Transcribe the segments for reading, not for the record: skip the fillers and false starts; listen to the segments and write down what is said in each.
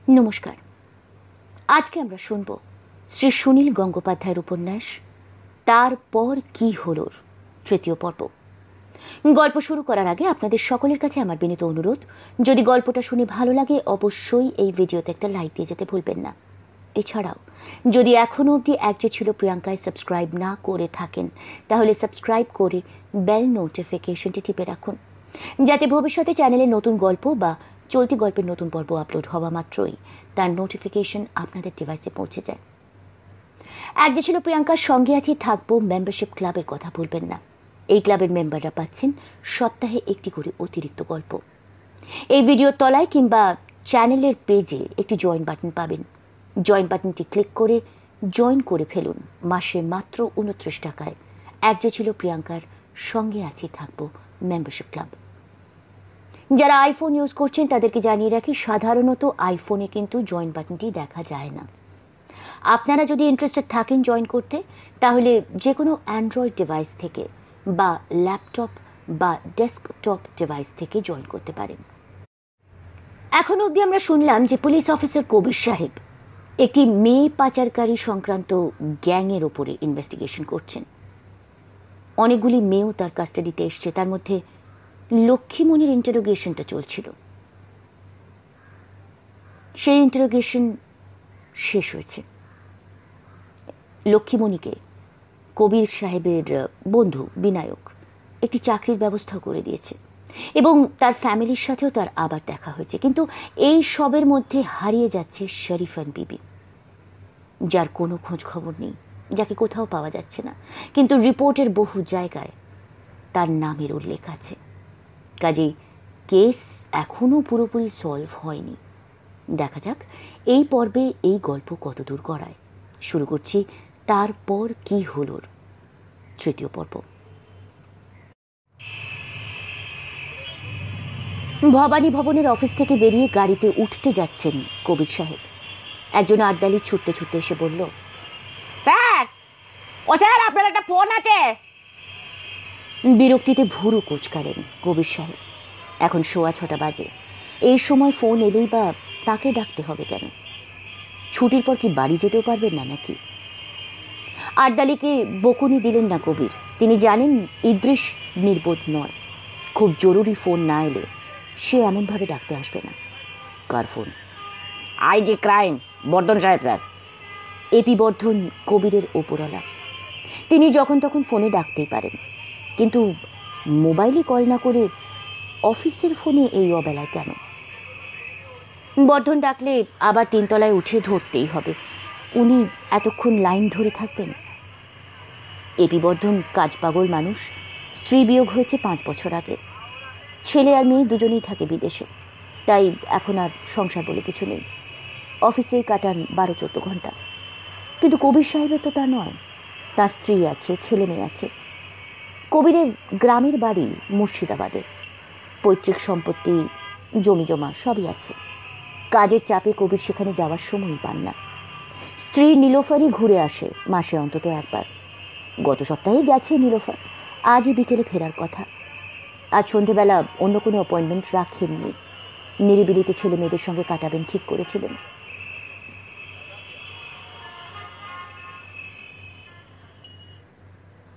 নমস্কার। আজকে আমরা শুনব শ্রী সুনীল গঙ্গোপাধ্যায়ের উপন্যাস তারপর কি হলো তৃতীয় পর্ব। গল্প শুরু করার আগে আপনাদের সকলের কাছে আমার বিনীত অনুরোধ, যদি গল্পটা শুনে ভালো লাগে অবশ্যই এই ভিডিওতে একটা লাইক দিয়ে যেতে ভুলবেন না। এছাড়াও যদি এখনো অবধি এক যে ছিল প্রিয়াঙ্কায় সাবস্ক্রাইব না করে থাকেন তাহলে সাবস্ক্রাইব করে বেল নোটিফিকেশনটি টিপে রাখুন, যাতে ভবিষ্যতে চ্যানেলে নতুন গল্প বা চলতি গল্পের নতুন পর্ব আপলোড হওয়া মাত্রই তার নোটিফিকেশন আপনাদের ডিভাইসে পৌঁছে যায়। এক যে ছিল প্রিয়াঙ্কার সঙ্গে আছি থাকবো মেম্বারশিপ ক্লাবের কথা ভুলবেন না। এই ক্লাবের মেম্বাররা পাচ্ছেন সপ্তাহে একটি করে অতিরিক্ত গল্প। এই ভিডিওর তলায় কিংবা চ্যানেলের পেজে একটি জয়েন বাটন পাবেন। জয়েন বাটনটি ক্লিক করে জয়েন করে ফেলুন। মাসে মাত্র 29 টাকায় এক যে ছিল প্রিয়াঙ্কার সঙ্গে আছি থাকবো মেম্বারশিপ ক্লাব। যারা আইফোন ইউজ করছেন তাদেরকে জানিয়ে রাখি, সাধারণত আইফোনে কিন্তু জয়েন বাটনটি দেখা যায় না। আপনারা যদি ইন্টারেস্টেড থাকেন জয়েন করতে, তাহলে যে কোনো অ্যান্ড্রয়েড ডিভাইস থেকে বা ল্যাপটপ বা ডেস্কটপ ডিভাইস থেকে জয়েন করতে পারেন। এখন অবধি আমরা শুনলাম যে পুলিশ অফিসার কবির সাহেব একটি মেয়ে পাচারকারী সংক্রান্ত গ্যাংয়ের ওপরে ইনভেস্টিগেশন করছেন। অনেকগুলি মেয়েও তার কাস্টাডিতে এসছে, তার মধ্যে লক্ষ্মীমণির ইন্টারোগেশনটা চলছিল। সেই ইন্টারোগেশন শেষ হয়েছে। লক্ষ্মীমণিকে কবির সাহেবের বন্ধু বিনায়ক একটি চাকরির ব্যবস্থা করে দিয়েছে এবং তার ফ্যামিলির সাথেও তার আবার দেখা হয়েছে। কিন্তু এই সবের মধ্যে হারিয়ে যাচ্ছে শরীফান বিবি, যার কোনো খোঁজ খবর নেই, যাকে কোথাও পাওয়া যাচ্ছে না, কিন্তু রিপোর্টের বহু জায়গায় তার নামের উল্লেখ আছে। কাজেই কেস এখনো পুরোপুরি সলভ হয়নি। দেখা যাক এই পর্বে এই গল্প কতদূর গড়ায়। শুরু করছি তারপর কি হলো তৃতীয় পর্ব। ভবানী ভবনের অফিস থেকে বেরিয়ে গাড়িতে উঠতে যাচ্ছেন কবির সাহেব। একজন আড্ডালি ছুটতে ছুটতে এসে বলল, স্যার, ও স্যার, আপনার একটা ফোন আছে। বিরক্তিতে ভুরু কুঁচকালেন কবির সাহেব। এখন 6:15 বাজে। এই সময় ফোন এলেই বা তাকে ডাকতে হবে কেন? ছুটির পর কি বাড়ি যেতেও পারবেন না নাকি? আড্ডালিকে বকুনি দিলেন না কবির। তিনি জানেন ইদৃশ নির্বোধ নয়। খুব জরুরি ফোন না এলে সে এমনভাবে ডাকতে আসবে না। কার ফোন? আইজি ক্রাইম, বর্ধন সাহেব স্যার। এপি বর্ধন কবিরের ওপরওয়ালা। তিনি যখন তখন ফোনে ডাকতেই পারেন, কিন্তু মোবাইলে কল না করে অফিসের ফোনে এই অবেলায় কেন? বর্ধন ডাকলে আবার 3 তলায় উঠে ধরতেই হবে। উনি এতক্ষণ লাইন ধরে থাকবেন? এপি বর্ধন কাজ পাগল মানুষ। স্ত্রী বিয়োগ হয়েছে 5 বছর আগে। ছেলে আর মেয়ে দুজনেই থাকে বিদেশে, তাই এখন আর সংসার বলে কিছু নেই। অফিসেই কাটান 12-14 ঘন্টা। কিন্তু কবির সাহেবের তো তা নয়। তার স্ত্রী আছে, ছেলে মেয়ে আছে। কবিরের গ্রামের বাড়ি মুর্শিদাবাদে। পৈতৃক সম্পত্তি, জমি জমা সবই আছে। কাজের চাপে কবির সেখানে যাওয়ার সময়ই পান না। স্ত্রী নীলোফারই ঘুরে আসে মাসে অন্তত একবার। গত সপ্তাহে গেছে নীলোফার, আজই বিকেলে ফেরার কথা। আজ সন্ধেবেলা অন্য কোনো অ্যাপয়েন্টমেন্ট রাখেননি। নিরিবিলিতে ছেলে মেয়েদের সঙ্গে কাটাবেন ঠিক করেছিলেন।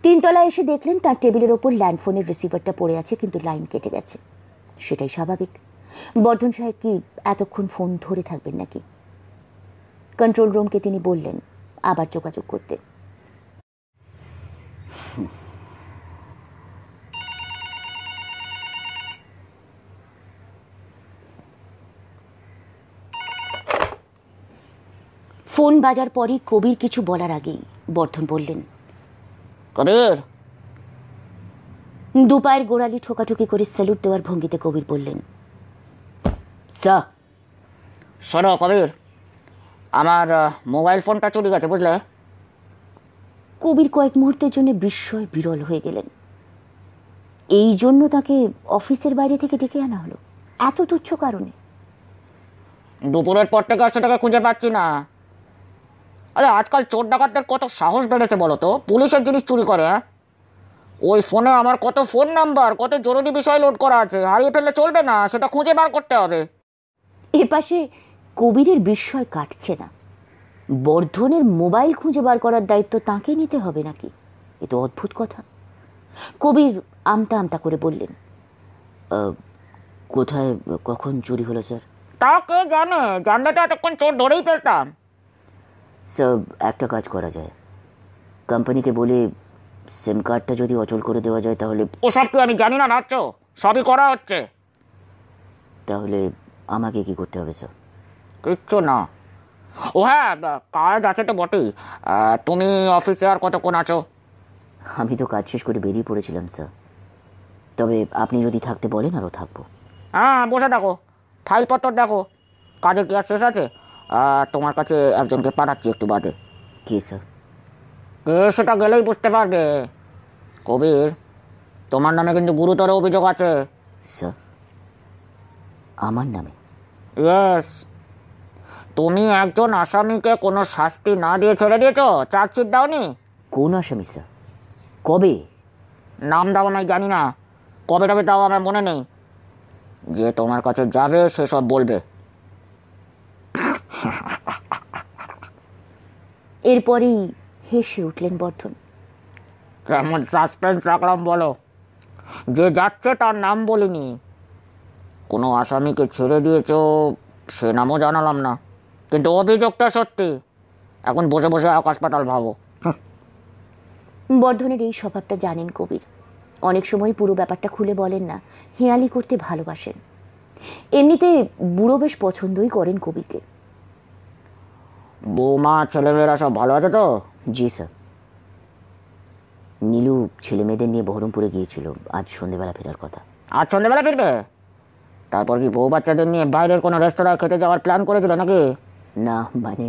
তিনতলায় এসে দেখলেন তার টেবিলের ওপর ল্যান্ডফোনের রিসিভারটা পড়ে আছে, কিন্তু লাইন কেটে গেছে। সেটাই স্বাভাবিক। বর্ধন সাহেব কি এতক্ষণ ফোন ধরে থাকবেন নাকি? কন্ট্রোল রুমকে তিনি বললেন আবার যোগাযোগ করতে। ফোন বাজার পরই কবির কিছু বলার আগেই বর্ধন বললেন, কবির। দুপায়ের গোড়ালি ঠোকাঠুকি করে স্যালুট দেওয়ার ভঙ্গিতে কবির বললেন, স্যার। শোনো কবির, আমার মোবাইল ফোনটা চলে গেছে, বুঝলে? কবির কয়েক মুহূর্তের জন্য বিস্ময় বিরল হয়ে গেলেন। এই জন্য তাকে অফিসের বাইরে থেকে ডেকে আনা হলো, এত তুচ্ছ কারণে? দুপুরের পর থেকে সেটাকে খুঁজে পাচ্ছি না। আরে আজকাল চোর ডাকাতদের কত সাহস বেড়েছে বলো তো, পুলিশের জিনিস চুরি করে। ওই ফোনে আমার কত ফোন নাম্বার, কত জরুরি বিষয় লোড করা আছে। হারিয়ে ফেললে চলবে না, সেটা খুঁজে বার করতে হবে। এপাশে কবিরের বিস্ময় কাটছে না। বর্ধনের মোবাইল খুঁজে বার করার দায়িত্ব তাকে নিতে হবে নাকি? এ তো অদ্ভুত কথা। কবির আমতা আমতা করে বললেন, কোথায় কখন চুরি হলো স্যার? তা কে জানে, জানলে তো এতক্ষণ চোর ধরেই ফেলতাম। স্যার, একটা কাজ করা যায়, কোম্পানিকে বলে সিম কার্ডটা যদি অচল করে দেওয়া যায় তাহলে। ওসব কি আমি জানি না নাচো, সবই করা হচ্ছে। তাহলে আমাকে কি করতে হবে স্যার? কিচ্ছু না। ও হ্যাঁ, কাজ আছে তো বটেই। তুমি অফিসে আর কতক্ষণ আছো? আমি তো কাজ শেষ করে বেরিয়ে পড়েছিলাম স্যার, তবে আপনি যদি থাকতে বলেন আরও থাকবো। হ্যাঁ, বসে দেখো, ফাইলপত্র দেখো, কাজের কি আর শেষ আছে? তোমার কাছে একজনকে পাঠাচ্ছি একটু বাদে। কে স্যার? সেটা গেলেই বুঝতে পারবে। কবির, তোমার নামে কিন্তু গুরুতর অভিযোগ আছে। স্যার, আমার নামে? ইয়েস, তুমি একজন আসামিকে কোনো শাস্তি না দিয়ে ছেড়ে দিয়েছো, চার্জশিট দাওনি। কোন আসামি স্যার? কবে? নাম দাও আমি জানি না, কবে টবে দাও আমার মনে নেই। যে তোমার কাছে যাবে সেসব বলবে। এরপরেই হেসে উঠলেন বর্ধন। কেমন সাসপেন্স রাখলাম বলো? যে যাচ্ছে তার নাম বলিনি। কোনো আসামিকে ছেড়ে দিয়েছো সে নামও জানালাম না, কিন্তু অভিযোগটা সত্যি। এখন বসে বসে আকাশ পাতাল ভাবো। বর্ধনের এই স্বভাবটা জানেন কবির। অনেক সময় পুরো ব্যাপারটা খুলে বলেন না, হেঁয়ালি করতে ভালোবাসেন। এমনিতে বুড়ো বেশ পছন্দই করেন কবিকে। বৌমা ছেলেমেয়েরা সব ভালো আছে তো? জি স্যার। নীলু ছেলে মেয়েদের নিয়ে বহরমপুরে গিয়েছিল, আজ সন্ধেবেলা ফেরার কথা। আজ সন্ধ্যেবেলা ফিরবে? তারপর কি বউ বাচ্চাদের নিয়ে বাইরের কোনো রেস্তোরাঁয় খেতে যাওয়ার প্ল্যান করেছিল নাকি? না, মানে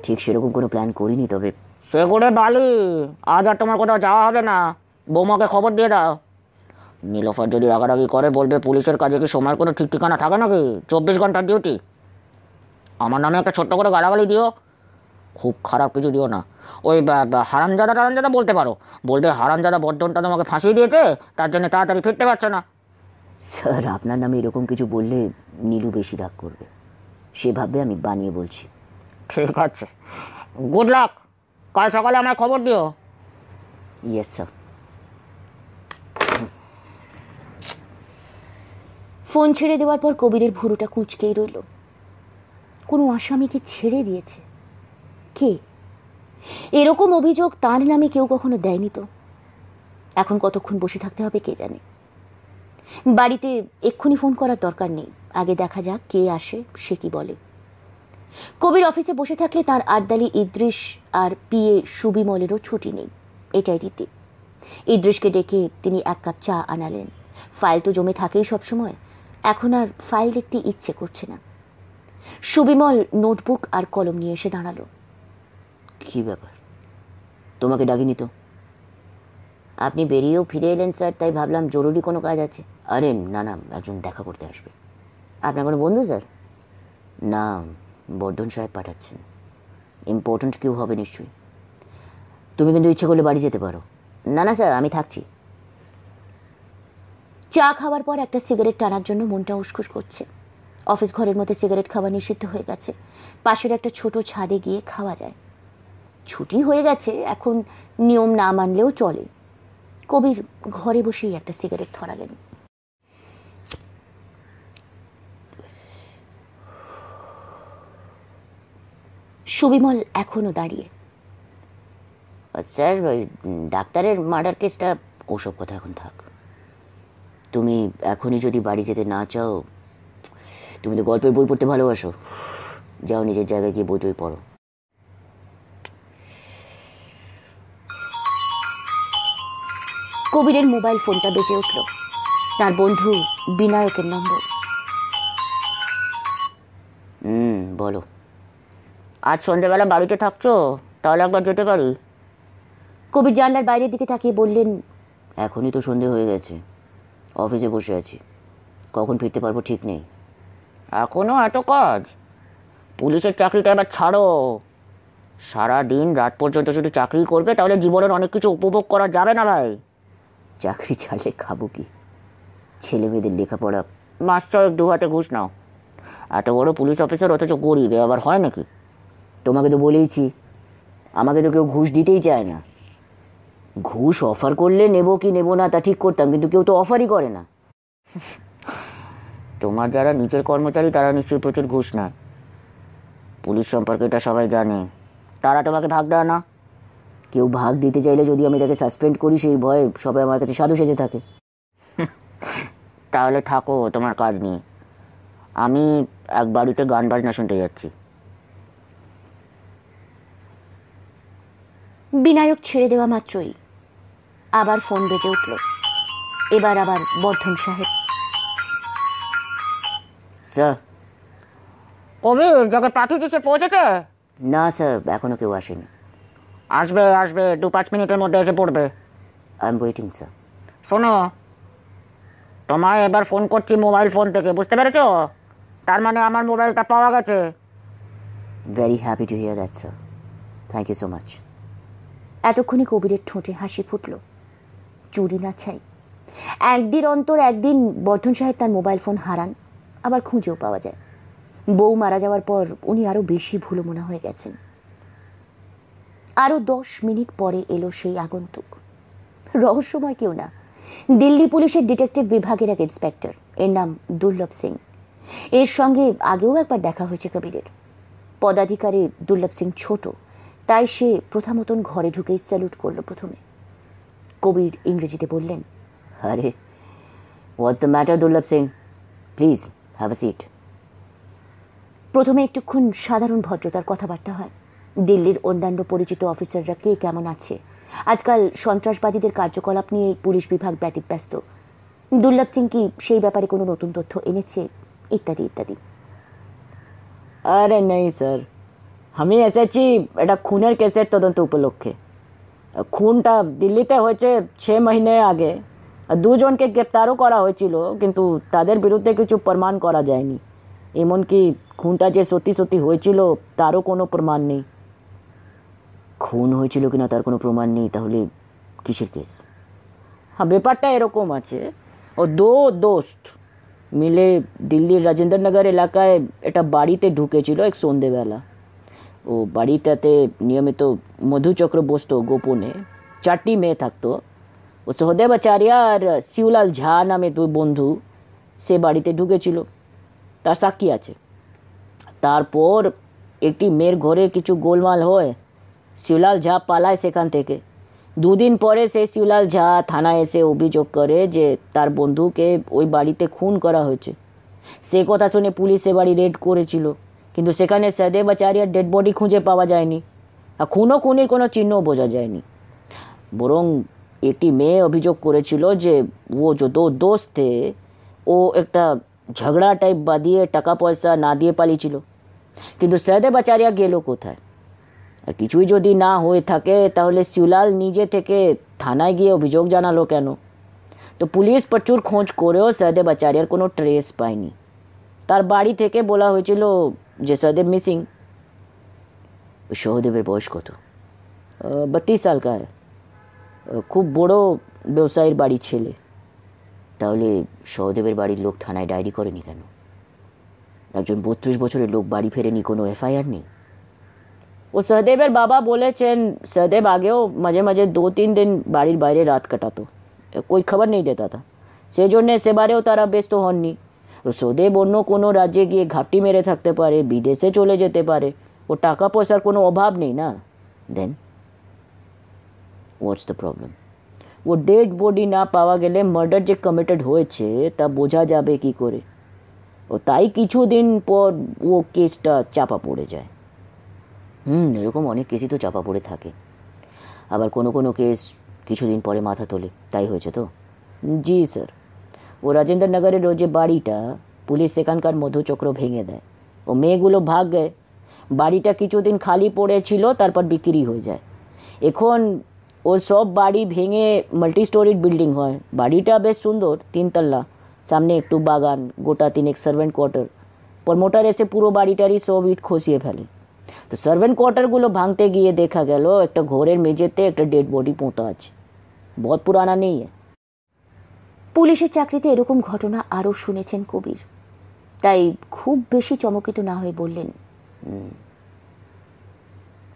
ঠিক সেরকম কোনো প্ল্যান করিনি, তবে। সেগুলো বালি, আজ আর তোমার কোথাও যাওয়া হবে না। বৌমাকে খবর দিয়ে দাও। নীলোফার যদি রাগারাগি করে বলবে পুলিশের কাজে কি সময়ের কোনো ঠিক ঠিকানা থাকে নাকি? 24 ঘন্টার ডিউটি। আমার নামে একটা ছোট্ট করে গালাগালি দিও, খুব খারাপ কিছু দিও না। ওই হারামজাদা টারামজাদা বলতে পারো, বলবে হারামজাদা বর্ধনটা তোমাকে ফাঁসিয়ে দিয়েছে, তার জন্য তাড়াতাড়ি ফিরতে পারছো না। স্যার, আপনার নামে এরকম কিছু বললে নীলু বেশি রাগ করবে, সে ভাববে আমি বানিয়ে বলছি। ঠিক আছে, গুড লাক। কাল সকালে আমায় খবর দিও। Yes sir. ফোন ছেড়ে দেওয়ার পর কবিরের ভুরুটা কুঁচকেই রইল। কোনো আসামিকে ছেড়ে দিয়েছে? কে? এরকম অভিযোগ তার নামে কেউ কখনো দেয়নি তো। এখন কতক্ষণ বসে থাকতে হবে কে জানে। বাড়িতে এক্ষুনি ফোন করার দরকার নেই, আগে দেখা যাক কে আসে, সে কি বলে। কবির অফিসে বসে থাকলে তার আড্ডালি ইদ্রিস আর পিএ সুবিমলেরও ছুটি নেই, এটাই রীতি। ইদ্রিসকে ডেকে তিনি এক কাপ চা আনালেন। ফাইল তো জমে থাকেই সবসময়, এখন আর ফাইল দেখতে ইচ্ছে করছে না। সুবিমল নোটবুক আর কলম নিয়ে এসে দাঁড়ালো। কি ব্যাপার, তোমাকে ডাকিনি তো? আপনি বেরিয়েও ফিরে এলেন স্যার, তাই ভাবলাম জরুরি কোনো কাজ আছে। আরে না না, একজন দেখা করতে আসবে। আপনার কোনো বন্ধু স্যার? না, বর্ধন সাহেব পাঠাচ্ছেন। ইম্পর্ট্যান্ট কেউ হবে নিশ্চয়ই। তুমি কিন্তু ইচ্ছে করলে বাড়ি যেতে পারো। না না স্যার, আমি থাকছি। চা খাওয়ার পর একটা সিগারেট টানার জন্য মনটা উসখুস করছে। অফিস ঘরের মধ্যে সিগারেট খাওয়া নিষিদ্ধ হয়ে গেছে, পাশের একটা ছোট ছাদে গিয়ে খাওয়া যায়। ছুটি হয়ে গেছে, এখন নিয়ম না মানলেও চলে। কবির ঘরে বসেই একটা সিগারেট ধরালেন। সুবিমল এখনো দাঁড়িয়ে। স্যার, ওই ডাক্তারের মার্ডার কেসটা, ওসব কথা এখন থাক। তুমি এখনই যদি বাড়ি যেতে না চাও, তুমি তো গল্পের বই পড়তে ভালোবাসো, যাও নিজের জায়গায় গিয়ে বই টই পড়ো। কবিরের মোবাইল ফোনটা বেজে উঠল। তার বন্ধু বিনায়কের নম্বর। বলো। আজ সন্ধ্যেবেলা বাড়িতে থাকছো? তাহলে একবার যেতে পারি। কবির জানলার বাইরের দিকে তাকিয়ে বললেন, এখনই তো সন্ধে হয়ে গেছে, অফিসে বসে আছি, কখন ফিরতে পারবো ঠিক নেই। এখনো এত কাজ? পুলিশের চাকরিটা এবার ছাড়ো। সারা দিন রাত পর্যন্ত যদি চাকরি করবে তাহলে জীবনের অনেক কিছু উপভোগ করা যাবে না ভাই। চাকরি ছাড়লে খাবো কি? ছেলে মেয়েদের লেখাপড়া। মাস ছয়েক 2 হাতে ঘুষ নাও, এত বড় পুলিশ অফিসার অথচ গরিব, আবার হয় নাকি? তোমাকে তো বলেইছি, আমাকে তো কেউ ঘুষ দিতেই চায় না। ঘুষ অফার করলে নেব কি নেব না তা ঠিক করতাম, কিন্তু কেউ তো অফারই করে না। তোমার যারা নিচের কর্মচারী তারা নিশ্চয়ই প্রচুর ঘুষ নেয়। পুলিশ সম্পর্কে এটা সবাই জানে, তারা তোমাকে ভাগ দেয় না। কেউ ভাগ দিতে চাইলে যদি আমি তাকে সাসপেন্ড করি, সেই ভয়ে সবাই আমার কাছে সাধু সেজে থাকে। তাহলে থাকো তোমার কাজ নিয়ে, আমি এক বাড়িতে গান বাজনা শুনতে যাচ্ছি। বিনায়ক ছেড়ে দেওয়া মাত্রই আবার ফোন বেজে উঠল। এবার আবার বর্ধন সাহেব। স্যার। কবির, যাকে পাঠিয়েছি সে পৌঁছেছে? না স্যার, এখনো কেউ আসেনি। আসবে আসবে, 2-5 মিনিটের মধ্যে এসে পড়বে। I am waiting sir. শোনো, তোমায় এবার ফোন করছি মোবাইল ফোন থেকে, বুঝতে পেরেছো? তার মানে আমার মোবাইলটা পাওয়া গেছে। Very happy to hear that sir, thank you so much. এতক্ষণে কবিরের ঠোঁটে হাসি ফুটল। চুরি না ছাই, একদিন অন্তর একদিন বর্ধন সাহেব তার মোবাইল ফোন হারান, আবার খুঁজেও পাওয়া যায়। বউ মারা যাওয়ার পর উনি আরো বেশি ভুলোমনা হয়ে গেছেন। আরো 10 মিনিট পরে এলো সেই আগন্তুক। রহস্যময় কেউ না, দিল্লি পুলিশের ডিটেকটিভ বিভাগের এক ইন্সপেক্টর, এর নাম দুর্লভ সিং। এর সঙ্গে আগেও একবার দেখা হয়েছে কবিরের। পদাধিকারী দুর্লভ সিং ছোট, তাই সে প্রথমতন ঘরে ঢুকেই স্যালুট করলো প্রথমে। কবির ইংরেজিতে বললেন, আরে, হোয়াটস the matter Durlabh Singh, please have a seat. প্রথমে একটুক্ষণ সাধারণ ভদ্রতার কথাবার্তা হয়। দিল্লির অন্যান্য পরিচিত অফিসাররা কে কেমন আছে, আজকাল সন্ত্রাসবাদীদের কার্যকলাপ নিয়ে পুলিশ বিভাগ ব্যতিব্যস্ত, দুর্লভ সিং কি সেই ব্যাপারে কোনো নতুন তথ্য এনেছে, ইত্যাদি ইত্যাদি। আরে নেই স্যার, আমি এসেছি এটা খুনের কেসের তদন্ত উপলক্ষে। খুনটা দিল্লিতে হয়েছে 6 মহিনে আগে। 2 জনকে গ্রেপ্তারও করা হয়েছিল, কিন্তু তাদের বিরুদ্ধে কিছু প্রমাণ করা যায়নি। এমনকি খুনটা যে সত্যি সত্যি হয়েছিল তারও কোনো প্রমাণ নেই। খুন হয়েছিল কিনা তার কোনো প্রমাণ নেই, তাহলে কিসের কেস? হ্যাঁ, ব্যাপারটা এরকম আছে, ও 2 দোস্ত মিলে দিল্লির রাজেন্দ্রনগর এলাকায় একটা বাড়িতে ঢুকেছিল এক সন্ধেবেলা। ও বাড়িটাতে নিয়মিত মধুচক্র বসতো গোপনে। 4টি মেয়ে থাকতো। ও সহদেব আচার্য আর শিবলাল ঝা নামে 2 বন্ধু সে বাড়িতে ঢুকেছিল, তার সাক্ষী আছে। তারপর একটি মেয়ের ঘরে কিছু গোলমাল হয়, শিবলাল ঝা পালায় সেখান থেকে। 2 দিন পরে সেই শিবলাল ঝা থানায় এসে অভিযোগ করে যে তার বন্ধুকে ওই বাড়িতে খুন করা হয়েছে। সে কথা শুনে পুলিশ সে বাড়ি রেড করেছিল, কিন্তু সেখানে সহদেব আচার্যের ডেড বডি খুঁজে পাওয়া যায়নি, আর খুনির কোনো চিহ্নও বোঝা যায়নি। বরং একটি মেয়ে অভিযোগ করেছিল যে ও যে 2 দোস্ত থে ও একটা ঝগড়া টাইপ বাঁধিয়ে টাকা পয়সা না দিয়ে পালিয়েছিল। কিন্তু সহদেব আচার্য গেল কোথায়? আর কিছুই যদি না হয়ে থাকে তাহলে শিবলাল নিজে থেকে থানায় গিয়ে অভিযোগ জানালো কেন? তো পুলিশ প্রচুর খোঁজ করেও সহদেব আচার্যের কোনো ট্রেস পায়নি। তার বাড়ি থেকে বলা হয়েছিল যে সহদেব মিসিং। সহদেবের বয়স কত? 32 साल का है। খুব বড় ব্যবসায়ীর বাড়ির ছেলে। তাহলে সহদেবের বাড়ির লোক থানায় ডায়েরি করেনি কেন? একজন 32 বছরের লোক বাড়ি ফেরেনি, কোনো এফআইআর নেই। ও সহদেবের বাবা বলেছেন সহদেব আগেও মাঝে মাঝে 2-3 দিন বাড়ির বাইরে রাত কাটাতো, कोई खबर नहीं देता था। সেই জন্যে সেবারেও তারা ব্যস্ত হননি। সহদেব অন্য কোনো রাজ্যে গিয়ে ঘাপটি মেরে থাকতে পারে, বিদেশে চলে যেতে পারে, ও টাকা পয়সার কোনো অভাব নেই না। Then what's the problem? ও ডেড বডি না পাওয়া গেলে মার্ডার যে কমিটেড হয়েছে তা বোঝা যাবে কি করে? ও তাই কিছুদিন পর ও কেসটা চাপা পড়ে যায়। এরকম অনেক কেসই তো চাপা পড়ে থাকে, আবার কোনো কোনো কেস কিছুদিন পরে মাথা তোলে, তাই হয়েছে তো? জি স্যার। ও রাজেন্দ্রনগরের যে বাড়িটা, পুলিশ সেখানকার মধুচক্র ভেঙে দেয়, ও মেয়েগুলো ভাগ গেয়। বাড়িটা কিছুদিন খালি পড়েছিল, তারপর বিক্রি হয়ে যায়। এখন ও সব বাড়ি ভেঙে মাল্টি স্টোরিড বিল্ডিং হয়। বাড়িটা বেশ সুন্দর, 3 তলা, সামনে একটু বাগান, গোটা 3 সার্ভেন্ট কোয়ার্টার। প্রমোটার এসে পুরো বাড়িটারই সব ইট খসিয়ে ফেলে। তো সার্ভেন্ট কোয়ার্টারগুলো ভাঙতে গিয়ে দেখা গেল একটা ঘরের মেঝেতে একটা ডেড বডি পোঁতা আছে। বহুত পুরানা নেই। পুলিশের চাকরিতে এরকম ঘটনা আরও শুনেছেন কবির। তাই খুব বেশি চমকিত না হয়ে বললেন,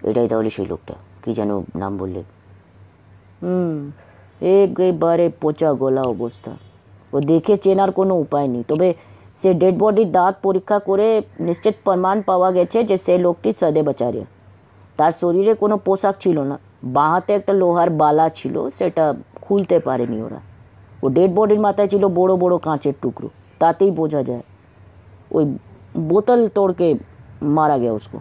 এটাই তাহলে সেই লোকটা, কি যেন নাম বললে? একেবারে পচা গলা অবস্থা, ও দেখে চেনার কোনো উপায় নেই। তবে সে ডেড বডির দাঁত পরীক্ষা করে নিশ্চিত প্রমাণ পাওয়া গেছে যে সে লোকটি সদেব আচার্য। তার শরীরে কোনো পোশাক ছিল না, বাঁ হাতে একটা লোহার বালা ছিল, সেটা খুলতে পারেনি ওরা। ও ডেড বডির মাথায় ছিল বড় বড় কাঁচের টুকরো, তাতেই বোঝা যায় ওই বোতল তোড়কে মারা গেছে उसको।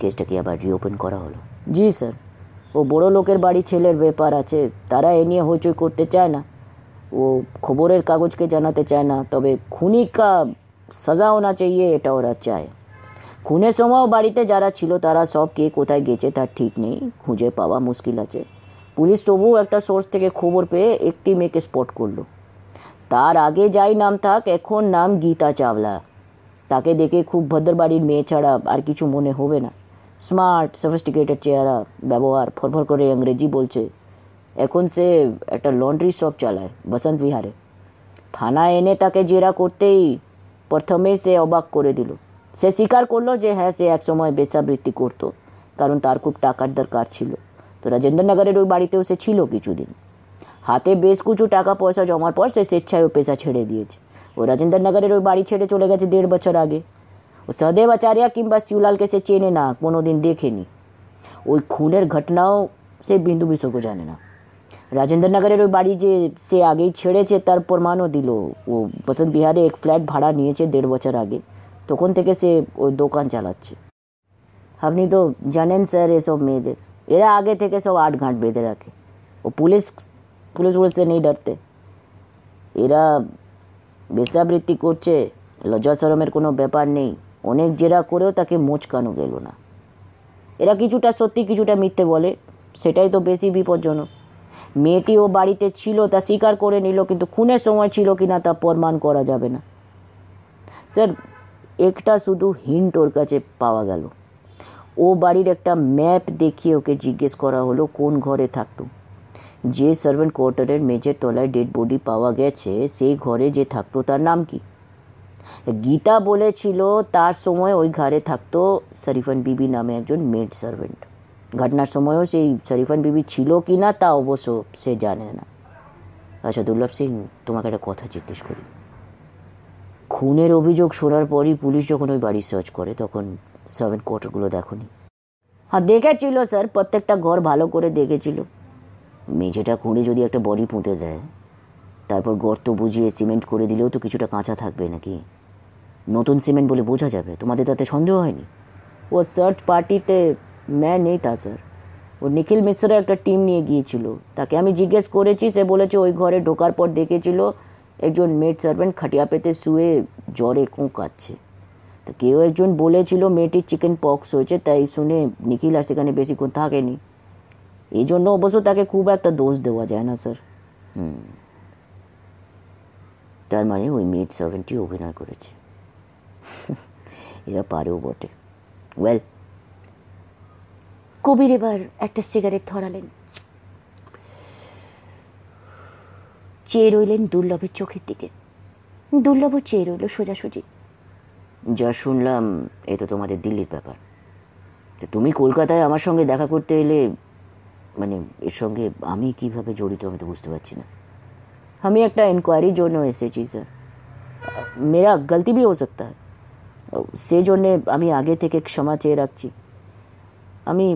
কেসটা কি আবার রিওপেন করা হলো? জি স্যার, ও বড় লোকের বাড়ি ছেলের ব্যাপার আছে, তারা এ নিয়ে হইচই করতে চায় না, ও খবরের কাগজকে জানাতে চায় না। তবে খুনি কা সাজা হোনা চাইয়ে এটা ওরা চায়। খুনের সময়ও বাড়িতে যারা ছিল তারা সব কে কোথায় গেছে তার ঠিক নেই, খুঁজে পাওয়া মুশকিল আছে। পুলিশ তবুও একটা সোর্স থেকে খবর পেয়ে একটি মেয়েকে স্পট করলো। তার আগে যাই নাম থাক, এখন নাম গীতা চাওলা। তাকে দেখে খুব ভদ্র বাড়ির মেয়ে ছাড়া আর কিছু মনে হবে না। স্মার্ট, সফিস্টিকেটেড চেহারা, ব্যবহার, ফরফর করে ইংরেজি বলছে। এখন সে একটা লন্ড্রি শপ চালায় বসন্ত বিহারে। থানায় এনে তাকে জেরা করতেই প্রথমেই সে অবাক করে দিল। সে স্বীকার করলো যে হ্যাঁ, সে একসময় বেশ্যাবৃত্তি করতো, কারণ তার খুব টাকার দরকার ছিল। তো রাজেন্দ্রনগরের ওই বাড়িতেও সে ছিল কিছুদিন। হাতে বেশ কিছু টাকা পয়সা জমার পর সে স্বেচ্ছায় ও পেশা ছেড়ে দিয়েছে। ও রাজেন্দ্রনগরের ওই বাড়ি ছেড়ে চলে গেছে 1.5 বছর আগে। ও সদেব আচার্য কিংবা শিবলালকে সে চেনে না, কোনোদিন দেখেনি। ওই খুনের ঘটনাও সে বিন্দু বিসর্গ জানে না। রাজেন্দ্রনগরের ওই বাড়ি যে সে আগেই ছেড়েছে তার প্রমাণও দিল। ও বসন্ত বিহারে এক ফ্ল্যাট ভাড়া নিয়েছে 1.5 বছর আগে, তখন থেকে সে ওই দোকান চালাচ্ছে। আপনি তো জানেন স্যার এসব মেয়েদের, এরা আগে থেকে সব আট ঘাট বেঁধে রাখে। ও পুলিশ से नहीं डरते। এরা বেশ্যাবৃত্তি করছে, লজ্জা শরমের কোনো ব্যাপার নেই। অনেক জেরা করেও তাকে মোচকানো গেল না। এরা কিছুটা সত্যি কিছুটা মিথ্যে বলে, সেটাই তো বেশি বিপজ্জনক। মেয়েটি ও বাড়িতে ছিল তা স্বীকার করে নিল, কিন্তু খুনের সময় ছিল কিনা তা প্রমাণ করা যাবে না। স্যার, একটা শুধু হিন্ট ওর কাছে পাওয়া গেল। ও বাড়ির একটা ম্যাপ দেখিয়ে ওকে জিজ্ঞেস করা হলো কোন ঘরে থাকতো। যে সার্ভেন্ট কোয়ার্টারের মেঝের তলায় ডেড বডি পাওয়া গেছে সেই ঘরে যে থাকতো তার নাম কি? গীতা বলেছিল তার সময় ওই ঘরে থাকতো শরীফান বিবি নামে একজন মেড সার্ভেন্ট। ঘটনার সময়ও সেই শরীফান বিবি ছিল কি না তা অবশ্য সে জানে না। আচ্ছা দুর্লভ সিং, তোমাকে একটা কথা জিজ্ঞেস করি। খুনের অভিযোগ শোনার পরই পুলিশ যখন ওই বাড়ি সার্চ করে তখন সার্ভেন্ট কোয়ার্টারগুলো দেখোনি? হ্যাঁ দেখেছিল স্যার, প্রত্যেকটা ঘর ভালো করে দেখেছিল। মেঝেটা খুঁড়ে যদি একটা বডি পুঁতে দেয়, তারপর গর্ত বুঝিয়ে সিমেন্ট করে দিলেও তো কিছুটা কাঁচা থাকবে নাকি? নতুন সিমেন্ট বলে বোঝা যাবে। তোমাদের তাতে সন্দেহ হয়নি? ও সার্চ পার্টিতে मैं নেই তা স্যার, ও নিখিল মিশ্রা একটা টিম নিয়ে গিয়েছিল। তাকে আমি জিজ্ঞেস করেছি, সে বলেছে ওই ঘরে ঢোকার পর দেখেছিল একজন মেড সার্ভেন্ট খাটিয়া পেতে শুয়ে জ্বরে কোঁকাচ্ছে। তো কেউ একজন বলেছিল মেয়েটির চিকেন পক্স হয়েছে, তাই শুনে নিখিল আর সেখানে বেশিক্ষণ থাকেনি। এই জন্য অবশ্য তাকে খুব একটা দোষ দেওয়া যায় না স্যার। তার মানে ওই মেড সার্ভেন্টটি অভিনয় করেছে। এরা পারেও বটে। ওয়েল, কবির এবার একটা সিগারেট ধরালেন, চেয়ে রইলেন দুর্লভের চোখের দিকে। দুর্লভও চেয়ে রইল সোজাসুজি। যা শুনলাম এ তো তোমাদের দিল্লির ব্যাপার। তুমি কলকাতায় আমার সঙ্গে দেখা করতে এলে, মানে এর সঙ্গে আমি কিভাবে জড়িত আমি তো বুঝতে পারছি না। আমি একটা ইনকোয়ারির জন্য এসেছি স্যার, মেরা গলতি ভি হো সকতা হ্যায়, সেই জন্যে আমি আগে থেকে ক্ষমা চেয়ে রাখছি। আমি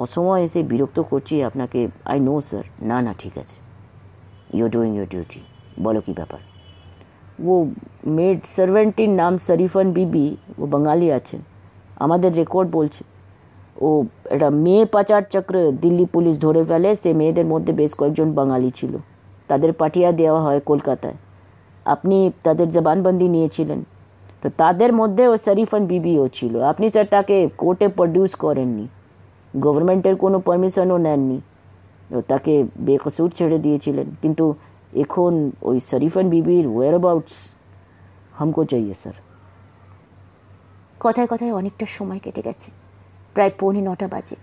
অসময় এসে বিরক্ত করছি আপনাকে, আই নো স্যার। না না ঠিক আছে, ইউ ডুইং ইউর ডিউটি। বলো কি ব্যাপার? ও মেড সার্ভেন্টটির নাম শরীফান বিবি, ও বাঙালি আছেন, আমাদের রেকর্ড বলছে। ও একটা মেয়ে পাচার চক্র দিল্লি পুলিশ ধরে ফেলে। সে মেয়েদের মধ্যে বেশ কয়েকজন বাঙালি ছিল, তাদের পাঠিয়ে দেওয়া হয় কলকাতায়। আপনি তাদের জবানবন্দি নিয়েছিলেন, তো তাদের মধ্যে ও শরীফান বিবিও ছিল। আপনি স্যার তাকে কোর্টে প্রডিউস করেননি, গভর্নমেন্টের কোনো পারমিশনও নেননি, তাকে বেকসুর ছেড়ে দিয়েছিলেন। কিন্তু এখন ওই শরীফান বিবির ওয়ারঅ্যাবাউটস হামকো চাইয়ে স্যার। কথায় কথায় অনেকটা সময় কেটে গেছে, প্রায় 9:45 বাজে।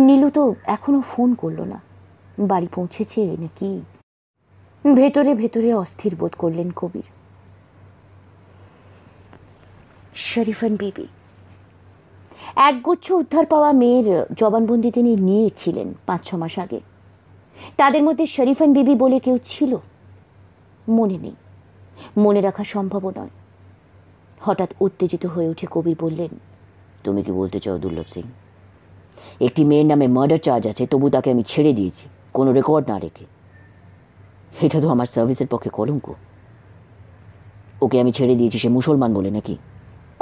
নীলু তো এখনো ফোন করলো না। বাড়ি পৌঁছেছে নাকি? ভেতরে ভেতরে অস্থির বোধ করলেন কবির। শরীফান বিবি। একগুচ্ছ উদ্ধার পাওয়া মেয়ের জবানবন্দি তিনি নিয়েছিলেন 5-6 মাস আগে। তাদের মধ্যে শরীফান বিবি বলে কেউ ছিল, মনে নেই, মনে রাখা সম্ভব নয়। হঠাৎ উত্তেজিত হয়ে উঠে কবির বললেন, তুমি কি বলতে চাও দুর্লভ সিং? একটি মেয়ের নামে মার্ডার চার্জ আছে, তবু তাকে আমি ছেড়ে দিয়েছি কোনো রেকর্ড না রেখে। এটা তো আমার সার্ভিসের পক্ষে কলঙ্ক। ওকে আমি ছেড়ে দিয়েছি সে মুসলমান বলে নাকি?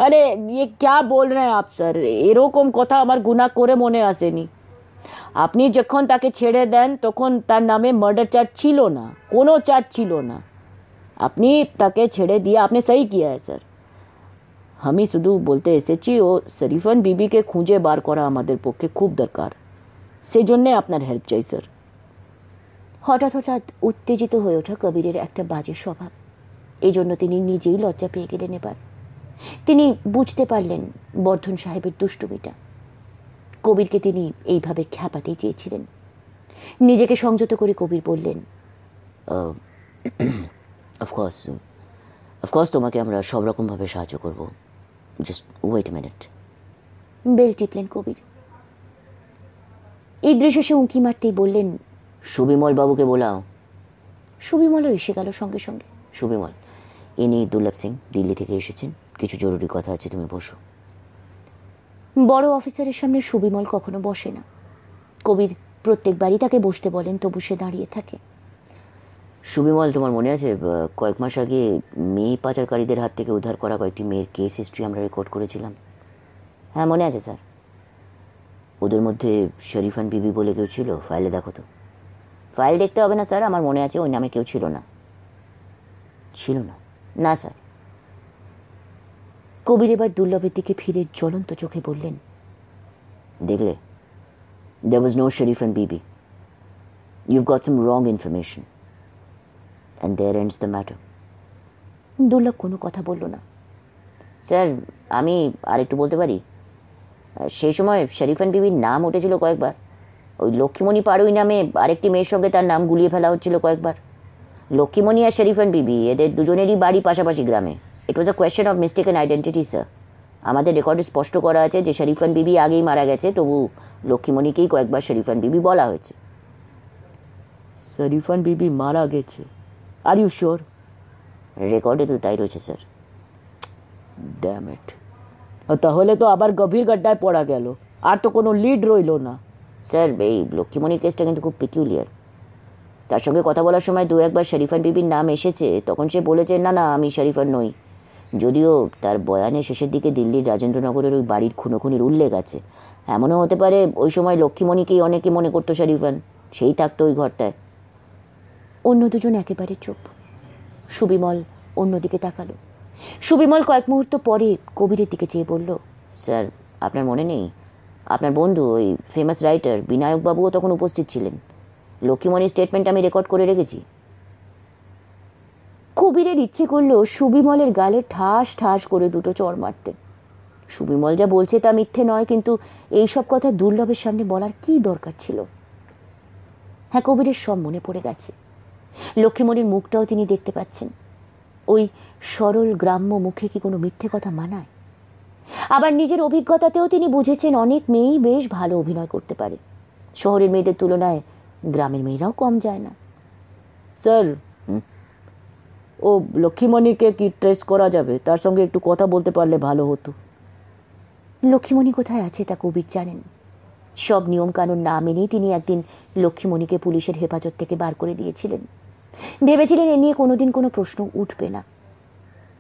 আরে ইয়ে ক্যা বল রে আপ স্যার, এরকম কথা আমার গুনাহ করে মনে আসেনি। আপনি যখন তাকে ছেড়ে দেন তখন তার নামে মার্ডার চার্জ ছিল না, কোনো চার্জ ছিল না। আপনি তাকে ছেড়ে দিয়ে আপনি সही किया है স্যার। আমি শুধু বলতে এসেছি ও শরীফান বিবিকে খুঁজে বার করা আমাদের পক্ষে খুব দরকার, সেই জন্য আপনার হেল্প চাই স্যার। হঠাৎ হঠাৎ উত্তেজিত হয়ে ওঠা কবিরের একটা বাজে স্বভাব, এই জন্য তিনি নিজেই লজ্জা পেয়ে গেলেন। এবার তিনি বুঝতে পারলেন বর্ধন সাহেবের দুষ্টুমিটা। কবিরকে তিনি এইভাবে খ্যাপাতেই চেয়েছিলেন। নিজেকে সংযত করে কবির বললেন, অফকোর্স তোমাকে আমরা সব রকমভাবে সাহায্য করব, just wait a minute. Bell টিপলেন কবির। ইদ্রিস এসে উঁকি মারতেই বললেন, সুবিমল বাবুকে বোলাও। সুবিমলও এসে গেল সঙ্গে সঙ্গে। সুবিমল, ইনি দুর্লভ সিং, দিল্লি থেকে এসেছেন, কিছু জরুরি কথা আছে, তুমি বসো। বড় অফিসারের সামনে সুবিমল কখনো বসে না। কবির প্রত্যেকবারই তাকে বসতে বলেন, তবু সে দাঁড়িয়ে থাকে। সুবিমল, তোমার মনে আছে কয়েক মাস আগে মেয়ে পাচারকারীদের হাত থেকে উদ্ধার করা কয়েকটি মেয়ের কেস হিস্ট্রি আমরা রেকর্ড করেছিলাম? হ্যাঁ, মনে আছে স্যার। ওদের মধ্যে শরীফান বিবি বলে কেউ ছিল? ফাইলে দেখো তো। ফাইল দেখতে হবে না স্যার, আমার মনে আছে ওই নামে কেউ ছিল না। ছিল না? না স্যার। কবির এবার দুর্লভের দিকে ফিরে জ্বলন্ত চোখে বললেন, দেখলে, there was no Sharifan Bibi. You've got some wrong information. And there ends the matter. দুর্লভ কোনো কথা বলল না। স্যার, আমি আরেকটু বলতে পারি? সেই সময় শরীফান বিবির নাম উঠেছিল কয়েকবার। ওই লক্ষ্মীমণি পাড়ুই নামে আরেকটি মেয়ের সঙ্গে তার নাম গুলিয়ে ফেলা হচ্ছিল কয়েকবার। লক্ষ্মীমণি আর শরীফান বিবি, এদের দুজনেরই বাড়ি পাশাপাশি গ্রামে। It was a question of mistaken identity sir. আমাদের রেকর্ডে স্পষ্ট করা আছে যে শরীফান বিবি আগেই মারা গেছে, তবু লক্ষ্মীমণিকেই কয়েকবার শরীফান বিবি বলা হয়েছে। শরীফান বিবি মারা গেছে? Are you sure? রেকর্ডে তো তাই রয়েছে স্যার। ড্যাম ইট, তাহলে তো আবার গভীর গড্ডায় পড়া গেল, আর তো কোনো লিড রইল না। স্যার, এই লক্ষ্মীমণির কেসটা কিন্তু খুব পিকিউলিয়ার। তার সঙ্গে কথা বলার সময় দু একবার শরীফান বিবির নাম এসেছে, তখন সে বলেছে না না আমি শরীফান নই। যদিও তার বয়ানে শেষের দিকে দিল্লির রাজেন্দ্রনগরের ওই বাড়ির খুনোখুনির উল্লেখ আছে। এমনও হতে পারে ওই সময় লক্ষ্মীমণিকেই অনেকে মনে করতো শরীফান, সেই থাকতো ওই ঘরটায়। অন্য দুজন একেবারে চুপ। সুবিমল অন্যদিকে তাকালো। সুবিমল কয়েক মুহূর্ত পরে কবিরের দিকে চেয়ে বলল, স্যার, আপনার মনে নেই আপনার বন্ধু ওই ফেমাস রাইটার বিনায়কবাবুও তখন উপস্থিত ছিলেন? লক্ষ্মীমণির স্টেটমেন্ট আমি রেকর্ড করে রেখেছি। কবিরের ইচ্ছে করলো সুবিমলের গালে ঠাস ঠাস করে দুটো চড় মারতে। সুবিমল যা বলছে তা মিথ্যে নয়, কিন্তু এইসব কথা দুর্লভের সামনে বলার কি দরকার ছিল? হ্যাঁ, কবিরের সব মনে পড়ে গেছে। লক্ষ্মীমণির মুখটাও তিনি দেখতে পাচ্ছেন। ওই সরল গ্রাম্য মুখে কি কোনো মিথ্যে কথা মানায়? আবার নিজের অভিজ্ঞতাতেও তিনি বুঝেছেন অনেক মেয়েই বেশ ভালো অভিনয় করতে পারে। শহরের মেয়েদের তুলনায় গ্রামের মেয়েরাও কম যায় না। স্যার, ও লক্ষ্মীমণিকে কি ট্রেস করা যাবে? তার সঙ্গে একটু কথা বলতে পারলে ভালো হতো। লক্ষ্মীমণি কোথায় আছে তা কবির জানেন। সব নিয়ম কানুন না মেনেই তিনি একদিন লক্ষ্মীমণিকে পুলিশের হেফাজত থেকে বার করে দিয়েছিলেন। ভেবেছিলেন এ নিয়ে কোনোদিন কোনো প্রশ্ন উঠবে না।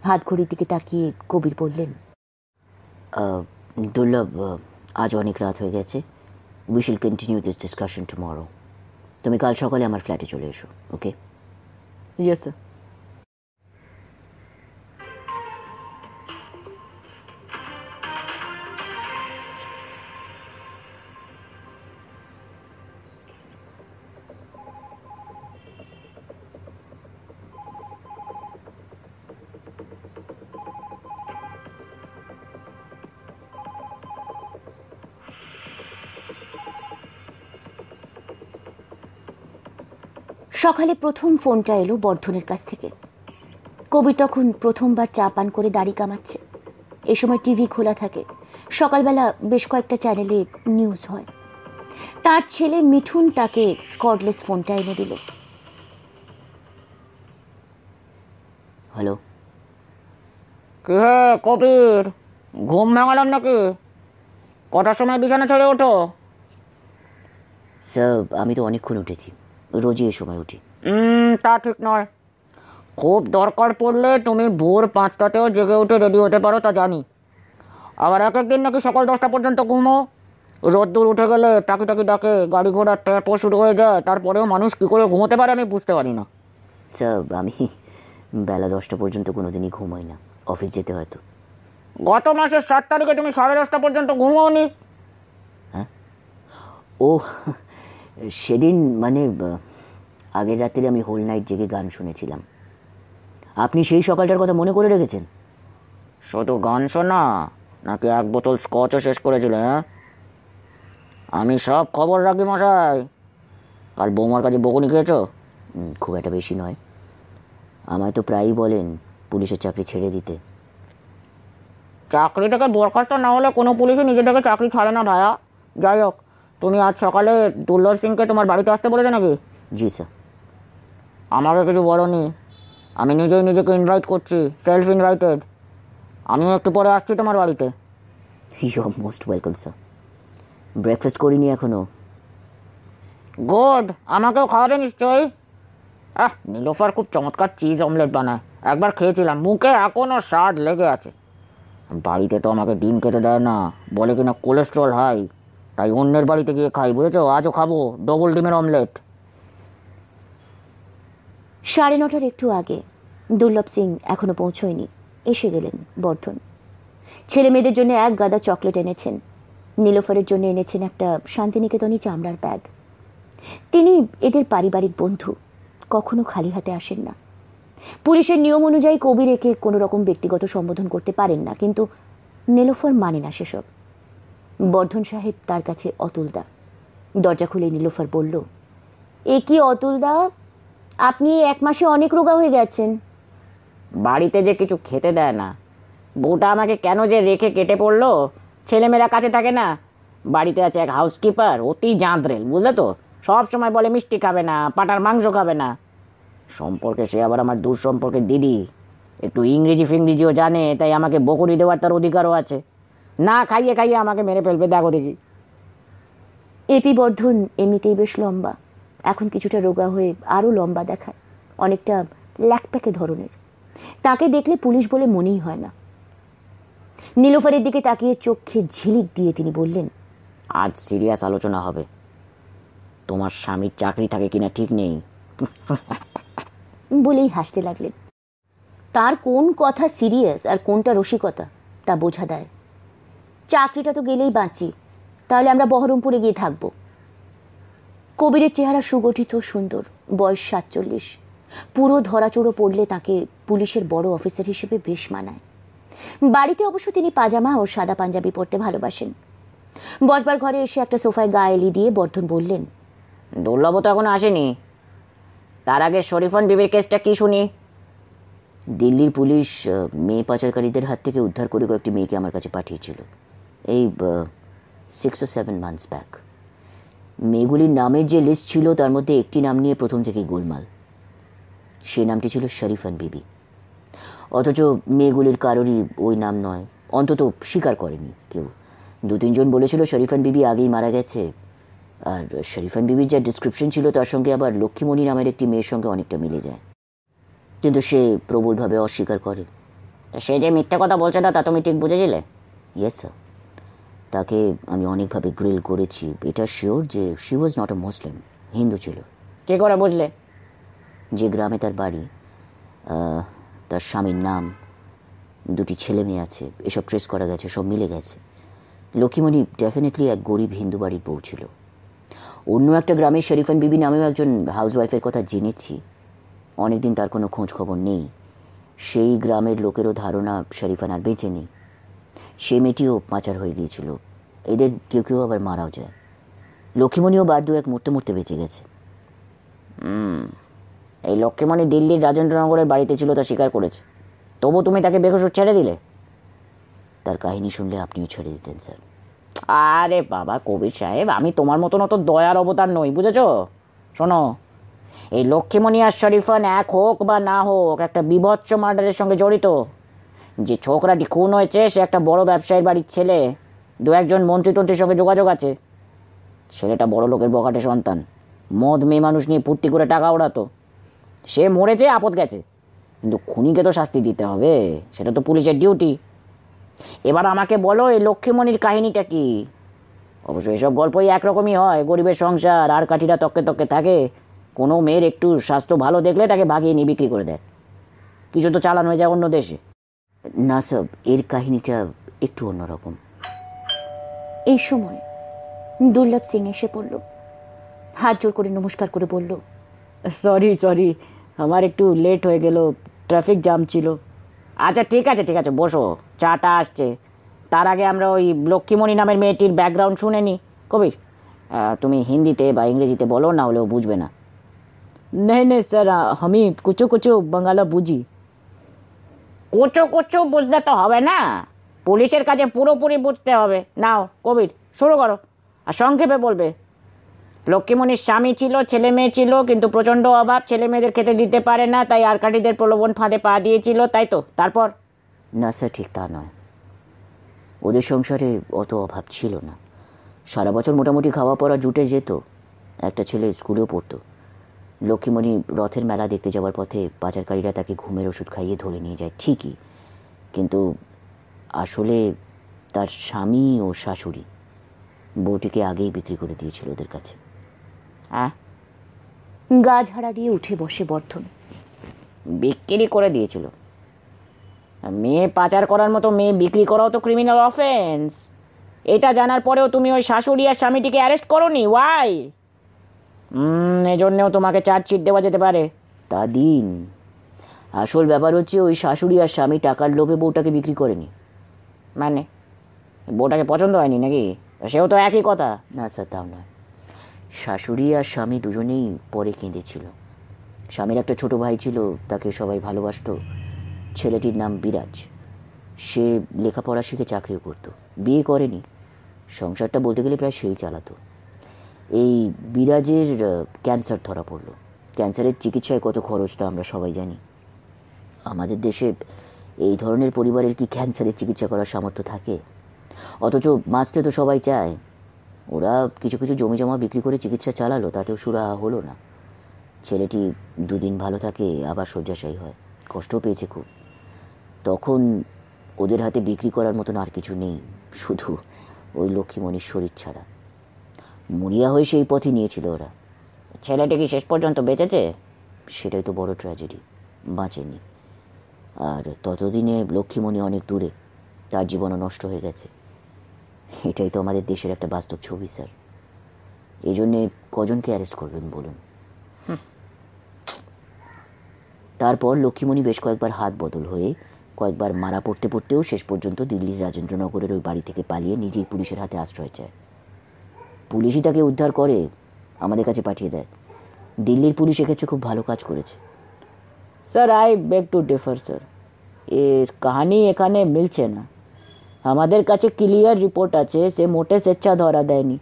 হাত ঘড়ির দিকে তাকিয়ে কবির বললেন, দুর্লভ, আজ অনেক রাত হয়ে গেছে। উই শিল কন্টিনিউ দিস ডিসকাশন টুমরো। তুমি কাল সকালে আমার ফ্ল্যাটে চলে এসো, ওকে? Yes sir. সকালে প্রথম ফোনটা এলো বর্ধনের কাছ থেকে। কবির তখন প্রথমবার চা পান করে দাড়ি কামাচ্ছে। এ সময় টিভি খোলা থাকে, সকালবেলা বেশ কয়েকটা চ্যানেলে নিউজ হয়। তার ছেলে মিঠুন তাকে কর্ডলেস ফোনটা এনে দিল। হ্যালো, কে হে কবির, ঘুম ভাঙালাম নাকি? কটার সময় বিছানা ছেড়ে ওঠো? স্যার আমি তো অনেকক্ষণ উঠেছি, রোজই এই সময় উঠি। তা ঠিক নয়। খুব দরকার পড়লে তুমি ভোর 5টাতেও জেগে উঠে রেডি হতে পারো, তা জানি। আবার এক একদিন নাকি সকাল 10টা পর্যন্ত ঘুমো। রোদ্দুর উঠে গেলে টাকি টাকি ডাকে, গাড়ি ঘোড়ার ট্যাপও শুরু হয়ে যায়, তারপরেও মানুষ কী করে ঘুমোতে পারে আমি বুঝতে পারি না। স্যার আমি বেলা 10টা পর্যন্ত কোনোদিনই ঘুমাই না, অফিস যেতে হয়তো। গত মাসের 7 তারিখে তুমি 10:30 পর্যন্ত ঘুমোওনি? হ্যাঁ, ও সেদিন মানে আগের রাত্রে আমি হোল নাইট জেগে গান শুনেছিলাম। আপনি সেই সকালটার কথা মনে করে রেখেছেন? শুধু গান শোনা নাকি 1 বোতল স্কচও শেষ করেছিলে? হ্যাঁ, আমি সব খবর রাখি মশাই। কাল বৌমার কাছে বকুনি খেয়েছো? খুব একটা বেশি নয়। আমায় তো প্রায়ই বলেন পুলিশের চাকরি ছেড়ে দিতে। চাকরি থেকে বরখাস্ত না হলে কোনো পুলিশই নিজে থেকে চাকরি ছাড়ে না ভাইয়া। যাই হোক, তুমি আজ সকালে দুর্লভ সিংকে তোমার বাড়িতে আসতে বলেছো নাকি? জি স্যার। আমাকে কিছু বলোনি, আমি নিজেই নিজেকে ইনভাইট করছি, সেলফ ইনভাইটেড। আমিও একটু পরে আসছি তোমার বাড়িতে। You are most welcome sir. Breakfast করিনি এখনো। গুড, আমাকেও খাওয়াবে নিশ্চয়ই। নীলোফার খুব চমৎকার চিজ অমলেট বানায়, একবার খেয়েছিলাম, মুখে এখনও স্বাদ লেগে আছে। বাড়িতে তো আমাকে ডিম খেতে দেয় না, বলে কিনা কোলেস্ট্রল হাই, তাই অন্যের বাড়িতে গিয়ে খাই, বুঝেছো? আজও খাবো ডবল ডিমের অমলেট। 9:30 একটু আগে দুর্লভ সিং এখনো পৌঁছয়নি। এসে গেলেন বর্ধন। ছেলে মেয়েদের জন্য এক গাদা চকলেট এনেছেন, নীলোফারের জন্য এনেছেন একটা শান্তিনিকেতনী চামড়ার ব্যাগ। তিনি এদের পারিবারিক বন্ধু, কখনো খালি হাতে আসেন না। পুলিশের নিয়ম অনুযায়ী কবির একে কোনো রকম ব্যক্তিগত সম্বোধন করতে পারেন না, কিন্তু নীলোফার মানে না সেসব। বর্ধন সাহেব তার কাছে অতুলদা। দরজা খুলে নীলোফার বলল, এ কি অতুলদা, আপনি 1 মাসে অনেক রোগা হয়ে গেছেন। বাড়িতে যে কিছু খেতে দেয় না, বউটা আমাকে কেন যে রেখে কেটে পড়লো। ছেলেমেয়েরা কাছে থাকে না, বাড়িতে আছে এক হাউসকিপার, অতি জাঁদরেল, বুঝলে তো। সব সময় বলে মিষ্টি খাবে না, পাটার মাংস খাবে না। সম্পর্কে সে আবার আমার দূর সম্পর্কের দিদি, একটু ইংরেজি ফিংরেজিও জানে, তাই আমাকে বকুনি দেওয়ার তার অধিকারও আছে। না খাইয়ে খাইয়ে আমাকে মেরে ফেলবে, দেখো দেখি। এপি বর্ধন এমনিতেই বেশ লম্বা, এখন কিছুটা রোগা হয়ে আরো লম্বা দেখায়, অনেকটা ল্যাকপ্যাকে ধরনের। তাকে দেখলে পুলিশ বলে মনেই হয় না। নীলোফারের দিকে তাকিয়ে চোখে ঝিলিক দিয়ে তিনি বললেন, আজ সিরিয়াস আলোচনা হবে। তোমার স্বামীর চাকরি থাকে কিনা ঠিক নেই। বলেই হাসতে লাগলেন। তার কোন কথা সিরিয়াস আর কোনটা রসিকতা তা বোঝা দেয়। চাকরিটা তো গেলেই বাঁচি, তাহলে আমরা বহরমপুরে গিয়ে থাকবো। কবিরের চেহারা সুগঠিত, সুন্দর, বয়স 47। পুরো ধরাচুড়ো পড়লে তাকে পুলিশের বড় অফিসার হিসেবে বেশ মানায়। বাড়িতে অবশ্য তিনি পাজামা ও সাদা পাঞ্জাবি পরতে ভালোবাসেন। বসবার ঘরে এসে একটা সোফায় গা এলি দিয়ে বর্ধন বললেন, দুর্লভ তো এখনো আসেনি, তার আগে শরীফন বিবির কেসটা কি শুনি। দিল্লির পুলিশ মেয়ে পাচারকারীদের হাত থেকে উদ্ধার করে কয়েকটি মেয়েকে আমার কাছে পাঠিয়েছিল, এই 6 or 7 months ব্যাক। মেয়েগুলির নামের যে লিস্ট ছিল তার মধ্যে একটি নাম নিয়ে প্রথম থেকেই গোলমাল। সেই নামটি ছিল শরীফন বিবি, অথচ মেয়েগুলির কারোরই ওই নাম নয়, অন্তত স্বীকার করেনি কেউ। 2-3 জন বলেছিল শরীফন বিবি আগেই মারা গেছে, আর শরীফন বিবির যা ডিসক্রিপশন ছিল তার সঙ্গে আবার লক্ষ্মীমণি নামের একটি মেয়ের সঙ্গে অনেকটা মিলে যায়, কিন্তু সে প্রবলভাবে অস্বীকার করে। সে যে মিথ্যে কথা বলছে না তা তুমি ঠিক বুঝেছিলে? ইয়েস স্যার, তাকে আমি অনেকভাবে গ্রিল করেছি, এটা শিওর যে শি ওয়াজ নট আ মুসলিম, হিন্দু ছিল। কে করে বুঝলে? যে গ্রামে তার বাড়ি, তার স্বামীর নাম, 2টি ছেলে মেয়ে আছে, এসব ট্রেস করা গেছে, সব মিলে গেছে। লক্ষ্মীমণি ডেফিনেটলি এক গরিব হিন্দু বাড়ির বউ ছিল। অন্য একটা গ্রামের শরীফন বিবি নামেও একজন হাউসওয়াইফের কথা জেনেছি, অনেকদিন তার কোনো খোঁজ খবর নেই। সেই গ্রামের লোকেরও ধারণা শরীফান আর বেঁচে নেই। সে মেয়েটিও পাচার হয়ে গিয়েছিল, এদের কেউ কেউ আবার মারাও যায়। লক্ষ্মীমণিও বার 2-1 মরতে মরতে বেঁচে গেছে। এই লক্ষ্মীমণি দিল্লির রাজেন্দ্রনগরের বাড়িতে ছিল তা স্বীকার করেছে, তবু তুমি তাকে বেকসুর ছেড়ে দিলে? তার কাহিনী শুনলে আপনিও ছেড়ে দিতেন স্যার। আরে বাবা কবির সাহেব, আমি তোমার মতন অত দয়ার অবতার নই, বুঝেছো? শোনো, এই লক্ষ্মীমণি আর শরীফান এক হোক বা না হোক একটা বীভৎস মার্ডারের সঙ্গে জড়িত। যে ছোকরাটি খুন হয়েছে সে একটা বড় ব্যবসায়ীর বাড়ির ছেলে। দু একজন মন্ত্রী টন্ত্রীর সঙ্গে যোগাযোগ আছে। ছেলেটা বড় লোকের বখাটে সন্তান, মদ মেয়ে মানুষ নিয়ে ফুর্তি করে টাকা ওড়াতো। সে মরেছে, আপদ গেছে, কিন্তু খুনিকে তো শাস্তি দিতে হবে, সেটা তো পুলিশের ডিউটি। এবার আমাকে বলো এই লক্ষ্মীমণির কাহিনীটা কি? অবশ্য এসব গল্পই একরকমই হয়, গরিবের সংসার, আর কাঠিরা তককে তককে থাকে। কোনো মেয়ের একটু স্বাস্থ্য ভালো দেখলে তাকে ভাগিয়ে নিয়ে বিক্রি করে দেয়, কিছু তো চালান হয়ে যায় অন্য দেশে। না স্যার, এর কাহিনীটা একটু অন্যরকম। এই সময় দুর্লভ সিং এসে পড়ল, হাত জোর করে নমস্কার করে বলল, সরি, আমার একটু লেট হয়ে গেল, ট্রাফিক জ্যাম ছিল। আচ্ছা ঠিক আছে, বসো, চাটা আসছে। তার আগে আমরা ওই লক্ষ্মীমণি নামের মেয়েটির ব্যাকগ্রাউন্ড শুনে নিই। কবির, তুমি হিন্দিতে বা ইংরেজিতে বলো, না হলেও বুঝবে না। নেই স্যার, আমি কুচো বাংলা বুঝি। কুচো বুঝতে তো হবে না, পুলিশের কাছে পুরোপুরি বুঝতে হবে। নাও কবির, শুরু করো, আর সংক্ষেপে বলবে। লক্ষ্মীমণির স্বামী ছিল, ছেলে মেয়ে ছিল, কিন্তু প্রচণ্ড অভাব, ছেলে মেয়েদের খেতে দিতে পারে না, তাই আরকাঠিদের প্রলোভন ফাঁদে পা দিয়েছিল, তাই তো? তারপর? না স্যার, ঠিক তা নয়। ওদের সংসারে অত অভাব ছিল না, সারা বছর মোটামুটি খাওয়া পড়া জুটে যেত। একটা ছেলে স্কুলেও পড়তো। লক্ষ্মীমণি রথের মেলা দেখতে যাওয়ার পথে পাচারকারীরা তাকে ঘুমের ওষুধ খাইয়ে ধরে নিয়ে যায় ঠিকই, কিন্তু আসলে তার স্বামী ও শাশুড়ি বউটিকে আগেই বিক্রি করে দিয়েছিল ওদের কাছে। হ্যাঁ, গা ঝাড়া দিয়ে উঠে বসে বর্ধন। বিক্রি করে দিয়েছিল? মেয়ে পাচার করার মতো মেয়ে বিক্রি করাও তো ক্রিমিনাল অফেন্স। এটা জানার পরেও তুমি ওই শাশুড়ি আর স্বামীটিকে অ্যারেস্ট করোনি, ওয়াই? এজন্যেও তোমাকে চার্জশিট দেওয়া যেতে পারে। তা দিন, আসল ব্যাপার হচ্ছে ওই শাশুড়ি আর স্বামী টাকার লোভে বউটাকে বিক্রি করেনি। মানে বউটাকে পছন্দ হয়নি নাকি? সেও তো একই কথা। না স্যার, তাও নয়। শাশুড়ি আর স্বামী দুজনেই পরে কেঁদেছিল। স্বামীর একটা ছোট ভাই ছিল, তাকে সবাই ভালোবাসতো। ছেলেটির নাম বিরাজ। সে লেখাপড়া শিখে চাকরিও করতো, বিয়ে করেনি। সংসারটা বলতে গেলে প্রায় সেই চালাতো। এই বিরাজের ক্যান্সার ধরা পড়লো। ক্যান্সারের চিকিৎসায় কত খরচ তা আমরা সবাই জানি। আমাদের দেশে এই ধরনের পরিবারের কি ক্যান্সারের চিকিৎসা করার সামর্থ্য থাকে? অথচ বাঁচতে তো সবাই চায়। ওরা কিছু কিছু জমি জমা বিক্রি করে চিকিৎসা চালালো, তাতেও সুরাহা হলো না। ছেলেটি দুদিন ভালো থাকে, আবার শয্যাশায়ী হয়। কষ্টও পেয়েছে খুব। তখন ওদের হাতে বিক্রি করার মতন আর কিছু নেই, শুধু ওই লক্ষ্মীমণির শরীর ছাড়া। মরিয়া হয়ে সেই পথে নিয়েছিল ওরা। ছেলেটি কি শেষ পর্যন্ত বেঁচেছে? সেটাই তো বড় ট্র্যাজেডি, বাঁচেনি। আর ততদিনে লক্ষ্মীমণি অনেক দূরে, তার জীবনও নষ্ট হয়ে গেছে। এটাই তো আমাদের দেশের একটা বাস্তব ছবি স্যার। এই জন্যে কজনকে অ্যারেস্ট করবেন বলুন? তারপর লক্ষ্মীমণি বেশ কয়েকবার হাত বদল হয়ে, কয়েকবার মারা পড়তে পড়তেও শেষ পর্যন্ত দিল্লির রাজেন্দ্রনগরের ওই বাড়ি থেকে পালিয়ে নিজেই পুলিশের হাতে আশ্রয় চায়। পুলিশই তাকে উদ্ধার করে আমাদের কাছে পাঠিয়ে দেয়। দিল্লির পুলিশ এক্ষেত্রে খুব ভালো কাজ করেছে। Sir, I beg two differ sir, এর কাহিনী এখানে মিলছে না। আমাদের কাছে ক্লিয়ার রিপোর্ট আছে, সে মোটে স্বেচ্ছা ধরা দেয়নি।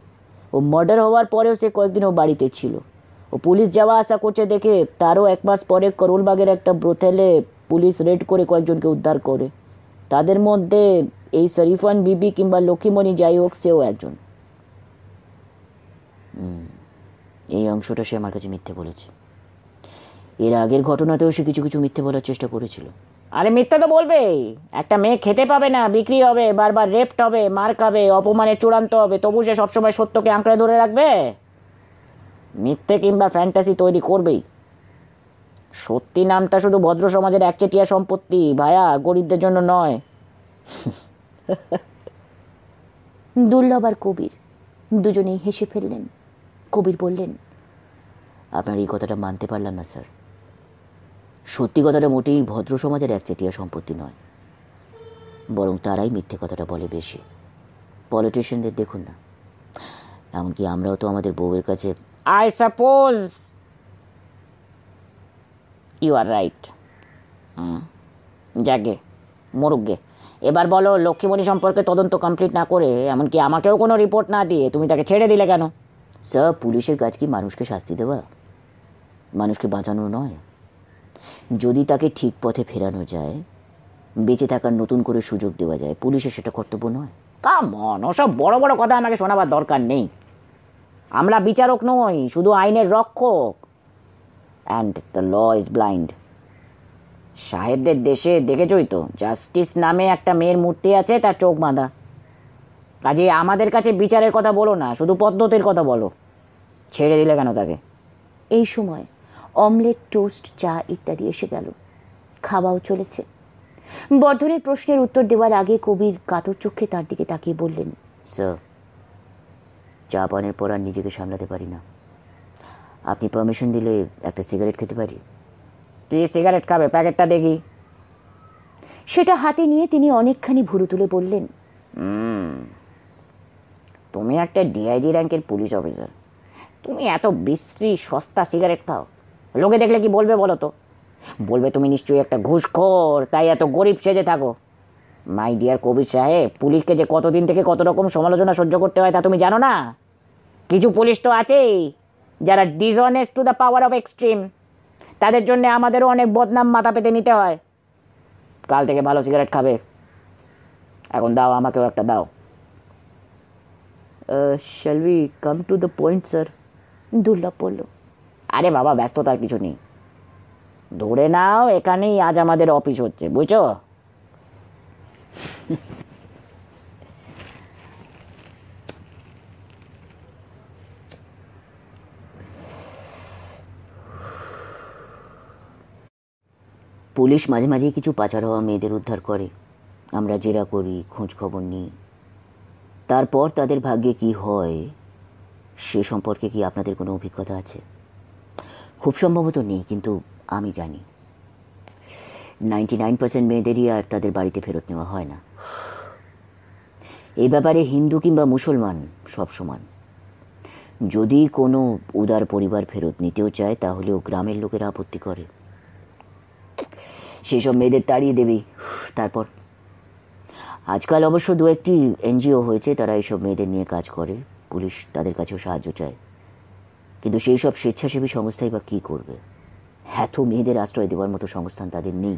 ও মার্ডার হওয়ার পরেও সে কয়েকদিন ও বাড়িতে ছিল। ও পুলিশ যাওয়া আসা করছে দেখে তারও এক মাস পরে করোলবাগের একটা ব্রোথেলে পুলিশ রেড করে কয়েকজনকে উদ্ধার করে। তাদের মধ্যে এই শরীফান বিবি কিংবা লক্ষ্মীমণি যাই হোক, সেও একজন। এই অংশটা সে আমার কাছে মিথ্যে বলেছে। এর আগের ঘটনাতেও সে কিছু কিছু মিথ্যে বলার চেষ্টা করেছিল। আরে মিথ্যা তো বলবেই। একটা মেয়ে খেতে পাবে না, বিক্রি হবে, বারবার রেপ্ট হবে, মার খাবে, অপমানের চূড়ান্ত হবে, তবু সে সবসময় সত্যকে আঁকড়ে ধরে রাখবে? মিথ্যে কিংবা ফ্যান্টাসি তৈরি করবেই। সত্যি নামটা শুধু ভদ্র সমাজের একচেটিয়া সম্পত্তি ভায়া, গরিবদের জন্য নয়। দুর্লভ আর কবির দুজনেই হেসে ফেললেন। কবির বললেন, আপনার এই কথাটা মানতে পারলাম না স্যার। সত্যি কথাটা মোটেই ভদ্র সমাজের একচেটিয়া সম্পত্তি নয়, বরং তারাই মিথ্যে কথাটা বলে বেশি। পলিটিশিয়ানদের দেখুন না, এমনকি আমরাও তো আমাদের বউয়ের কাছে। I suppose you are right. যাকে মরুক গে, এবার বলো, লক্ষ্মীমণি সম্পর্কে তদন্ত কমপ্লিট না করে, এমনকি আমাকেও কোনো রিপোর্ট না দিয়ে তুমি তাকে ছেড়ে দিলে কেন? স্যার, পুলিশের কাজ কি মানুষকে শাস্তি দেওয়া, মানুষকে বাঁচানো নয়। যদি তাকে ঠিক পথে ফেরানো যায়, বেঁচে থাকার নতুন করে সুযোগ দেওয়া যায়, পুলিশের সেটা কর্তব্য নয়? কাম অন, ওসব বড় বড় কথা আমাকে শোনাবার দরকার নেই। আমরা বিচারক নই, শুধু আইনের রক্ষক। And the law is blind. সাহেবদের দেশে দেখেছই তো, জাস্টিস নামে একটা মেয়ের মূর্তি আছে, তার চোখ বাঁধা। কাজে আমাদের কাছে বিচারের কথা বলো না, শুধু পদ্ধতির কথা বলো। ছেড়ে দিলে কেন তাকে? এই সময় অমলেট, টোস্ট, চা ইত্যাদি এসে গেল। খাওয়াও চলেছে। বর্ধনের প্রশ্নের উত্তর দেওয়ার আগে কবির কাতর চোখে তার দিকে তাকিয়ে বললেন, স্যার, চা পানের পর আর নিজেকে সামলাতে পারি না। আপনি পারমিশন দিলে একটা সিগারেট খেতে পারি? তুই সিগারেট খাবে? প্যাকেটটা দেখি। সেটা হাতে নিয়ে তিনি অনেকখানি ভুরু তুলে বললেন, তুমি একটা ডিআইজি র্যাঙ্কের পুলিশ অফিসার, তুমি এত বিশ্রী সস্তা সিগারেট খাও? লোকে দেখলে কি বলবে বলো তো? বলবে তুমি নিশ্চয়ই একটা ঘুষখোর, তাই এত গরিব সেজে থাকো। মাই ডিয়ার কবির সাহেব, পুলিশকে যে কতদিন থেকে কত রকম সমালোচনা সহ্য করতে হয় তা তুমি জানো না? কিছু পুলিশ তো আছেই যারা dishonest to the power of extreme. তাদের জন্য আমাদেরও অনেক বদনাম মাথা পেতে নিতে হয়। কাল থেকে ভালো সিগারেট খাবে। এখন দাও, আমাকেও একটা দাও। Shall we come to the point, sir? Durlabh বলল। আরে বাবা, ব্যস্ততার কিছু নেই। ধরে নাও এখানেই আজ আমাদের অফিস হচ্ছে, বুঝছো? পুলিশ মাঝে মাঝে কিছু পাচার হওয়া মেয়েদের উদ্ধার করে। আমরা জেরা করি, খোঁজ খবর নিই। তারপর তাদের ভাগ্যে কি হয় সে সম্পর্কে কি আপনাদের কোনো অভিজ্ঞতা আছে? খুব সম্ভবত নেই, কিন্তু আমি জানি 99% মেয়েদেরই আর তাদের বাড়িতে ফেরত নেওয়া হয় না। এই ব্যাপারে হিন্দু কিংবা মুসলমান সব সমান। যদি কোনো উদার পরিবার ফেরত নিতেও চায়, তাহলেও গ্রামের লোকেরা আপত্তি করে। সেই সব মেয়েদের তাড়িয়ে দেবে। তারপর আজকাল অবশ্য দু একটি এনজিও হয়েছে, তারা এইসব মেয়েদের নিয়ে কাজ করে। পুলিশ তাদের কাছেও সাহায্য চায়, কিন্তু সেই সব স্বেচ্ছাসেবী সংস্থাই বা কী করবে? এত মেয়েদের আশ্রয় দেওয়ার মতো সংস্থান তাদের নেই।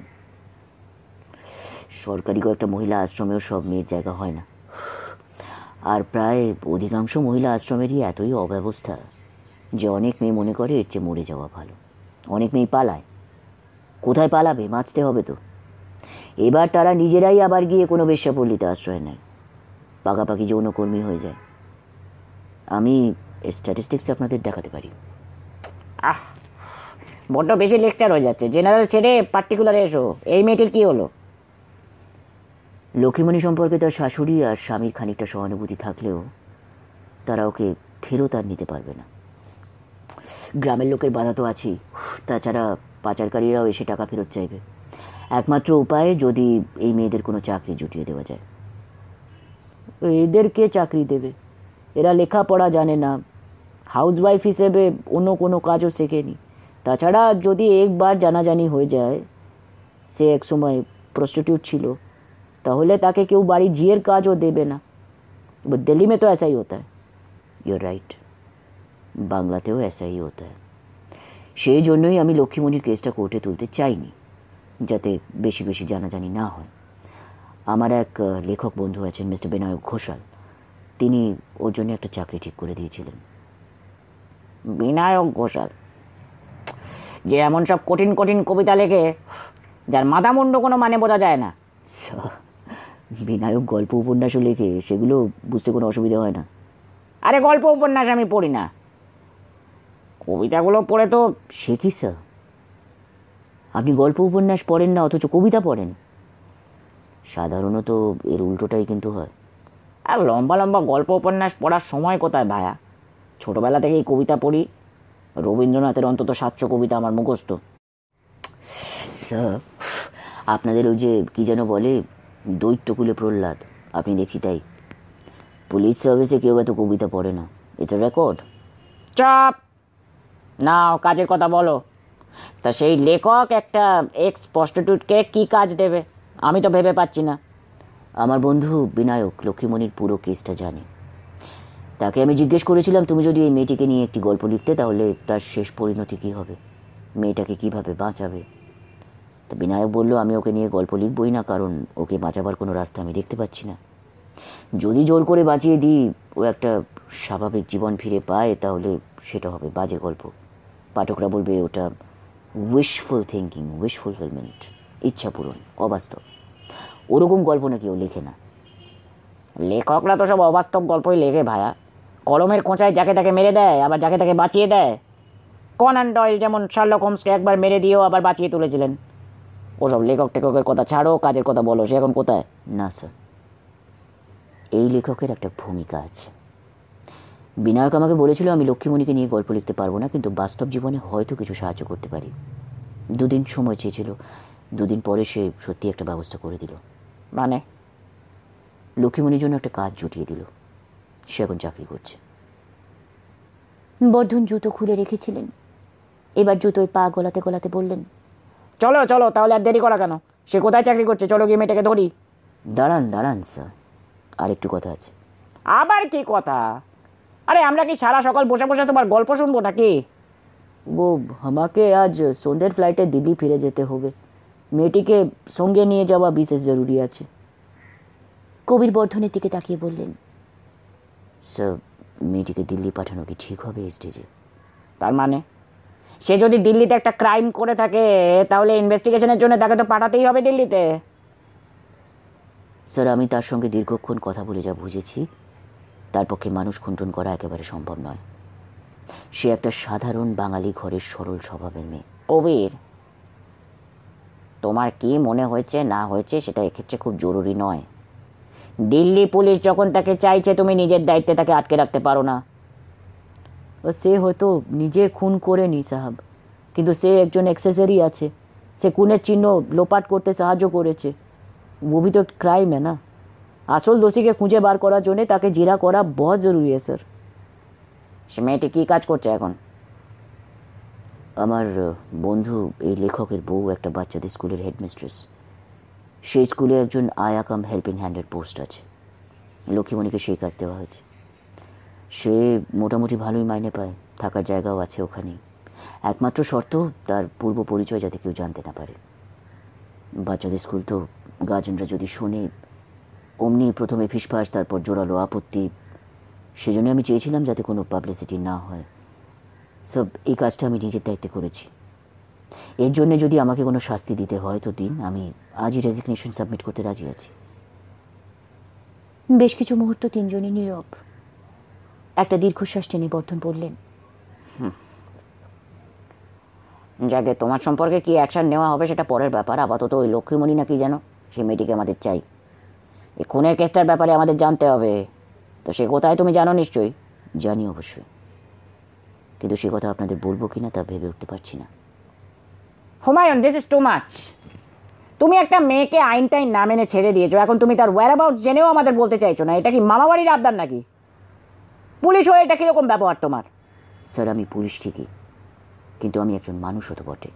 সরকারি কয়েকটা মহিলা আশ্রমেও সব মেয়ের জায়গা হয় না। আর প্রায় অধিকাংশ মহিলা আশ্রমেরই এতই অব্যবস্থা যে অনেক মেয়ে মনে করে এর চেয়ে মরে যাওয়া ভালো। অনেক মেয়ে পালায়। কোথায় পালাবে? বাঁচতে হবে তো। এবার তারা নিজেরাই আবার গিয়ে কোনো বেশ্যাপল্লীতে আশ্রয় নেয়, পাকাপাকি যৌনকর্মী হয়ে যায়। আমি স্ট্যাটিস্টিক্স আপনাদের দেখাতে পারি। বড্ড বেশি লেকচার হয়ে যাচ্ছে। জেনারেল ছেড়ে পার্টিকুলারে এসো। এই মেয়েটির কি হলো? লক্ষ্মীমণি সম্পর্কে তার শাশুড়ি আর স্বামীর খানিকটা সহানুভূতি থাকলেও তারা ওকে ফেরত আর নিতে পারবে না। গ্রামের লোকের বাধা তো আছেই, তাছাড়া পাচারকারীরাও এসে টাকা ফেরত চাইবে। একমাত্র উপায় যদি এই মেয়েদের কোনো চাকরি জুটিয়ে দেওয়া যায়। এদেরকে চাকরি দেবে? এরা লেখাপড়া জানে না, হাউসওয়াইফ হিসেবে অন্য কোনো কাজও শেখেনি। তাছাড়া যদি একবার জানাজানি হয়ে যায় সে এক সময় প্রস্টিটিউট ছিল, তাহলে তাকে কেউ বাড়ি ঝিয়ের কাজও দেবে না। দিল্লি में तो ऐसा ही होता है। ইউর রাইট, বাংলাতেও এসাই হতে হয়। সেই জন্যই আমি লক্ষ্মীমণির কেসটা কোর্টে তুলতে চাইনি, যাতে বেশি বেশি জানাজানি না হয়। আমার এক লেখক বন্ধু আছেন, মিস্টার বিনায়ক ঘোষাল, তিনি ওর জন্য একটা চাকরি ঠিক করে দিয়েছিলেন। বিনায়ক ঘোষাল যে এমন সব কঠিন কঠিন কবিতা লেখে যার মাথা মুন্ড কোনো মানে বোঝা যায় না। বিনায়ক গল্প উপন্যাসও লেখে, সেগুলো বুঝতে কোনো অসুবিধা হয় না। আরে গল্প উপন্যাস আমি পড়ি না, কবিতাগুলো পড়ে তো। সে কি স্যার, আপনি গল্প উপন্যাস পড়েন না অথচ কবিতা পড়েন? সাধারণত এর উল্টোটাই কিন্তু হয়। আর লম্বা লম্বা গল্প উপন্যাস পড়ার সময় কোথায় ভায়া? ছোটবেলা থেকেই কবিতা পড়ি। রবীন্দ্রনাথের অন্তত 700 কবিতা আমার মুখস্থ। স্যার, আপনাদের ওই যে কী যেন বলে, দৈত্যকুলে প্রহ্লাদ, আপনি দেখি তাই। পুলিশ সার্ভিসে কেউ এত কবিতা পড়ে না। It's a record. চাপ নাও, কাজের কথা বলো। তা সেই লেখক একটা এক্স প্রস্টিটিউটকে কি কাজ দেবে আমি তো ভেবে পাচ্ছি না। আমার বন্ধু বিনায়ক লক্ষ্মীমণির পুরো কেসটা জানে। তাকে আমি জিজ্ঞেস করেছিলাম, তুমি যদি এই মেয়েটিকে নিয়ে একটি গল্প লিখতে তাহলে তার শেষ পরিণতি কী হবে, মেয়েটাকে কিভাবে বাঁচাবে। তা বিনায়ক বলল, আমি ওকে নিয়ে গল্প লিখবই না, কারণ ওকে বাঁচাবার কোনো রাস্তা আমি দেখতে পাচ্ছি না। যদি জোর করে বাঁচিয়ে দিই ও একটা স্বাভাবিক জীবন ফিরে পায় তাহলে সেটা হবে বাজে গল্প। পাঠকরা বলবে ওটা উইশফুল থিঙ্কিং, উইশ ফুলফিলমেন্ট, ইচ্ছা পূরণ, অবাস্তব। ওরকম গল্প নাকি ও লেখে না। লেখকরা তো সব অবাস্তব গল্পই লেখে ভায়া। কলমের খোঁচায় যাকে তাকে মেরে দেয়, আবার যাকে তাকে বাঁচিয়ে দেয়। কনান ডয়েল যেমন শার্লক হোমসকে একবার মেরে দিয়েও আবার বাঁচিয়ে তুলেছিলেন। ওসব লেখক টেখকের কথা ছাড়ো, কাজের কথা বলো। সে এখন কোথায়? না স্যার, এই লেখকের একটা ভূমিকা আছে। বিনায়ক আমাকে বলেছিল আমি লক্ষ্মীমণিকে নিয়ে গল্প লিখতে পারবো না, কিন্তু বাস্তব জীবনে হয়তো কিছু সাহায্য করতে পারি। 2 দিন সময় চেয়েছিল, 2 দিন পরে সে সত্যি একটা ব্যবস্থা করে দিল। মানে? লক্ষ্মীমণির জন্য একটা কাজ জুটিয়ে দিল। সে এখন চাকরি করছে। বর্ধন জুতো খুলে রেখেছিলেন, এবার জুতোয় পা গলাতে গলাতে বললেন, চলো চলো, তাহলে আর দেরি করা কেন? সে কোথায় চাকরি করছে? চলো গিয়ে মেয়েটাকে ধরি। দাঁড়ান দাঁড়ান স্যার, আর একটু কথা আছে। আবার কি কথা? আরে আমরা কি সারা সকাল বসে বসে তোমার গল্প শুনবো নাকি? वो আমাকে আজ সন্ধ্যের ফ্লাইটে দিল্লি ফিরে যেতে হবে। মেয়েটিকে সঙ্গে নিয়ে যাওয়া বিশেষ জরুরি আছে। কবির বর্ধনের দিকে তাকিয়ে বললেন, স্যার, মেয়েটিকে দিল্লি পাঠানো কি ঠিক হবে এই স্টেজে? তার মানে সে যদি দিল্লিতে একটা ক্রাইম করে থাকে তাহলে ইনভেস্টিগেশনের জন্য তাকে তো পাঠাতেই হবে দিল্লিতে। স্যার, আমি তার সঙ্গে দীর্ঘক্ষণ কথা বলে যা বুঝেছি তার পক্ষে মানুষ খুন্টন করা একেবারে সম্ভব নয়। সে একটা সাধারণ বাঙালি ঘরের সরল স্বভাবের মেয়ে। কবির, তোমার কি মনে হয়েছে না হয়েছে সেটা এক্ষেত্রে খুব জরুরি নয়। দিল্লি পুলিশ যখন তাকে চাইছে তুমি নিজের দায়িত্বে তাকে আটকে রাখতে পারো না। সে হয়তো নিজে খুন করেনি সাহাব, কিন্তু সে একজন অ্যাক্সেসরি আছে। সে খুনের চিহ্ন লোপাট করতে সাহায্য করেছে। वो भी तो क्राइम है ना। আসল দোষীকে খুঁজে বার করার জন্য তাকে জেরা করা बहुत জরুরি है স্যার। সে মেয়েটি কি কাজ করছে এখন? আমার বন্ধু এই লেখকের বউ একটা বাচ্চাদের স্কুলের হেডমিস্ট্রেস। সেই স্কুলে একজন আয়া কাম হেল্পিং হ্যান্ডের পোস্ট আছে। লক্ষ্মীমণিকে সেই কাজ দেওয়া হয়েছে। সে মোটামুটি ভালোই মাইনে পায়, থাকার জায়গাও আছে ওখানেই। একমাত্র শর্ত তার পূর্ব পরিচয় যাতে কেউ জানতে না পারে। বাচ্চাদের স্কুল তো, গার্জেনরা যদি শোনে অমনি প্রথমে ফিসফাস, তারপর জোরালো আপত্তি। সেজন্য আমি চেয়েছিলাম যাতে কোনো পাবলিসিটি না হয়। সব এই কাজটা আমি নিজের দায়িত্বে করেছি। এর জন্য যদি আমাকে কোনো শাস্তি দিতে হয় তো দিন, আমি আজই রেজিগনেশন সাবমিট করতে রাজি আছি। বেশ কিছু মুহূর্ত তিনজনই নীরব। একটা দীর্ঘশ্বাস টেনে বর্ধন বললেন, যাকে তোমার সম্পর্কে কি অ্যাকশন নেওয়া হবে সেটা পরের ব্যাপার। আপাতত ওই লক্ষ্মীমণি নাকি যেন, সেই মেয়েটিকে আমাদের চাই। এই খুনের কেসটার ব্যাপারে আমাদের জানতে হবে। তো সে কোথায় তুমি জানো নিশ্চয়ই? জানি অবশ্যই, কিন্তু সে কথা আপনাদের বলবো কিনা তা ভেবে উঠতে পারছি না। Humayun, this is too much. তুমি একটা মেয়েকে আইন টাইন না মেনে ছেড়ে দিয়েছো, এখন তুমি তার ওয়্যারঅ্যাবাউট জেনেও আমাদের বলতে চাইছো না। এটা কি মামাবাড়ির আবদার নাকি? পুলিশ হয়ে এটা কিরকম ব্যবহার তোমার? স্যার, আমি পুলিশ ঠিকই, কিন্তু আমি একজন মানুষও তো বটে।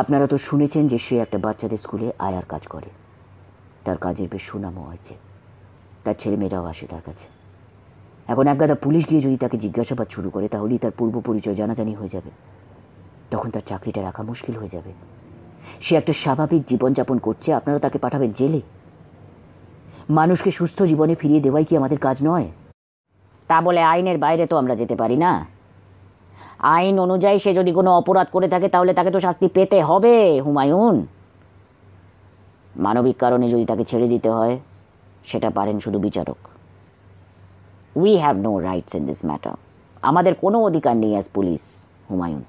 আপনারা তো শুনেছেন যে সে একটা বাচ্চাদের স্কুলে আয়ার কাজ করে। তার কাজের বেশ সুনামও হয়েছে, তার ছেলেমেয়েরাও আসে তার কাছে। এখন একগাদা পুলিশ গিয়ে যদি তাকে জিজ্ঞাসাবাদ শুরু করে তাহলেই তার পূর্ব পরিচয় জানাজানি হয়ে যাবে। তখন তার চাকরিটা রাখা মুশকিল হয়ে যাবে। সে একটা স্বাভাবিক জীবনযাপন করছে, আপনারা তাকে পাঠাবেন জেলে? মানুষকে সুস্থ জীবনে ফিরিয়ে দেওয়াই কি আমাদের কাজ নয়? তা বলে আইনের বাইরে তো আমরা যেতে পারি না। আইন অনুযায়ী সে যদি কোনো অপরাধ করে থাকে তাহলে তাকে তো শাস্তি পেতে হবে হুমায়ুন। মানবিক কারণে যদি তাকে ছেড়ে দিতে হয় সেটা পারেন শুধু বিচারক। We have no rights in this matter. আমাদের কোনো অধিকার নেই as police Humayun.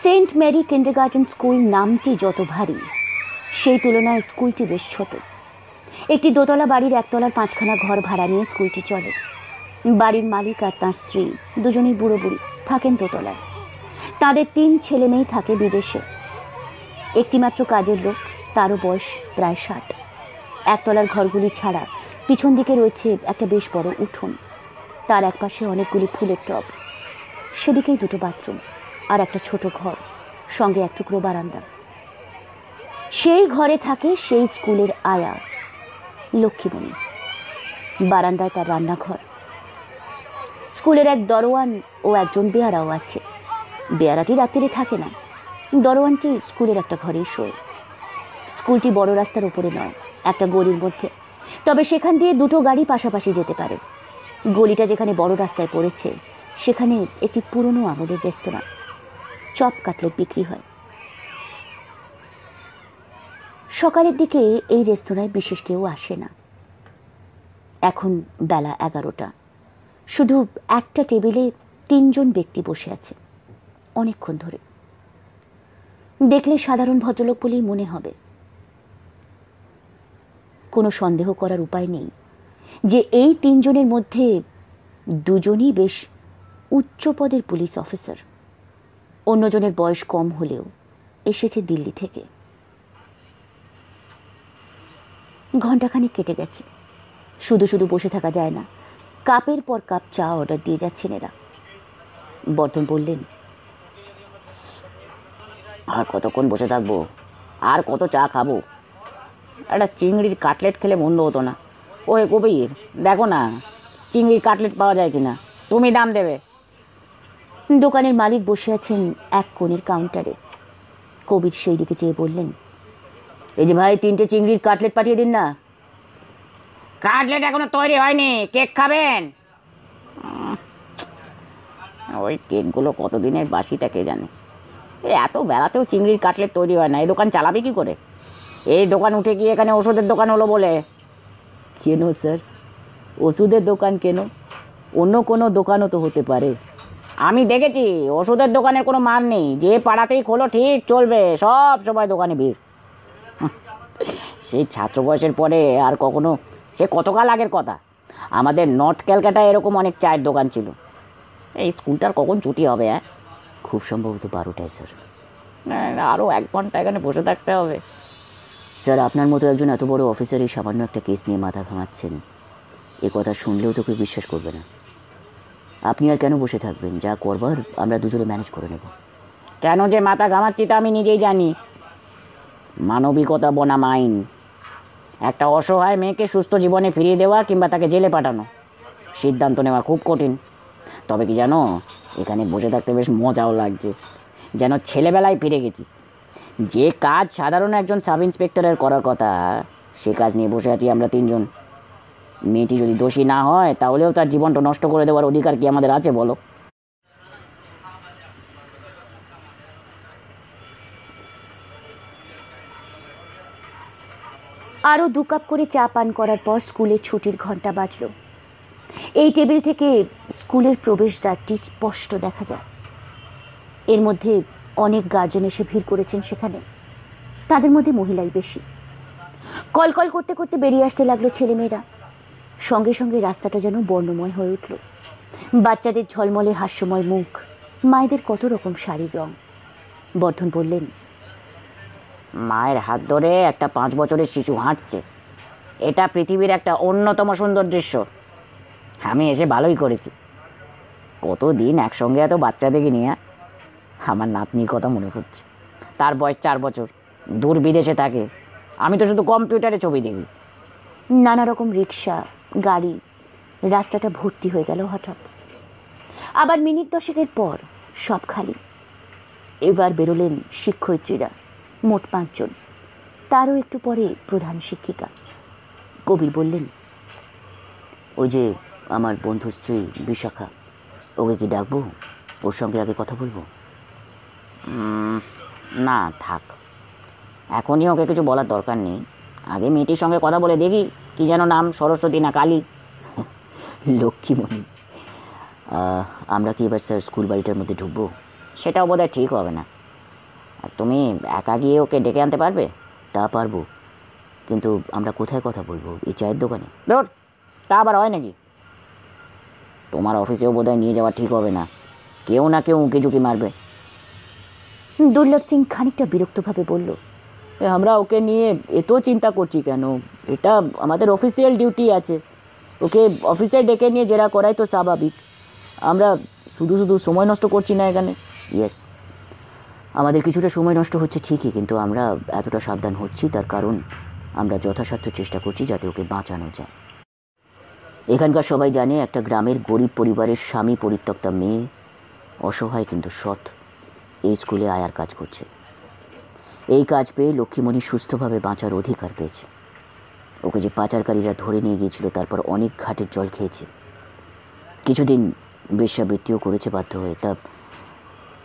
Saint Mary kindergarten school নামটি যত ভারী, সেই তুলনায় স্কুলটি বেশ ছোট। একটি দোতলা বাড়ির একতলার 5খানা ঘর ভাড়া নিয়ে স্কুলটি চলে। বাড়ির মালিক আর তাঁর স্ত্রী দুজনেই বুড়ো বুড়ি, থাকেন দোতলায়। তাদের 3 ছেলে মেয়ে থাকে বিদেশে। একটিমাত্র কাজের লোক, তারও বয়স প্রায় 60। একতলার ঘরগুলি ছাড়া পিছন দিকে রয়েছে একটা বেশ বড় উঠোন। তার একপাশে অনেকগুলি ফুলের টব। সেদিকেই দুটো বাথরুম আর একটা ছোট ঘর, সঙ্গে এক টুকরো বারান্দা। সেই ঘরে থাকে সেই স্কুলের আয়া লক্ষ্মীমণি। বারান্দায় তার রান্নাঘর। স্কুলের এক দরোয়ান ও একজন বেয়ারাও আছে। বেয়ারাটি রাত্রিরে থাকে না, দরোয়ানটি স্কুলের একটা ঘরেই শোয়। স্কুলটি বড় রাস্তার উপরে নয়, একটা গলির মধ্যে, তবে সেখান দিয়ে দুটো গাড়ি পাশাপাশি যেতে পারে। গলিটা যেখানে বড় রাস্তায় পড়েছে সেখানে একটি পুরনো আমলের রেস্তোরাঁ, চপ কাটলেট বিক্রি হয়। সকালের দিকে এই রেস্তোরাঁয় বিশেষ কেউ আসে না। এখন বেলা 11টা। শুধু একটা টেবিলে 3 জন ব্যক্তি বসে আছে অনেকক্ষণ ধরে। দেখলে সাধারণ ভদ্রলোক বলেই মনে হবে। কোনো সন্দেহ করার উপায় নেই যে এই 3 জনের মধ্যে 2 জনই বেশ উচ্চ পদের পুলিশ অফিসার। অন্যজনের বয়স কম হলেও এসেছে দিল্লি থেকে। ঘণ্টাখানিক কেটে গেছে। শুধু শুধু বসে থাকা যায় না। কাপের পর কাপ চা অর্ডার দিয়ে যাচ্ছেন এরা। বর্ধন বললেন, আর কতক্ষণ বসে থাকবো? আর কত চা খাবো? একটা চিংড়ির কাটলেট খেলে মন্দ হতো না। ওই কবির, দেখো না চিংড়ির কাটলেট পাওয়া যায় কিনা, তুমি দাম দেবে। দোকানের মালিক বসে আছেন এক কোণের কাউন্টারে। কবির সেই দিকে চেয়ে বললেন, এই যে ভাই, 3টে চিংড়ির কাটলেট পাঠিয়ে দিন না। কাটলেট এখনো তৈরি হয়নি, কেক খাবেন? ওই কেকগুলো কতদিনের বাসিটা কে জানে। এত বেলাতেও চিংড়ির কাটলেট তৈরি হয় না। এই দোকান চালাবে কি করে? এই দোকান উঠে গিয়ে এখানে ওষুধের দোকান হলো বলে। কেন স্যার, ওষুধের দোকান কেন? অন্য কোনো দোকানও তো হতে পারে। আমি দেখেছি ওষুধের দোকানের কোনো মান নেই। যে পাড়াতেই খোলো ঠিক চলবে, সব সময় দোকানে ভিড়। সেই ছাত্র বয়সের পরে আর কখনো, সে কতকাল আগের কথা, আমাদের নর্থ ক্যালকাটায় এরকম অনেক চায়ের দোকান ছিল। এই স্কুলটার কখন ছুটি হবে? খুব সম্ভবত 12টায় স্যার। আরও 1 ঘন্টা এখানে বসে থাকতে হবে। স্যার, আপনার মতো একজন এত বড় অফিসার এই সামান্য একটা কেস নিয়ে মাথা ঘামাচ্ছেন, এ কথা শুনলেও তো কেউ বিশ্বাস করবে না। আপনি আর কেন বসে থাকবেন? যা করবার আমরা দুজনে ম্যানেজ করে নেব। কেন যে মাথা ঘামাচ্ছি তা আমি নিজেই জানি। মানবিকতা বনাম আইন। একটা অসহায় মেয়েকে সুস্থ জীবনে ফিরিয়ে দেওয়া কিংবা তাকে জেলে পাঠানো, সিদ্ধান্ত নেওয়া খুব কঠিন। তবে কি জানো, এখানে বসে থাকতে বেশ মজাও লাগছে, যেন ছেলেবেলায় ফিরে গেছি। যে কাজ সাধারণ একজন সাব ইন্সপেক্টরের করার কথা, সে কাজ নিয়ে বসে আছি আমরা 3 জন। মেয়েটি যদি দোষী না হয় তাহলেও তার জীবনটা নষ্ট করে দেওয়ার অধিকার কি আমাদের আছে বলো? আরও 2 কাপ করে চা পান করার পর স্কুলের ছুটির ঘন্টা বাজল। এই টেবিল থেকে স্কুলের প্রবেশদ্বারটি স্পষ্ট দেখা যায়। এর মধ্যে অনেক গার্জেন এসে ভিড় করেছেন সেখানে। তাদের মধ্যে মহিলাই বেশি। কলকল করতে করতে বেরিয়ে আসতে লাগলো ছেলেমেয়েরা। সঙ্গে সঙ্গে রাস্তাটা যেন বর্ণময় হয়ে উঠল। বাচ্চাদের ঝলমলে হাস্যময় মুখ, মায়েদের কত রকম শাড়ির রং। বর্ধন বললেন, মায়ের হাত ধরে একটা 5 বছরের শিশু হাঁটছে, এটা পৃথিবীর একটা অন্যতম সুন্দর দৃশ্য। আমি এসে ভালোই করেছি। কতদিন একসঙ্গে এত বাচ্চা দেখিনি। আমার নাতনির কথা মনে পড়ছে। তার বয়স 4 বছর, দূর বিদেশে থাকে। আমি তো শুধু কম্পিউটারে ছবি দেখি। নানা রকম রিক্সা, গাড়ি, রাস্তাটা ভর্তি হয়ে গেল হঠাৎ। আবার মিনিট 10 পর সব খালি। এবার বেরোলেন শিক্ষয়িত্রীরা, মোট 5 জন। তারও একটু পরে প্রধান শিক্ষিকা। কবির বললেন, ওই যে আমার বন্ধু স্ত্রী বিশাখা, ওকে কি ডাকবো? ওর সঙ্গে আগে কথা বলবো। না থাক, এখনই ওকে কিছু বলার দরকার নেই। আগে মেয়েটির সঙ্গে কথা বলে দেখি, কি যেন নাম, সরস্বতী না কালী? লক্ষ্মীমণি। আমরা কি এবার স্যার স্কুল বাড়িটার মধ্যে ঢুকবো? সেটাও বোধহয় ঠিক হবে না। তুমি একা গিয়ে ওকে ডেকে আনতে পারবে? তা পারবো, কিন্তু আমরা কোথায় কথা বলবো? এই চায়ের দোকানে? ধুর, তা আবার হয় নাকি? তোমার অফিসেও বোধহয় নিয়ে যাওয়া ঠিক হবে না। কেউ না কেউ উঁকি ঝুঁকি মারবে। দুর্লভ সিং খানিকটা বিরক্তভাবে বলল, আমরা ওকে নিয়ে এত চিন্তা করছি কেন? এটা আমাদের অফিসিয়াল ডিউটি আছে। ওকে অফিসে ডেকে নিয়ে জেরা করাই তো স্বাভাবিক। আমরা শুধু শুধু সময় নষ্ট করছি না এখানে। ইয়েস, আমাদের কিছুটা সময় নষ্ট হচ্ছে ঠিকই, কিন্তু আমরা এতটা সাবধান হচ্ছি তার কারণ আমরা যথাসাধ্য চেষ্টা করছি যাতে ওকে বাঁচানো যায়। এখানকার সবাই জানে একটা গ্রামের গরিব পরিবারের স্বামী পরিত্যক্তা মেয়ে, অসহায় কিন্তু সৎ, এই স্কুলে আয়ার কাজ করছে। এই কাজ পেয়ে লক্ষ্মীমণি সুস্থভাবে বাঁচার অধিকার পেয়েছে। ওকে যে পাচারকারীরা ধরে নিয়ে গিয়েছিল, তারপর অনেক ঘাটের জল খেয়েছে, কিছুদিন বেশ্যাবৃত্তিও করেছে বাধ্য হয়ে। তা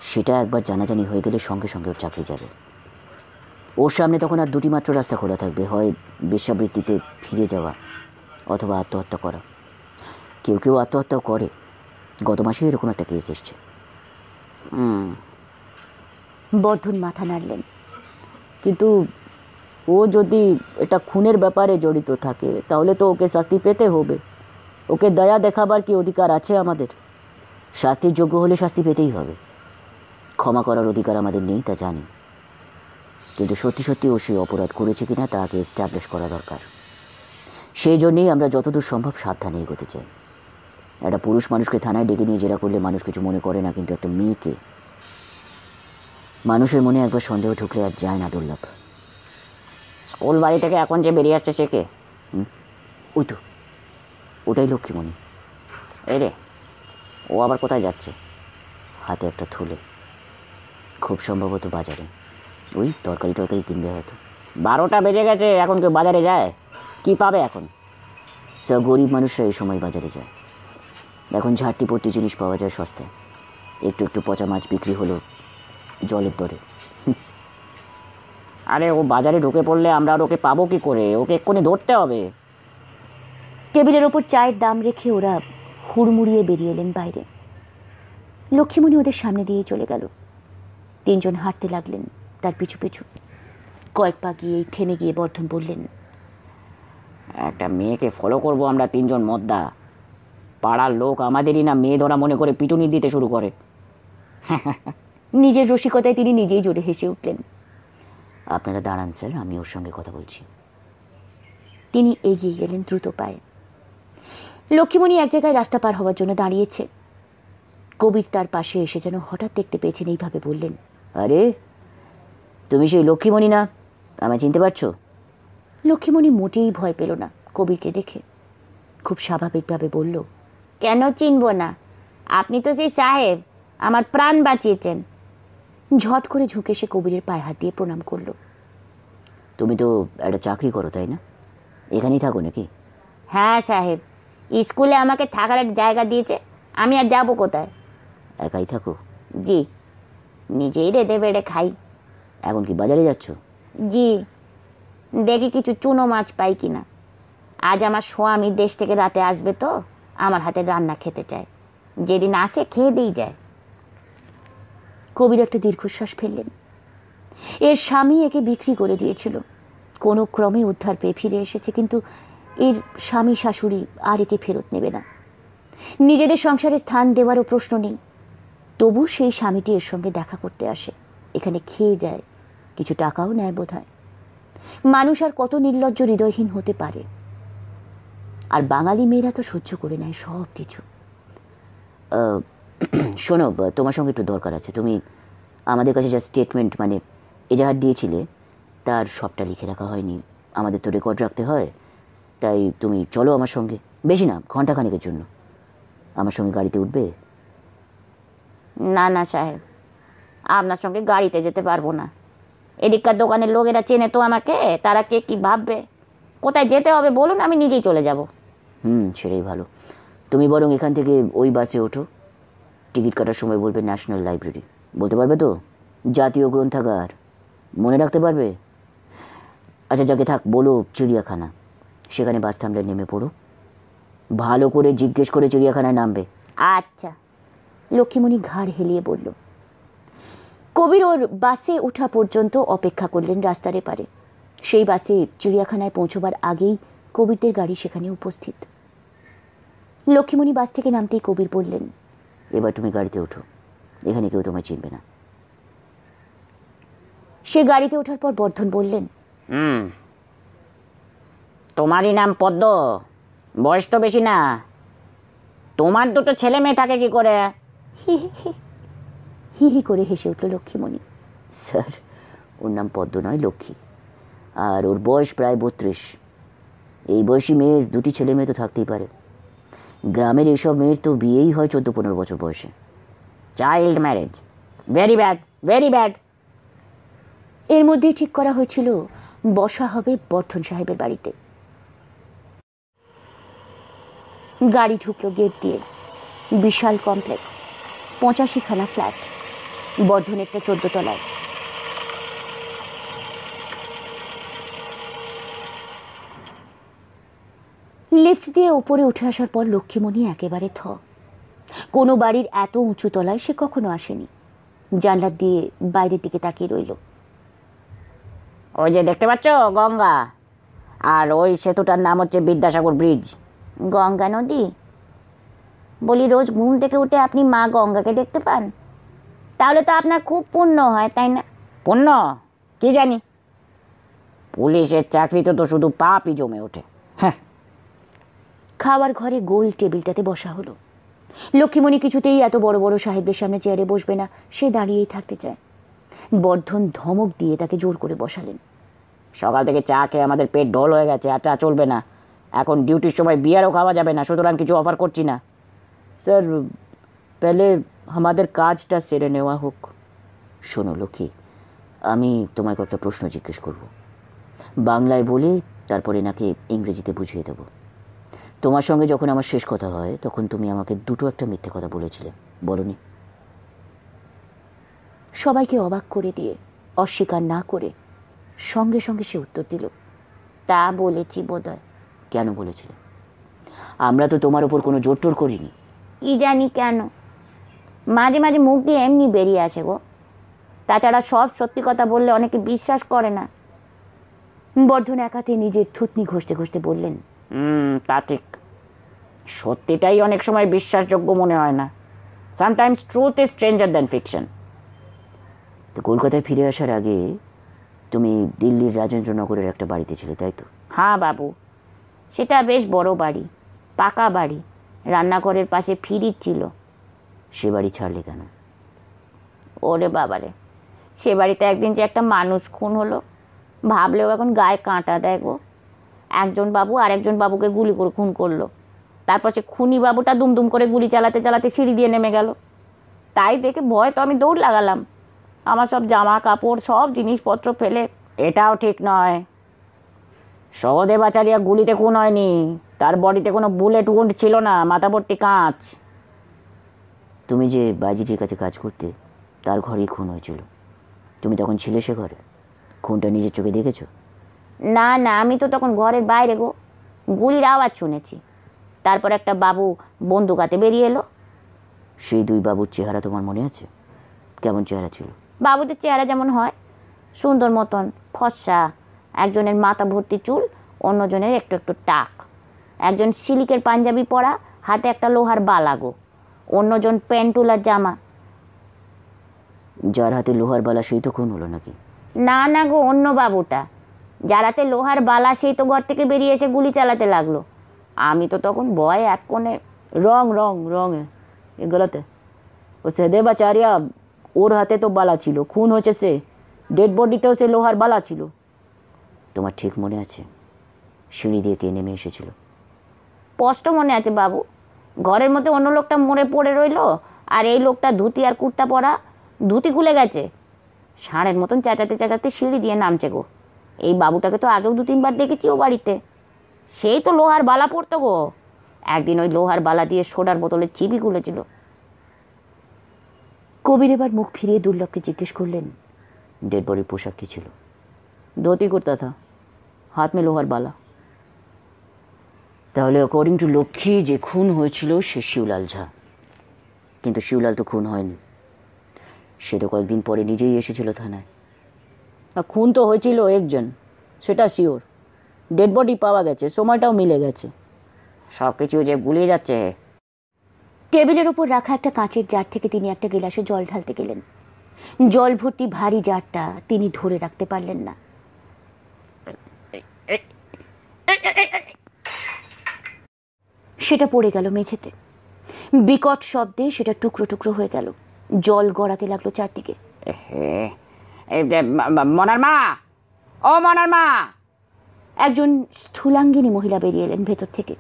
সেটা একবার জানাজানি হয়ে গেলে সঙ্গে সঙ্গে ওর চাকরি যাবে। ওর সামনে তখন আর দুটি মাত্র রাস্তা খোলা থাকবে, হয় বেশ্যাবৃত্তিতে ফিরে যাওয়া অথবা আত্মহত্যা করা। কেউ কেউ আত্মহত্যাও করে, গত মাসে এরকম একটা কেস এসছে। বর্ধন মাথা নাড়লেন। কিন্তু ও যদি এটা খুনের ব্যাপারে জড়িত থাকে তাহলে তো ওকে শাস্তি পেতে হবে। ওকে দয়া দেখাবার কি অধিকার আছে আমাদের? শাস্তির যোগ্য হলে শাস্তি পেতেই হবে। ক্ষমা করার অধিকার আমাদের নেই তা জানি, কিন্তু সত্যি সত্যি ও সে অপরাধ করেছে কিনা তাকে এস্টাবলিশ করা দরকার। সেই জন্যেই আমরা যতদূর সম্ভব সাবধানে এগোতে চাই। একটা পুরুষ মানুষকে থানায় ডেকে নিয়ে জেরা করলে মানুষ কিছু মনে করে না, কিন্তু একটা মেয়েকে, মানুষের মনে একবার সন্দেহ ঢুকলে আর যায় না দুর্লভ। স্কুল বাড়ি থেকে এখন যে বেরিয়ে আসছে সে কে? ওই তো, ওটাই লক্ষ্মীমণি। এই রে, ও আবার কোথায় যাচ্ছে? হাতে একটা থলে, খুব সম্ভবত বাজারে। ওই তরকারি কিনবে হয়তো। 12টা বেজে গেছে, এখন কেউ বাজারে যায়? কি পাবে এখন? সব গরিব মানুষরা এই সময় বাজারে যায়। এখন ঝাড়টিপট্টি জিনিস পাওয়া যায় সস্তায়। একটু একটু পচা মাছ বিক্রি হলো জলের দরে। আরে ও বাজারে ঢুকে পড়লে আমরা আর ওকে পাবো কি করে? ওকে এক্ষুনি ধরতে হবে। টেবিলের ওপর চায়ের দাম রেখে ওরা হুড়মুড়িয়ে বেরিয়ে এলেন বাইরে। লক্ষ্মীমণি ওদের সামনে দিয়ে চলে গেল। তিনজন হাঁটতে লাগলেন তার পিছু পিছু। কয়েক পা গিয়ে থেমে গিয়ে বর্ধন বললেন, একটা মেয়েকে ফলো করব আমরা তিনজন মদ্দা, পাড়ার লোক আমাদেরই না মেয়ে ধরা মনে করে পিটুনি দিতে শুরু করে। নিজের রসিকতায় তিনি নিজেই জোরে হেসে উঠলেন। আপনারা দাঁড়ান স্যার, আমি ওর সঙ্গে কথা বলছি। তিনি এগিয়ে গেলেন দ্রুত পায়ে। লক্ষ্মীমণি এক জায়গায় রাস্তা পার হওয়ার জন্য দাঁড়িয়েছে। কবির তার পাশে এসে যেন হঠাৎ দেখতে পেয়েছেন, এইভাবে বললেন, আরে তুমি সেই লক্ষ্মীমণি না? আমায় চিনতে পারছো? লক্ষ্মীমণি মোটেই ভয় পেল না কবিরকে দেখে। খুব স্বাভাবিকভাবে বলল, কেন চিনব না? আপনি তো সেই সাহেব, আমার প্রাণ বাঁচিয়েছেন। ঝট করে ঝুঁকে সে কবিরের পায়ে হাত দিয়ে প্রণাম করল। তুমি তো একটা চাকরি করো তাই না? এখানেই থাকো নাকি? হ্যাঁ সাহেব, স্কুলে আমাকে থাকার একটা জায়গা দিয়েছে, আমি আর যাবো কোথায়? একাই থাকো? জি, নিজেই রেঁধে বেড়ে খাই। এখন কি বাজারে যাচ্ছ? জি, দেখি কিছু চুনো মাছ পাই কিনা। আজ আমার স্বামী দেশ থেকে রাতে আসবে, তো আমার হাতে রান্না খেতে চায়। যেদিন আসে খেয়ে দিয়ে যায়। কবির একটা দীর্ঘশ্বাস ফেললেন। এর স্বামী একে বিক্রি করে দিয়েছিল, কোনো ক্রমে উদ্ধার পেয়ে ফিরে এসেছে, কিন্তু এর স্বামী শাশুড়ি আর একে ফেরত নেবে না। নিজেদের সংসারে স্থান দেওয়ারও প্রশ্ন নেই। তবু সেই স্বামীটি এর সঙ্গে দেখা করতে আসে, এখানে খেয়ে যায়, কিছু টাকাও নেয় বোধহয়। মানুষ আর কত নির্লজ্জ হৃদয়হীন হতে পারে। আর বাঙালি মেয়েরা তো সহ্য করে নেয় সব কিছু। শোনো, তোমার সঙ্গে একটু দরকার আছে। তুমি আমাদের কাছে যা স্টেটমেন্ট মানে এজাহার দিয়েছিলে তার সবটা লিখে রাখা হয়নি, আমাদের তো রেকর্ড রাখতে হয়। তাই তুমি চলো আমার সঙ্গে, বেশি না, ঘন্টাখানেকের জন্য। আমার সঙ্গে গাড়িতে উঠবে? না না সাহেব, আপনার সঙ্গে গাড়িতে যেতে পারবো না। এদিককার দোকানের লোকেরা চেনে তো আমাকে, তারা কে কি ভাববে। কোথায় যেতে হবে বলুন, আমি নিজেই চলে যাব। সেটাই ভালো। তুমি বরং এখান থেকে ওই বাসে ওঠো, টিকিট কাটার সময় বলবে ন্যাশনাল লাইব্রেরি। বলতে পারবে তো? জাতীয় গ্রন্থাগার মনে রাখতে পারবে? আচ্ছা যাকে থাক, বলো চিড়িয়াখানা। সেখানে বাস থামলে নেমে পড়ো, ভালো করে জিজ্ঞেস করে চিড়িয়াখানায় নামবে। আচ্ছা। লক্ষ্মীমণি ঘাড় হেলিয়ে বলল। কবির ওর বাসে ওঠা পর্যন্ত অপেক্ষা করলেন রাস্তার এপারে। সেই বাসে চিড়িয়াখানায় পৌঁছবার আগেই কবিরদের গাড়ি সেখানে উপস্থিত। লক্ষ্মীমণি বাস থেকে নামতেই কবির বললেন, এবার তুমি গাড়িতে ওঠো, এখানে কেউ তোমায় চিনবে না। সে গাড়িতে ওঠার পর বর্ধন বললেন, তোমারই নাম পদ্ম, বয়স তো বেশি না। তোমার দুটো ছেলে মেয়ে থাকে কি করে? হি হি হি হি করে হেসে উঠল লক্ষ্মীমণি। স্যার, ওর নাম পদ্ম নয়, লক্ষ্মী, আর ওর বয়স প্রায় 32। এই বয়সী মেয়ের 2টি ছেলে মেয়ে তো থাকতেই পারে। গ্রামের এইসব মেয়ের তো বিয়েই হয় 14-15 বছর বয়সে। Child marriage, very bad, very bad. এর মধ্যেই ঠিক করা হয়েছিল বসা হবে বর্ধন সাহেবের বাড়িতে। গাড়ি ঢুকলো গেট দিয়ে। বিশাল কমপ্লেক্স, 85খানা ফ্ল্যাট, বর্ধনেরটা 14 তলায়। লিফট দিয়ে উপরে উঠে আসার পর লক্ষ্মীমণি একেবারে থ। কোনো বাড়ির এত উঁচু তলায় সে কখনো আসেনি। জানলা দিয়ে বাইরের দিকে তাকিয়ে রইল। ওই যে দেখতে পাচ্ছ গঙ্গা, আর ওই সেতুটার নাম হচ্ছে বিদ্যাসাগর ব্রিজ। গঙ্গা নদী? বলি, রোজ ঘুম থেকে উঠে আপনি মা গঙ্গাকে দেখতে পান? তাহলে তো আপনার খুব পুণ্য হয়, তাই না? পুণ্য কি জানি, পুলিশের চাকরিতে তো শুধু পাপই জমে ওঠে। হ্যাঁ। খাওয়ার ঘরে গোল টেবিলটাতে বসা হলো। লক্ষ্মীমণি কিছুতেই এত বড় বড় সাহেবদের সামনে চেয়ারে বসবে না, সে দাঁড়িয়েই থাকতে চায়। বর্ধন ধমক দিয়ে তাকে জোর করে বসালেন। সকাল থেকে চা খেয়ে আমাদের পেট ঢোল হয়ে গেছে, আর চা চলবে না। এখন ডিউটির সময় বিয়ারও খাওয়া যাবে না, সুতরাং কিছু অফার করছি না। স্যার, পেলে আমাদের কাজটা সেরে নেওয়া হোক। শোনো লক্ষ্মী, আমি তোমায় কয়েকটা প্রশ্ন জিজ্ঞেস করব, বাংলায় বলে তারপরে নাকি ইংরেজিতে বুঝিয়ে দেব। তোমার সঙ্গে যখন আমার শেষ কথা হয় তখন তুমি আমাকে দুটো একটা মিথ্যে কথা বলেছিলে, বলনি? সবাইকে অবাক করে দিয়ে, অস্বীকার না করে সঙ্গে সঙ্গে সে উত্তর দিল, তা বলেছি বোধহয়। কেন বলেছিলে? আমরা তো তোমার উপর কোনো জোর টোর করিনি। কি জানি কেন, মাঝে মাঝে মুখ দিয়ে এমনি বেরিয়ে আসে গো। তাছাড়া সব সত্যি কথা বললে অনেকে বিশ্বাস করে না। বর্ধন একাতে নিজের থুতনি ঘষতে ঘষতে বললেন, তা ঠিক, সত্যিটাই অনেক সময় বিশ্বাসযোগ্য মনে হয় না। Sometimes truth is stranger than fiction. তো কলকাতায় ফিরে আসার আগে তুমি দিল্লির রাজেন্দ্রনগরের একটা বাড়িতে ছিলে, তাই তো? হ্যাঁ বাবু, সেটা বেশ বড় বাড়ি, পাকা বাড়ি, রান্নাঘরের পাশে ফ্রিজ ছিল। সে বাড়ি ছাড়লে কেন? ওরে বাবারে, সে বাড়িতে একদিন যে একটা মানুষ খুন হলো, ভাবলেও এখন গায়ে কাঁটা দেয় গো। একজন বাবু আরেকজন বাবুকে গুলি করে খুন করলো। তারপর সে খুনি বাবুটা দুমদুম করে গুলি চালাতে চালাতে সিঁড়ি দিয়ে নেমে গেল। তাই দেখে ভয় তো আমি দৌড় লাগালাম, আমার সব জামা কাপড় সব জিনিসপত্র ফেলে। এটাও ঠিক নয়, সহদেবাচারিয়া গুলিতে খুন হয়নি, তার বডিতে কোনো বুলেট উন্ড ছিল না, মাথা ভর্তি কাঁচ। তুমি যে বাইজিটির কাছে কাজ করতে, তার ঘরেই খুন হয়েছিল। তুমি তখন ছিলে সে ঘরে? খুনটা নিজের চোখে দেখেছো? না না, আমি তো তখন ঘরের বাইরে গো, গুলির আওয়াজ শুনেছি। তারপর একটা বাবু বন্দুক হাতে বেরিয়ে এলো। সেই দুই বাবুর চেহারা তোমার মনে আছে? কেমন চেহারা ছিল? বাবুদের চেহারা যেমন হয়, সুন্দর মতন ফর্সা, একজনের মাথা ভর্তি চুল, অন্যজনের একটু একটু টাক। একজন সিল্কের পাঞ্জাবি পরা, হাতে একটা লোহার বালাগো, অন্যজন প্যান্টুলার জামা। যার হাতে লোহার বালা সেই তো খুন হলো নাকি? না না গো, অন্য বাবুটা। যার হাতে লোহার বালা সেই তো ঘর থেকে বেরিয়ে এসে গুলি চালাতে লাগলো। আমি তো তখন ভয়ে এক কোণে। রং রং রং এ গলত। ও সহদেবাচার্য, ওর হাতে তো বালা ছিল, খুন হয়েছে সে। ডেড বডিতেও সে লোহার বালা ছিল। তোমার ঠিক মনে আছে সিঁড়ি দিয়ে কে নেমে এসেছিল? স্পষ্ট মনে আছে বাবু, ঘরের মধ্যে অন্য লোকটা মরে পড়ে রইলো, আর এই লোকটা ধুতি আর কুর্তা পরা, ধুতি খুলে গেছে, ষাঁড়ের মতন চেঁচাতে চেঁচাতে সিঁড়ি দিয়ে নামছে গো। এই বাবুটাকে তো আগেও 2-3 বার দেখেছি ও বাড়িতে। সেই তো লোহার বালা পড়তো গো। একদিন ওই লোহার বালা দিয়ে সোডার বোতলে চিবি খুলেছিল। কবির এবার মুখ ফিরিয়ে দুর্লভকে জিজ্ঞেস করলেন, ডেড বডির পোশাক কি ছিল? ধोती कुर्ता था, हाथ में लोहार बाला। তাহলে অ্যাকর্ডিং টু লক্ষ্মী যে খুন হয়েছিল সে শিবলাল ঝা। কিন্তু শিবলাল তো খুন হয়নি, সে তো কয়েকদিন পরে নিজেই এসেছিল থানায়। খুন তো হয়েছিল একজন, সেটা শিওর। ডেড বডি পাওয়া গেছে, সময়টাও মিলে গেছে। সব কিছু যে গুলিয়ে যাচ্ছে। টেবিলের ওপর রাখা একটা কাঁচের জার থেকে তিনি একটা গিলাসে জল ঢালতে গেলেন। জল ভর্তি ভারী জারটা তিনি ধরে রাখতে পারলেন না। সেটা পড়ে গেল মেঝেতে। বিকট শব্দে সেটা টুকরো টুকরো হয়ে গেল। জল গড়াতে লাগলো চারদিকে। মনার মা, ও মনার মা! একজন স্থূলাঙ্গিনী মহিলা বেরিয়ে এলেন ভেতর থেকে।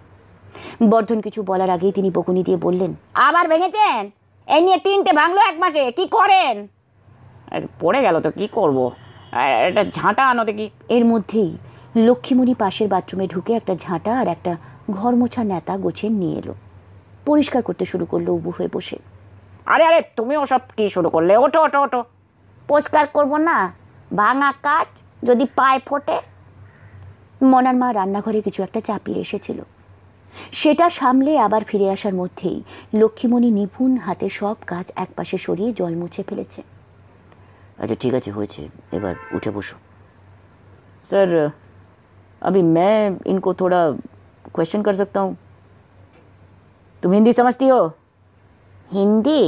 বর্ধন কিছু বলার আগেই তিনি বকুনি দিয়ে বললেন, আবার ভেঙেছেন? এই নিয়ে 3টে ভাঙলো 1 মাসে, কি করেন? পড়ে গেল তো কি করব, এটা ঝাঁটা আনো দেখি। এর মধ্যেই লক্ষ্মীমণি পাশের বাথরুমে ঢুকে একটা ঝাঁটা আর একটা ঘর মোছা নেতা গোছেন নিয়ে এলো। পরিষ্কার করতে শুরু করলো উবু হয়ে বসে। আরে আরে, তুমি ওসব কি শুরু করলে? ওঠো ওঠো ওঠো। পরিষ্কার করব না? ভাঙা কাজ যদি পায়ে ফোটে। মনার মা রান্নাঘরে কিছু একটা চাপিয়ে এসেছিল, সেটা সামলে আবার ফিরে আসার মধ্যেই লক্ষ্মীমণি নিপুণ হাতে সব কাজ একপাশে সরিয়ে জল মুছে ফেলেছে। अच्छा ठीक है, হয়েছে, এবার উঠে বসো। सर अभी मैं इनको थोड़ा क्वेश्चन कर सकता हूँ? तुम हिंदी समझती हो? হিন্দি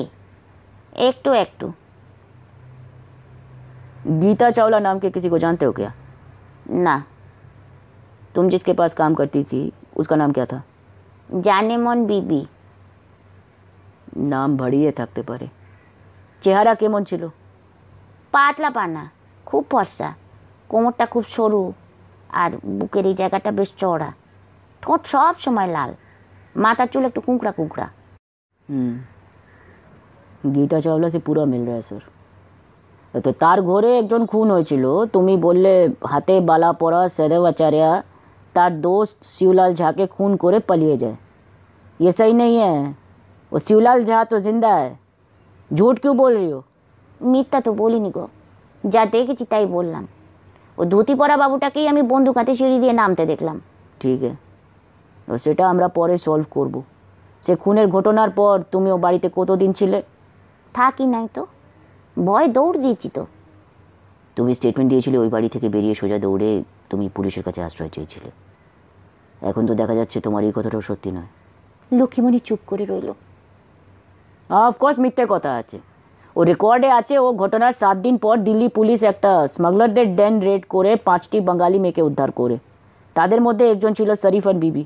একটু একটু। गीता चावला नाम के किसी को जानते हो क्या? না। तुम जिसके पास काम करती थी उसका नाम क्या था? জানেমন বিবি। নাম ভাড়িয়ে থাকতে পারে। চেহারা কেমন ছিল? পাতলা পানা, খুব ফর্সা, কোমরটা খুব সরু, আর বুকের এই জায়গাটা বেশ চওড়া। ঠোঁট সব সময় লাল, মাথার চুল একটু কুঁকড়া কুঁকড়া। গীতা চাওলা সে পুরো মিল রা স্যার। তো তার ঘরে একজন খুন হয়েছিল, তুমি বললে হাতে বালা পরা সदैव आचार्य তার दोस्त शिवलाल झा के खून করে পালিয়ে যায়। ये सही नहीं है, वो शिवलाल झा तो जिंदा है, झूठ क्यों बोल रही हो? মিথ্যা তো বলিনি গো, যা দেখেছি তাই বললাম। ও ধুতি পরা বাবুটাকেই আমি বন্দুক হাতে সিঁড়ি দিয়ে নামতে দেখলাম। ঠিক আছে, তো সেটা আমরা পরে সলভ করব। সে খুনের ঘটনার পর তুমি ও বাড়িতে কতদিন ছিলে? থাকি নাই তো, ভয় দৌড় দিয়েছি তো। তুমি স্টেটমেন্ট দিয়েছিলে ওই বাড়ি থেকে বেরিয়ে সোজা দৌড়ে তুমি পুলিশের কাছে আশ্রয় চেয়েছিলে। এখন তো দেখা যাচ্ছে তোমার এই কথাটাও সত্যি নয়। লক্ষ্মীমণি চুপ করে রইল। অফকোর্স মিথ্যে কথা আছে, ও রেকর্ডে আছে। ও ঘটনার 7 দিন পর দিল্লি পুলিশ একটা স্মাগলারদের ডেন রেড করে 5টি বাঙালি মেয়েকে উদ্ধার করে। তাদের মধ্যে একজন ছিল শরীফন বিবি।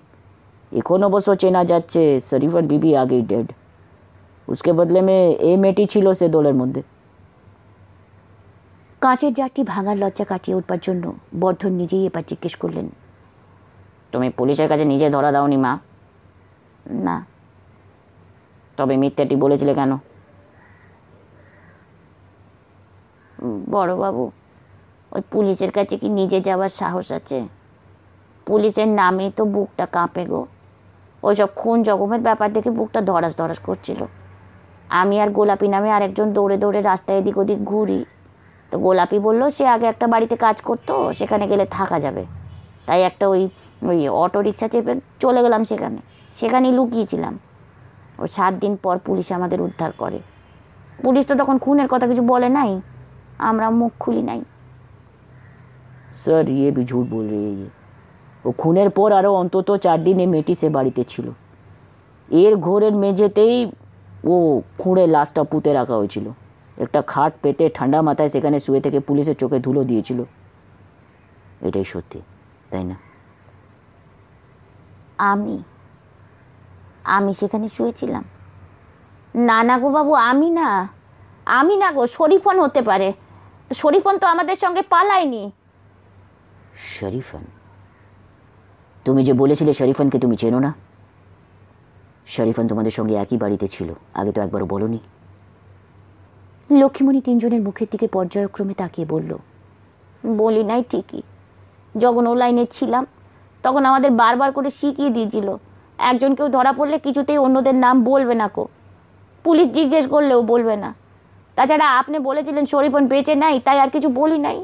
এখন অবশ্য চেনা যাচ্ছে শরীফন বিবি আগেই ডেড। उसके बदले में এই মেয়েটি ছিল সে দলের মধ্যে। কাঁচের জারটি ভাঙার লজ্জা কাটিয়ে উঠবার জন্য বর্ধন নিজেই এবার জিজ্ঞেস করলেন, তুমি পুলিশের কাছে নিজে ধরা দাওনি মা? না। তবে মিথ্যাটি বলেছিলে কেন? বড়বাবু, ওই পুলিশের কাছে কি নিজে যাওয়ার সাহস আছে? পুলিশের নামেই তো বুকটা কাঁপে গো। ওইসব খুন জখমের ব্যাপার দেখে বুকটা ধরাস ধরাস করছিল। আমি আর গোলাপি নামে আরেকজন দৌড়ে দৌড়ে রাস্তায় এদিক ওদিক ঘুরি। তো গোলাপি বললো সে আগে একটা বাড়িতে কাজ করতো, সেখানে গেলে থাকা যাবে। তাই একটা ওই ওই অটো রিক্সা চেপে চলে গেলাম সেখানে, সেখানেই লুকিয়েছিলাম। ও 7 দিন পর পুলিশ আমাদের উদ্ধার করে। পুলিশ তো তখন খুনের কথা কিছু বলে নাই, আমরা মুখ খুলি নাই। স্যার ये भी झूठ बोल रही है। ও খুনের পর আরও অন্তত 4 দিন এই মেয়েটি সে বাড়িতে ছিল। এর ঘরের মেঝেতেই ও খুঁড়ে লাশটা পুঁতে রাখা হয়েছিল। একটা খাট পেতে ঠান্ডা মাথায় সেখানে শুয়ে থেকে পুলিশের চোখে ধুলো দিয়েছিল। এটাই সত্যি, তাই না? আমি সেখানে শুয়েছিলাম? না না গো বাবু, আমি না গো, শরীফন হতে পারে। শরীফন তো আমাদের সঙ্গে পালায়নি। শরীফন? তুমি যে বলেছিলে শরীফনকে তুমি চেনো না। শরীফন তোমাদের সঙ্গে একই বাড়িতে ছিল, আগে তো একবারও বলনি। লক্ষ্মীমণি তিনজনের মুখের দিকে পর্যায়ক্রমে তাকিয়ে বলল, বলি নাই ঠিকই। যখন ও লাইনে ছিলাম তখন আমাদের বারবার করে শিখিয়ে দিয়েছিল, একজন কেউ ধরা পড়লে কিছুতেই অন্যদের নাম বলবে না কো। পুলিশ জিজ্ঞেস করলেও বলবে না। তাছাড়া আপনি বলেছিলেন শরীফন বেঁচে নাই, তাই আর কিছু বলি নাই।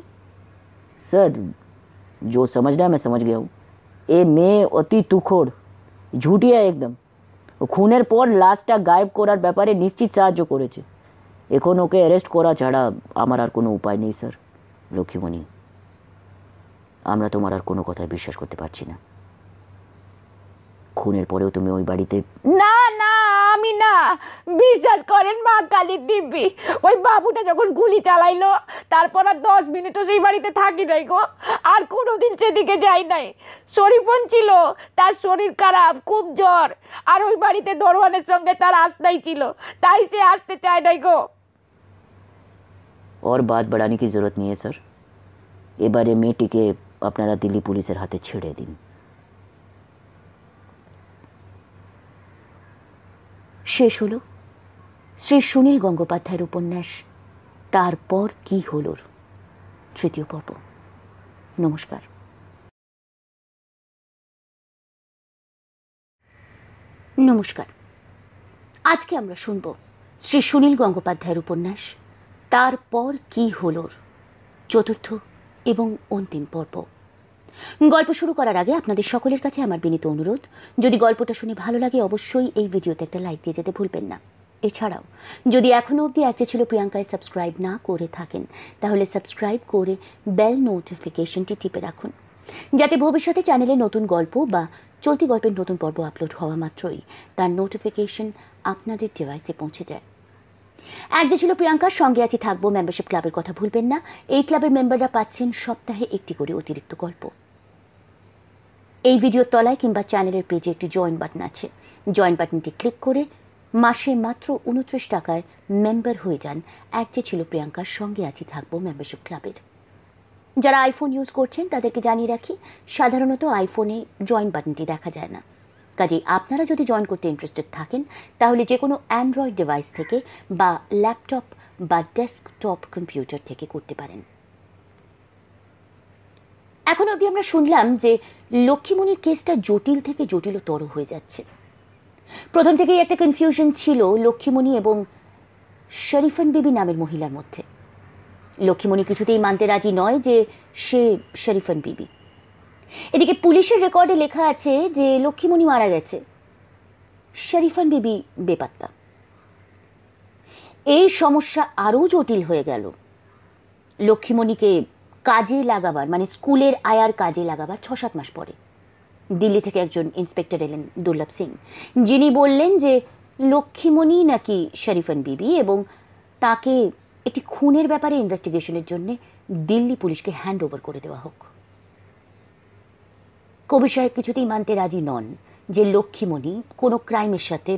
सर जो समझना है मैं समझ गया हूँ। এ মেয়ে অতি তুখোড়, ঝুটিয়া একদম। ও খুনের পর লাশটা গায়েব করার ব্যাপারে নিশ্চিত সাহায্য করেছে। এখন ওকে অ্যারেস্ট করা ছাড়া আমার আর কোনো উপায় নেই স্যার। লক্ষ্মীমণি, আমরা তোমার আর কোনো কথায় বিশ্বাস করতে পারছি না। খুনের পরেও তুমি ওই বাড়িতে। না না, আমি না, বিশ্বাস করেন মা কালীর দিব্যি, ওই বাবুটা যখন গুলি চালাইলো তারপর আর 10 মিনিটও সেই বাড়িতে থাকি নাই গো, আর কোনোদিন সেদিকে যাই নাই। শরীফন ছিল, তার শরীর খারাপ, খুব জ্বর, আর ওই বাড়িতে দরওয়ানের সঙ্গে তার আস্তাই ছিল, তাই সে আসতে চায় নাই গো। और बात बढ़ाने की जरूरत नहीं है सर, এবারে মেয়েটিকে আপনারা দিল্লি পুলিশের হাতে ছেড়ে দিন। শেষ হলো শ্রী সুনীল গঙ্গোপাধ্যায়ের উপন্যাস তারপর কি হলো তৃতীয় পর্ব। নমস্কার। নমস্কার। আজকে আমরা শুনব শ্রী সুনীল গঙ্গোপাধ্যায়ের উপন্যাস তারপর কি হলো চতুর্থ এবং অন্তিম পর্ব। গল্প শুরু করার আগে আপনাদের সকলের কাছে আমার বিনীত অনুরোধ, যদি গল্পটা শুনে ভালো লাগে অবশ্যই এই ভিডিওতে একটা লাইক দিয়ে যেতে ভুলবেন না। এছাড়াও যদি এখনো অবধি একটা ছিল প্রিয়াঙ্কায় সাবস্ক্রাইব না করে থাকেন তাহলে সাবস্ক্রাইব করে বেল নোটিফিকেশনটি টিপে রাখুন, যাতে ভবিষ্যতে চ্যানেলে নতুন গল্প বা চলতি গল্পের নতুন পর্ব আপলোড হওয়া মাত্রই তার নোটিফিকেশন আপনাদের ডিভাইসে পৌঁছে যায়। এক যে ছিল প্রিয়াঙ্কার সঙ্গে আছি থাকবো মেম্বারশিপ ক্লাবের কথা ভুলবেন না। এই ক্লাবের মেম্বাররা পাচ্ছেন সপ্তাহে একটি করে অতিরিক্ত গল্প। এই ভিডিওর তলায় কিংবা চ্যানেলের পেজে একটি জয়েন বাটন আছে, জয়েন বাটনটি ক্লিক করে মাসে মাত্র 29 টাকায় মেম্বার হয়ে যান এক যে ছিল প্রিয়াঙ্কার সঙ্গে আছি থাকবো মেম্বারশিপ ক্লাবের। যারা আইফোন ইউজ করছেন তাদেরকে জানিয়ে রাখি, সাধারণত আইফোনে জয়েন বাটনটি দেখা যায় না, কাজেই আপনারা যদি জয়েন করতে ইন্টারেস্টেড থাকেন তাহলে যে কোনো অ্যান্ড্রয়েড ডিভাইস থেকে বা ল্যাপটপ বা ডেস্কটপ কম্পিউটার থেকে করতে পারেন। এখন অবধি আমরা শুনলাম যে লক্ষ্মীমণির কেসটা জটিল থেকে জটিলতর হয়ে যাচ্ছে। প্রথম থেকেই একটা কনফিউশন ছিল লক্ষ্মীমণি এবং শরীফন বিবি নামের মহিলার মধ্যে। লক্ষ্মীমণি কিছুতেই মানতে রাজি নয় যে সে শরীফন বিবি। এদিকে পুলিশের রেকর্ডে লেখা আছে যে লক্ষ্মীমণি মারা গেছে, শরীফন বিবি বেপাত্তা। এই সমস্যা আরো জটিল হয়ে গেল লক্ষ্মীমণিকে কাজে লাগাবার, মানে স্কুলের আয়ার কাজে লাগাবার 6-7 মাস পরে দিল্লি থেকে একজন ইন্সপেক্টর এলেন, দুর্লভ সিং, যিনি বললেন যে লক্ষ্মীমণি নাকি শরীফন বিবি এবং তাকে একটি খুনের ব্যাপারে ইনভেস্টিগেশনের জন্য দিল্লি পুলিশকে হ্যান্ড ওভার করে দেওয়া হোক। কবির সাহেব কিছুতেই মানতে রাজি নন যে লক্ষ্মীমণি কোনো ক্রাইমের সাথে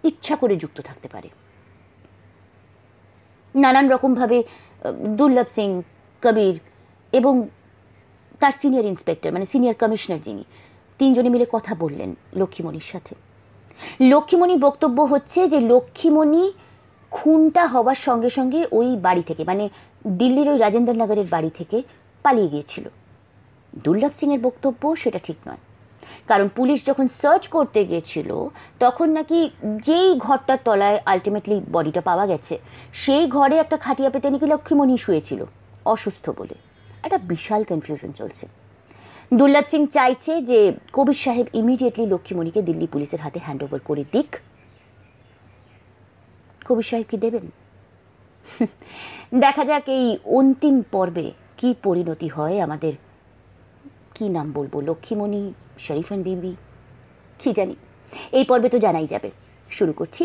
ইচ্ছা করে যুক্ত থাকতে পারে। নানান রকমভাবে দুর্লভ সিং, কবির এবং তার সিনিয়র ইন্সপেক্টর মানে সিনিয়র কমিশনার যিনি, তিনজনে মিলে কথা বললেন লক্ষ্মীমণির সাথে। লক্ষ্মীমণির বক্তব্য হচ্ছে যে লক্ষ্মীমণি খুনটা হবার সঙ্গে সঙ্গে ওই বাড়ি থেকে, মানে দিল্লির ওই রাজেন্দ্রনগরের বাড়ি থেকে পালিয়ে গিয়েছিল। দুর্লভ সিং এর বক্তব্য সেটা ঠিক নয়, কারণ পুলিশ যখন সার্চ করতে গিয়েছিল তখন নাকি যেই ঘরটার তলায় আলটিমেটলি বডিটা পাওয়া গেছে সেই ঘরে একটা খাটিয়া পেতে নাকি লক্ষ্মীমণি শুয়েছিল অসুস্থ বলে। একটা বিশাল কনফিউশন চলছে। দুর্লভ সিং চাইছে যে কবির সাহেব ইমিডিয়েটলি লক্ষ্মীমণিকে দিল্লি পুলিশের হাতে হ্যান্ড ওভার করে দিক। কবির সাহেব কি দেবেন? দেখা যাক এই অন্তিম পর্বে কি পরিণতি হয় আমাদের। কি নাম বলবো, লক্ষ্মীমণি, শরীফন বিবি, কি জানি, এই পর্বে তো জানাই যাবে। শুরু করছি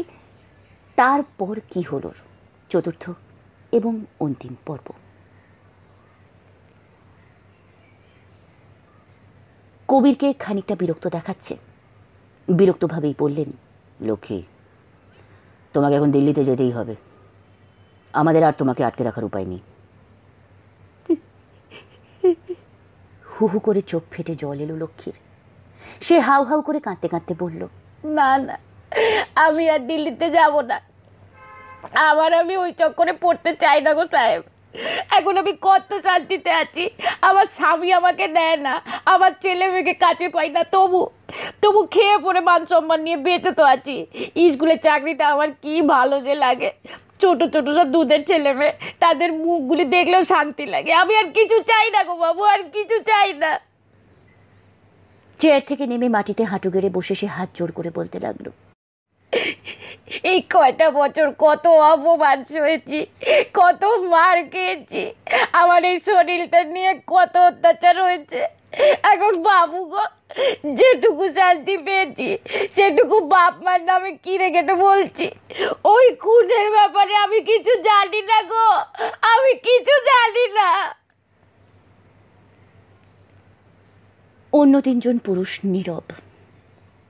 তারপর কি হলো চতুর্থ এবং অন্তিম পর্ব। কবিরকে খানিকটা বিরক্ত দেখাচ্ছে। বিরক্তভাবেই বললেন, লক্ষ্মী, তোমাকে এখন দিল্লিতে যেতেই হবে, আমাদের আর তোমাকে আটকে রাখার উপায় নেই। হু হু করে চোখ ফেটে জল এলো লক্ষ্মীর। সে হাউ হাউ করে কাঁদতে কাঁদতে বলল, না না, আমি আর দিল্লিতে যাব না, আমি ওই চক্করে পড়তে চাই না গো সাহেব। এখন আমি কত শান্তিতে আছি, আমার স্বামী আমাকে নেয় না, আমার ছেলে মেয়েকে কাছে পাই না, তবু খেয়ে পড়ে মান সম্মান নিয়ে বেঁচে তো আছি। স্কুলের চাকরিটা আমার কি ভালো যে লাগে, ছোট ছোট সব দুধের ছেলে মেয়ে, তাদের মুখগুলি দেখলেও শান্তি লাগে। আমি আর কিছু চাই না গো বাবু, আর কিছু চাই না। চেয়ার থেকে নেমে মাটিতে হাঁটু গেড়ে বসে সে হাত জোর করে বলতে লাগলো, এই কয়টা বছর কত অপমান হয়েছি, কত মার খেয়েছি, আমার এই শরীরটা নিয়ে কত অত্যাচার হয়েছে। এখন বাবু গো, যেটুকু শান্তি পেয়েছি সেটুকু বাপ মার নামে কিনে কেটে বলছি। ওই খুনের ব্যাপারে আমি কিছু জানি না গো, আমি কিছু জানি না। অন্য তিনজন পুরুষ নীরব,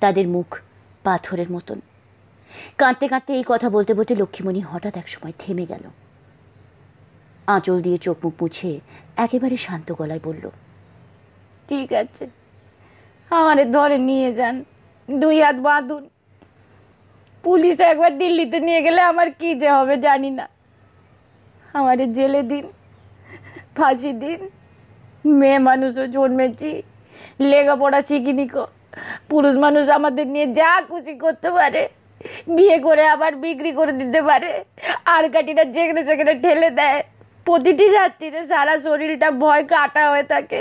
তাদের মুখ পাথরের মতন। কাঁদতে কাঁদতে এই কথা বলতে বলতে লক্ষ্মীমণি হঠাৎ একসময় থেমে গেল। আঁচল দিয়ে চোখ মুখ মুছে একেবারে শান্ত গলায় বলল, ঠিক আছে, আমারে ধরে নিয়ে যান, 2 হাত বাঁধুন। পুলিশ একবার দিল্লিতে নিয়ে গেলে আমার কি যে হবে জানি না। আমারে জেলে দিন, ফাঁসি দিন। মেয়ে মানুষও জন্মেছি, লেখাপড়া শিখিনি কো। পুরুষ মানুষ আমাদের নিয়ে যা খুশি করতে পারে, বিয়ে করে আবার বিক্রি করে দিতে পারে, আর কাটিটা যেখানে সেখানে ঠেলে দেয়। প্রতিটি রাত্রিরে সারা শরীরটা ভয় কাটা হয়ে থাকে।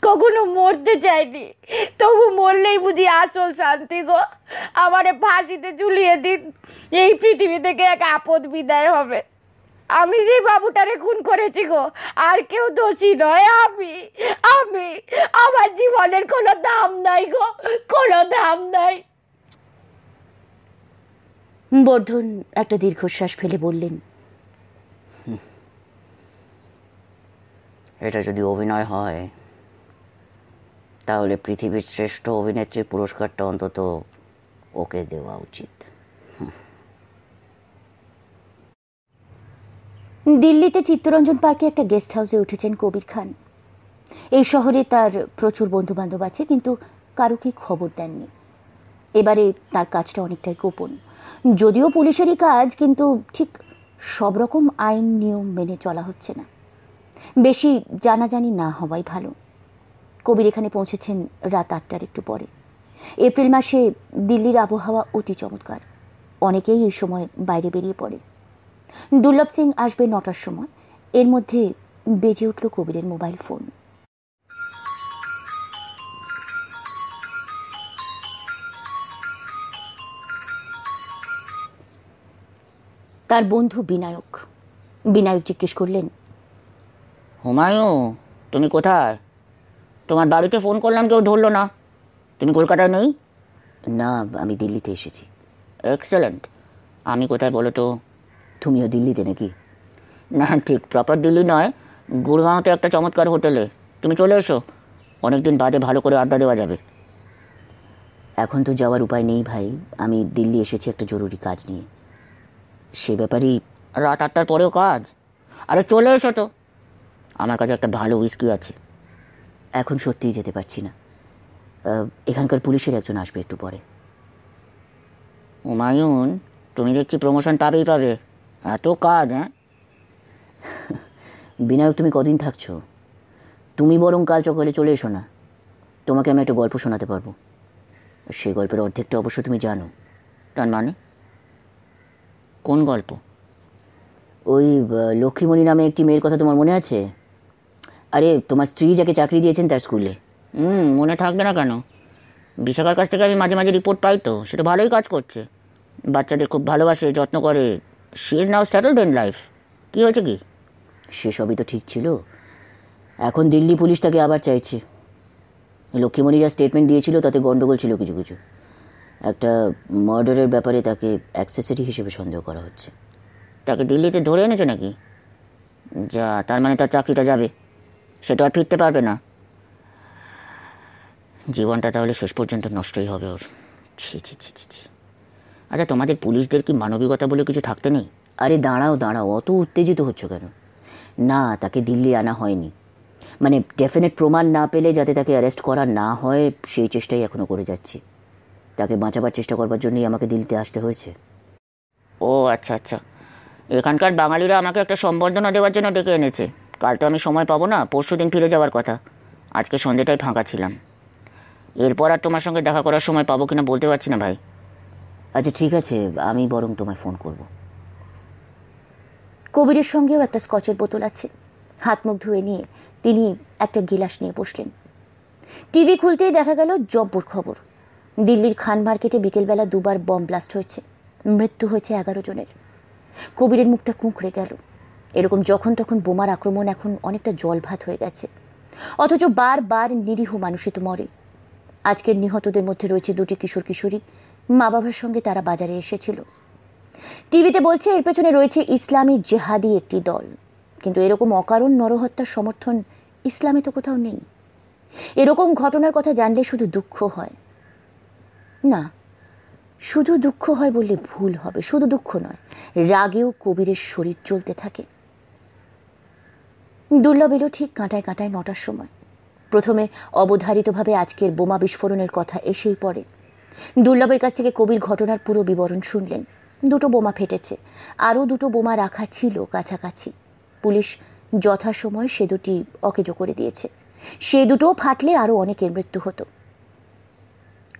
কখনো মরতে চাইনি, তবু মরলেই বুঝি আসল শান্তি গো। আমারে ফাঁসিতে ঝুলিয়ে দিন, এই পৃথিবী থেকে এক আপদ বিদায় হবে। আমি সেই বাবুটারে খুন করেছি গো, আর কেউ দোষী নয়। আমি আমি আমার জীবনের কোনো দাম নাই গো, কোনো দাম নাই। বর্ধন একটা দীর্ঘশ্বাস ফেলে বললেন, এটা যদি অভিনয় হয় তাহলে পৃথিবীর শ্রেষ্ঠ অভিনেত্রী পুরস্কারটা অন্তত ওকে দেওয়া উচিত। দিল্লিতে চিত্তরঞ্জন পার্কে একটা গেস্ট হাউসে উঠেছেন কবির খান। এই শহরে তার প্রচুর বন্ধু বান্ধব আছে, কিন্তু কারোকে খবর দেননি। এবারে তার কাজটা অনেকটাই গোপন। যদিও পুলিশেরই কাজ, কিন্তু ঠিক সব রকম আইন নিয়ম মেনে চলা হচ্ছে না। বেশি জানাজানি না হওয়াই ভালো। কবির এখানে পৌঁছেছেন রাত 8টার একটু পরে। এপ্রিল মাসে দিল্লির আবহাওয়া অতি চমৎকার। অনেকেই এই সময় বাইরে বেরিয়ে পড়ে। দুর্লভ সিং আসবে 9টার সময়। এর মধ্যে বেজে উঠল কবিরের মোবাইল ফোন। তার বন্ধু বিনায়ক। বিনায়ক জিজ্ঞেস করলেন, হুমায়ুন, তুমি কোথায়? তোমার বাড়িতে ফোন করলাম, কেউ ধরলো না। তুমি কলকাতায় নেই? না, আমি দিল্লিতে এসেছি। এক্সেলেন্ট। আমি কোথায় বলো তো? তুমিও দিল্লিতে নাকি? না, ঠিক প্রপার দিল্লি নয়, গুড়গাঁওতে একটা চমৎকার হোটেলে। তুমি চলে এসো, অনেকদিন বাদে ভালো করে আড্ডা দেওয়া যাবে। এখন তো যাওয়ার উপায় নেই ভাই। আমি দিল্লি এসেছি একটা জরুরি কাজ নিয়ে। সে ব্যাপারেই। রাত 8টার পরেও কাজ? আরে চলে এসো তো, আমার কাছে একটা ভালো উইস্কি আছে। এখন সত্যিই যেতে পারছি না। এখানকার পুলিশের একজন আসবে একটু পরে। হুমায়ুন, তুমি দেখছি প্রমোশন পাবেই পাবে, এত কাজ। হ্যাঁ বিনায়ক, তুমি কদিন থাকছো? তুমি বরং কাল সকালে চলে এসো না। তোমাকে আমি একটা গল্প শোনাতে পারবো। সেই গল্পের অর্ধেকটা অবশ্য তুমি জানো। তার মানে? কোন গল্প? ওই লক্ষ্মীমণি নামে একটি মেয়ের কথা তোমার মনে আছে? আরে, তোমার স্ত্রী যাকে চাকরি দিয়েছেন তার স্কুলে। মনে থাকবে না কেন? বিশাখার কাছ থেকে আমি মাঝে মাঝে রিপোর্ট পাই তো, সেটা ভালোই কাজ করছে। বাচ্চাদের খুব ভালোবাসে, যত্ন করে। She is now settled in life. কী হয়েছে কি? সেসবই তো ঠিক ছিল। এখন দিল্লি পুলিশ তাকে আবার চাইছে। লক্ষ্মীমণি যা স্টেটমেন্ট দিয়েছিল তাতে গন্ডগোল ছিল কিছু কিছু। একটা মার্ডারের ব্যাপারে তাকে অ্যাক্সেসরি হিসেবে সন্দেহ করা হচ্ছে। তাকে দিল্লিতে ধরে এনেছে নাকি? যা, তার মানে তার চাকরিটা যাবে, সে তো আর ফিরতে পারবে না। জীবনটা তাহলে শেষ পর্যন্ত নষ্টই হবে ওর। ছি ছি ছি ছি ছি। আচ্ছা, তোমাদের পুলিশদের কি মানবিকতা বলে কিছু থাকতে নেই? আরে দাঁড়াও দাঁড়াও, অত উত্তেজিত হচ্ছ কেন? না, তাকে দিল্লি আনা হয়নি। মানে ডেফিনেট প্রমাণ না পেলে যাতে তাকে অ্যারেস্ট করা না হয় সেই চেষ্টাই এখনও করে যাচ্ছি। তাকে বাঁচাবার চেষ্টা করবার জন্যই আমাকে দিল্লিতে আসতে হয়েছে। ও আচ্ছা আচ্ছা, এখানকার বাঙালিরা আমাকে একটা সম্বর্ধনা দেওয়ার জন্য ডেকে এনেছে। কাল তো আমি সময় পাবো না, পরশু দিন ফিরে যাওয়ার কথা। আজকে সন্ধ্যেটাই ফাঁকা ছিলাম। এরপর আর তোমার সঙ্গে দেখা করার সময় পাবো কিনা বলতে পারছি না ভাই। আচ্ছা ঠিক আছে, আমি বরং তোমায় ফোন করব। কবিরের সঙ্গেও একটা স্কচের বোতল আছে। হাত মুখ ধুয়ে নিয়ে তিনি একটা গিলাস নিয়ে বসলেন। টিভি খুলতেই দেখা গেল জব্বর খবর। দিল্লির খান মার্কেটে বিকেলবেলা 2বার বম ব্লাস্ট হয়েছে। মৃত্যু হয়েছে 11 জনের। কবিরের মুখটা কুঁকড়ে গেল। এরকম যখন তখন বোমার আক্রমণ এখন অনেকটা জলভাত হয়ে গেছে, অথচ বারবার নিরীহ মানুষই তো মরে। আজকের নিহতদের মধ্যে রয়েছে 2টি কিশোর কিশোরী, মা বাবার সঙ্গে তারা বাজারে এসেছিল। টিভিতে বলছে এর পেছনে রয়েছে ইসলামী জেহাদি একটি দল, কিন্তু এরকম অকারণ নরহত্যার সমর্থন ইসলামে তো কোথাও নেই। এরকম ঘটনার কথা জানলে শুধু দুঃখ হয়। না, শুধু দুঃখ হয় বললে ভুল হবে, শুধু দুঃখ নয়, রাগেও কবিরের শরীর চলতে থাকে। দুর্লভ এলো ঠিক কাঁটায় কাঁটায় 9টার সময়। প্রথমে অবধারিতভাবে আজকের বোমা বিস্ফোরণের কথা এসেই পড়ে। দুর্লভের কাছ থেকে কবির ঘটনার পুরো বিবরণ শুনলেন। 2টো বোমা ফেটেছে, আরও 2টো বোমা রাখা ছিল কাছাকাছি। পুলিশ যথাসময়ে সে 2টি অকেজো করে দিয়েছে। সে 2টো ফাটলে আরও অনেকের মৃত্যু হতো।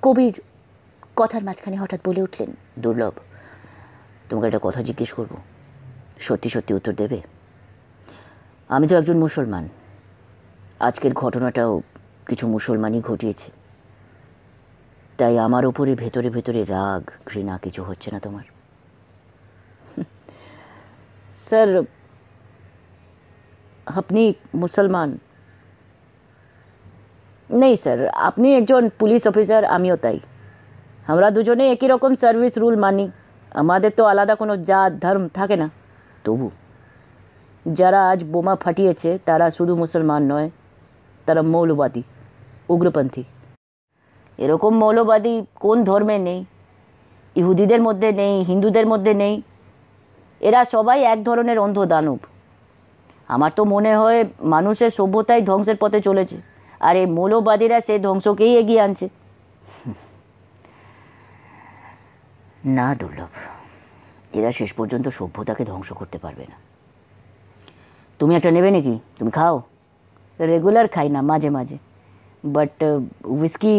কবির কথার মাঝখানে হঠাৎ বলে উঠলেন, দুর্লভ, তোমাকে একটা কথা জিজ্ঞেস করব, সত্যি সত্যি উত্তর দেবে? আমি তো একজন মুসলমান, আজকের ঘটনাটাও কিছু মুসলমানই ঘটিয়েছে, তাই আমার ওপরে ভেতরে ভেতরে রাগ ঘৃণা কিছু হচ্ছে না তোমার? স্যার, আপনি মুসলমান? নেই স্যার, আপনি একজন পুলিশ অফিসার, আমিও তাই। আমরা দুজনে একই রকম সার্ভিস রুল মানি, আমাদের তো আলাদা কোনো জাত ধর্ম থাকে না। তবু যারা আজ বোমা ফাটিয়েছে তারা শুধু মুসলমান নয়, তারা মৌলবাদী, উগ্রপন্থী। এরকম মৌলবাদী কোন ধর্মে নেই? ইহুদিদের মধ্যে নেই, হিন্দুদের মধ্যে নেই। এরা সবাই এক ধরনের অন্ধ দানব। আমার তো মনে হয় মানুষের সভ্যতাই ধ্বংসের পথে চলেছে, আর এই মৌলবাদীরা সে ধ্বংসকেই এগিয়ে আনছে। না দুর্লভ, এরা শেষ পর্যন্ত সভ্যতাকে ধ্বংস করতে পারবে না। তুমি একটা নেবে নাকি? তুমি খাও? রেগুলার খাই না, মাঝে মাঝে, বাট হুইস্কি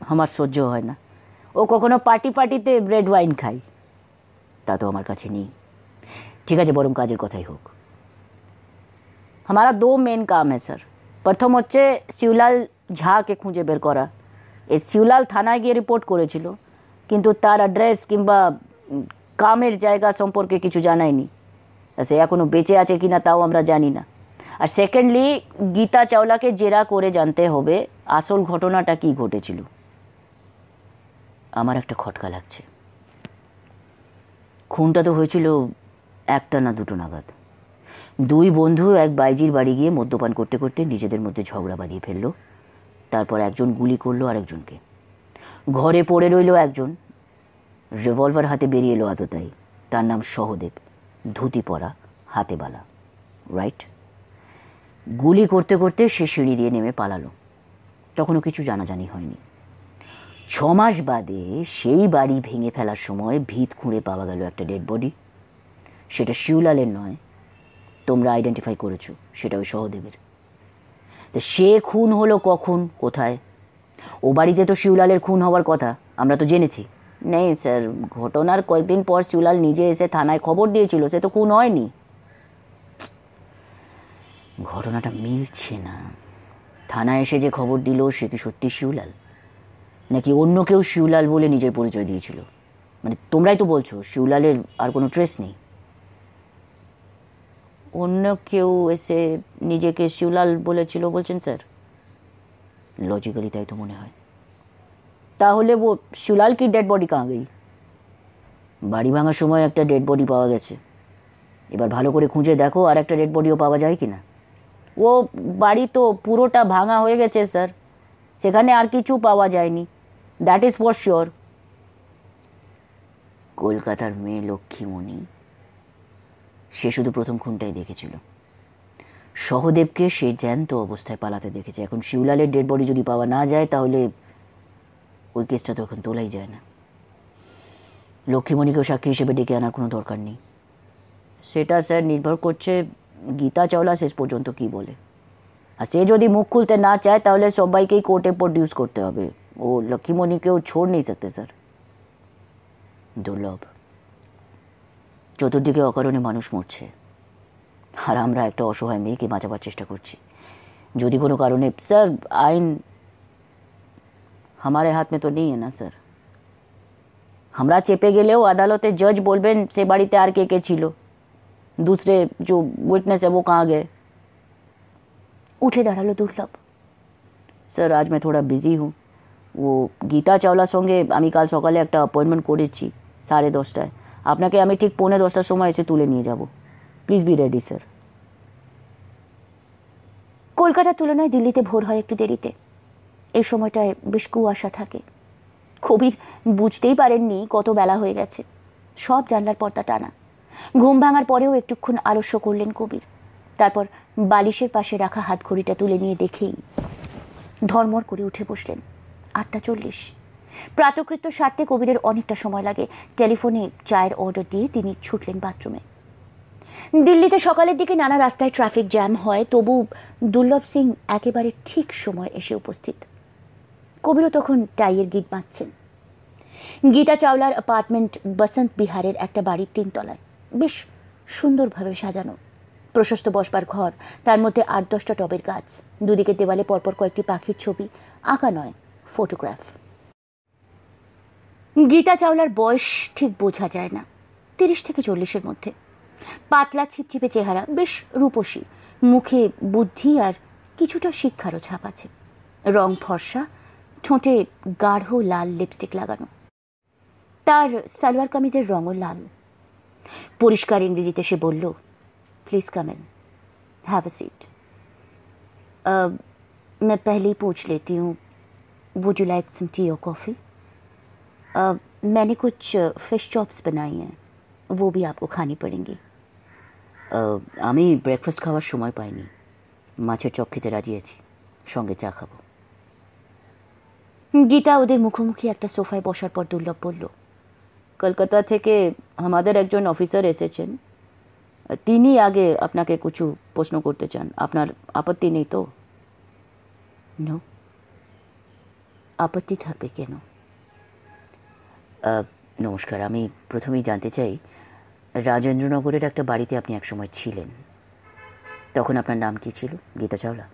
আমার সহ্য হয় না। ও কখনো পার্টিতে রেড ওয়াইন খাই, তা তো আমার কাছে নেই। ঠিক আছে, বরং কাজের কথাই হোক। हमारा 2 মেন কাম है স্যার। প্রথম হচ্ছে শিবলাল ঝাকে খুঁজে বের করা। এই শিবলাল থানায় গিয়ে রিপোর্ট করেছিল, কিন্তু তার অ্যাড্রেস কিংবা কামের জায়গা সম্পর্কে কিছু জানায়নি। সে এখনো বেঁচে আছে কিনা তাও আমরা জানি না। আর সেকেন্ডলি, গীতা চাওলাকে জেরা করে জানতে হবে আসল ঘটনাটা কি ঘটেছিল। আমার একটা খটকা লাগছে। খুনটা তো হয়েছিল 1টা না 2টো নাগাদ। 2 বন্ধু এক বাইজির বাড়ি গিয়ে মদ্যপান করতে করতে নিজেদের মধ্যে ঝগড়া বাঁধিয়ে ফেললো। তারপর একজন গুলি করলো আরেকজনকে। ঘরে পড়ে রইল একজন, রিভলভার হাতে বেরিয়ে এলো আততায়ী। তার নাম সহদেব, ধুতি পরা, হাতে বালা, রাইট? গুলি করতে করতে সে সিঁড়ি দিয়ে নেমে পালালো। তখনও কিছু জানাজানি হয়নি। 6 মাস বাদে সেই বাড়ি ভেঙে ফেলার সময় ভিত খুঁড়ে পাওয়া গেল একটা ডেড বডি। সেটা শিবলালের নয়, তোমরা আইডেন্টিফাই করেছো, সেটা ওই সহদেবের। তো সে খুন হলো কখন, কোথায়? ও বাড়িতে তো শিবলালের খুন হওয়ার কথা, আমরা তো জেনেছি। নেই স্যার, ঘটনার কয়েকদিন পর শিবলাল নিজে এসে থানায় খবর দিয়েছিল, সে তো খুন হয়নি। ঘটনাটা মিলছে না। থানায় এসে যে খবর দিল সে কি সত্যি শিবলাল, নাকি অন্য কেউ শিবলাল বলে নিজের পরিচয় দিয়েছিল? মানে তোমরাই তো বলছো শিবলালের আর কোনো ট্রেস নেই। অন্য কেউ এসে নিজেকে শিবলাল বলেছিল বলছেন স্যার? লজিক্যালি তাই তো মনে হয়। তাহলে ও শিবলাল কি ডেড বডি কাঁ গই? বাড়ি ভাঙার সময় একটা ডেড বডি পাওয়া গেছে, এবার ভালো করে খুঁজে দেখো আর একটা ডেড বডিও পাওয়া যায় কিনা। ও বাড়ি তো পুরোটা ভাঙা হয়ে গেছে স্যার, সেখানে আর কিছু পাওয়া যায়নি, দ্যাট ইজ ফর শিওর। কলকাতার মেয়ে লক্ষ্মীমণি, সে শুধু প্রথম খুনটাই দেখেছিল। সহদেবকে সে জ্যান্ত অবস্থায় পালাতে দেখেছে। এখন শিবলালের ডেড বডি যদি পাওয়া না যায় তাহলে ওই কেসটা তো এখন তোলাই যায় না। লক্ষ্মীমণিকেও সাক্ষী হিসেবে ডেকে আনার কোনো দরকার নেই। সেটা স্যার নির্ভর করছে গীতা চাওলা শেষ পর্যন্ত কি বলে। আর সে যদি মুখ খুলতে না চায় তাহলে সবাইকেই কোর্টে প্রডিউস করতে হবে। ও লক্ষ্মীমণিকেও छोड़ नहीं सकते স্যার। দুর্লভ, চতুর্দিকে অকারণে মানুষ মরছে, আর আমরা একটা অসহায় মেয়েকে বাঁচাবার চেষ্টা করছি। যদি কোনো কারণে স্যার, আইন हमारे हाथ में तो नहीं है ना सर, আমরা চেপে গেলেও আদালতে জজ বলবেন সে বাড়িতে আর কে কে ছিল, दूसरे जो विटनेस है वो कहाँ गए। উঠে দাঁড়ালো দুর্লভ। স্যার আজ मैं थोड़ा बिजी हूँ, वो গীতা চাওলার সঙ্গে আমি কাল সকালে একটা অ্যাপয়েন্টমেন্ট করেছি 10:30টায়। আপনাকে আমি ঠিক 10:45টার সময় এসে তুলে নিয়ে যাব, প্লিজ বি রেডি স্যার। কলকাতার তুলনায় দিল্লিতে ভোর হয় একটু দেরিতে। এই সময়টায় বেশ কুয়াশা থাকে। কবির বুঝতেই পারেননি কত বেলা হয়ে গেছে। সব জানলার পর্দা টানা। ঘুম ভাঙার পরেও একটুক্ষণ আলস্য করলেন কবির। তারপর বালিশের পাশে রাখা হাতঘড়িটা তুলে নিয়ে দেখেই ধর্মর করে উঠে বসলেন। 8:40। প্রাতকৃত্য সারতে কবিরের অনেকটা সময় লাগে। টেলিফোনে চায়ের অর্ডার দিয়ে তিনি ছুটলেন বাথরুমে। দিল্লিতে সকালের দিকে নানা রাস্তায় ট্রাফিক জ্যাম হয়, তবু দুর্লভ সিং একেবারে ঠিক সময় এসে উপস্থিত। কবিরও তখন টাইয়ের গিট বাঁধছেন। গীতা চাওলার অ্যাপার্টমেন্ট বসন্ত বিহারের একটা বাড়ির 3 তলায়, বেশ সুন্দরভাবে সাজানো। প্রশস্ত বসবার ঘর, তার মধ্যে 8-10টা টবের গাছ, দুদিকে দেওয়ালে পরপর কয়েকটি পাখির ছবি, আঁকা নয়, ফটোগ্রাফ। গীতা চাওলার বয়স ঠিক বোঝা যায় না, 30 থেকে 40-এর মধ্যে। পাতলা ছিপছিপে চেহারা, বেশ রূপসী, মুখে বুদ্ধি আর কিছুটা শিক্ষারও ছাপ আছে। রং ফর্সা, ঠোঁটে গাঢ় লাল লিপস্টিক লাগানো। তার সালোয়ার কামিজের রঙও লাল। পরিষ্কার ইংরেজিতে সে বলল, please come in, have a seat. मैं पहले ही पूछ लेती हूँ, would you like some tea और कॉफ़ी? मैंने कुछ फिश चॉप्स बनाई हैं, वो भी आपको खानी पड़ेंगी। আমি ব্রেকফাস্ট খাওয়ার সময় পাইনি, মাছের চপ খেতে রাজি আছি, সঙ্গে চা খাবো। গীতা ওদের মুখোমুখি একটা সোফায় বসার পর দুর্লভ বলল, কলকাতা থেকে আমাদের একজন অফিসার এসেছেন, তিনি আগে আপনাকে কিছু প্রশ্ন করতে চান, আপনার আপত্তি নেই তো? নো, আপত্তি থাকবে কেন? নমস্কার, আমি প্রথমেই জানতে চাই, রাজেন্দ্রনগরের একটা বাড়িতে আপনি একসময় ছিলেন, তখন আপনার নাম কি ছিল? গীতা চাওলা?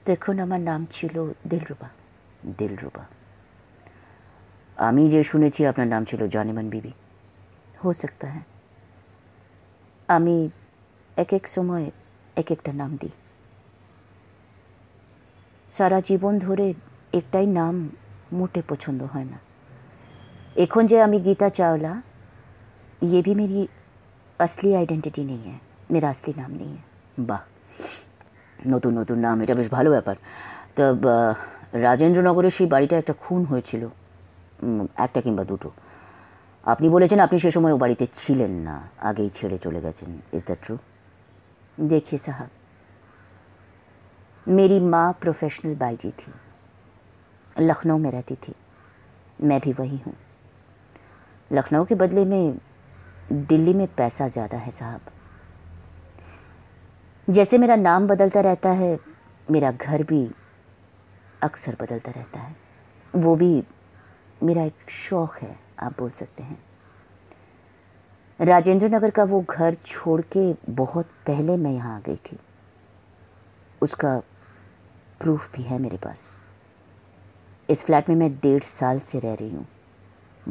তখন আমার নাম ছিল দিলরুবা। দিলরুবা। আমি যে শুনেছি আপনার নাম ছিল জানেমান বিবি। हो सकता है। আমি এক এক সময় এক একটা নাম দিই। সারা জীবন ধরে একটাই নাম মোটে পছন্দ হয় না। এখন যে আমি গীতা চাওলা, ये भी मेरी असली आइडेंटिटी नहीं है, मेरा असली नाम नहीं है। বাহ, নতুন নতুন নাম, এটা বেশ ভালো ব্যাপার। তা রাজেন্দ্রনগরের সেই বাড়িটা একটা খুন হয়েছিল, একটা কিংবা দুটো। আপনি বলেছেন আপনি সে সময় ও বাড়িতে ছিলেন না, আগেই ছেড়ে চলে গেছেন। Is that true? देखिए साहब, मेरी माँ प्रोफेशनल बाईजी थी, लखनऊ में रहती थी, मैं भी वही हूँ। लखनऊ के बदले में दिल्ली में पैसा ज़्यादा है साहब। जैसे मेरा नाम बदलता रहता है, मेरा घर भी अक्सर बदलता रहता है। वो भी मेरा एक शौक़ है, आप बोल सकते हैं। राजेंद्र नगर का वो घर छोड़ के बहुत पहले मैं यहाँ आ गई थी, उसका प्रूफ भी है मेरे पास। इस फ्लैट में मैं 1.5 साल से रह रही हूँ,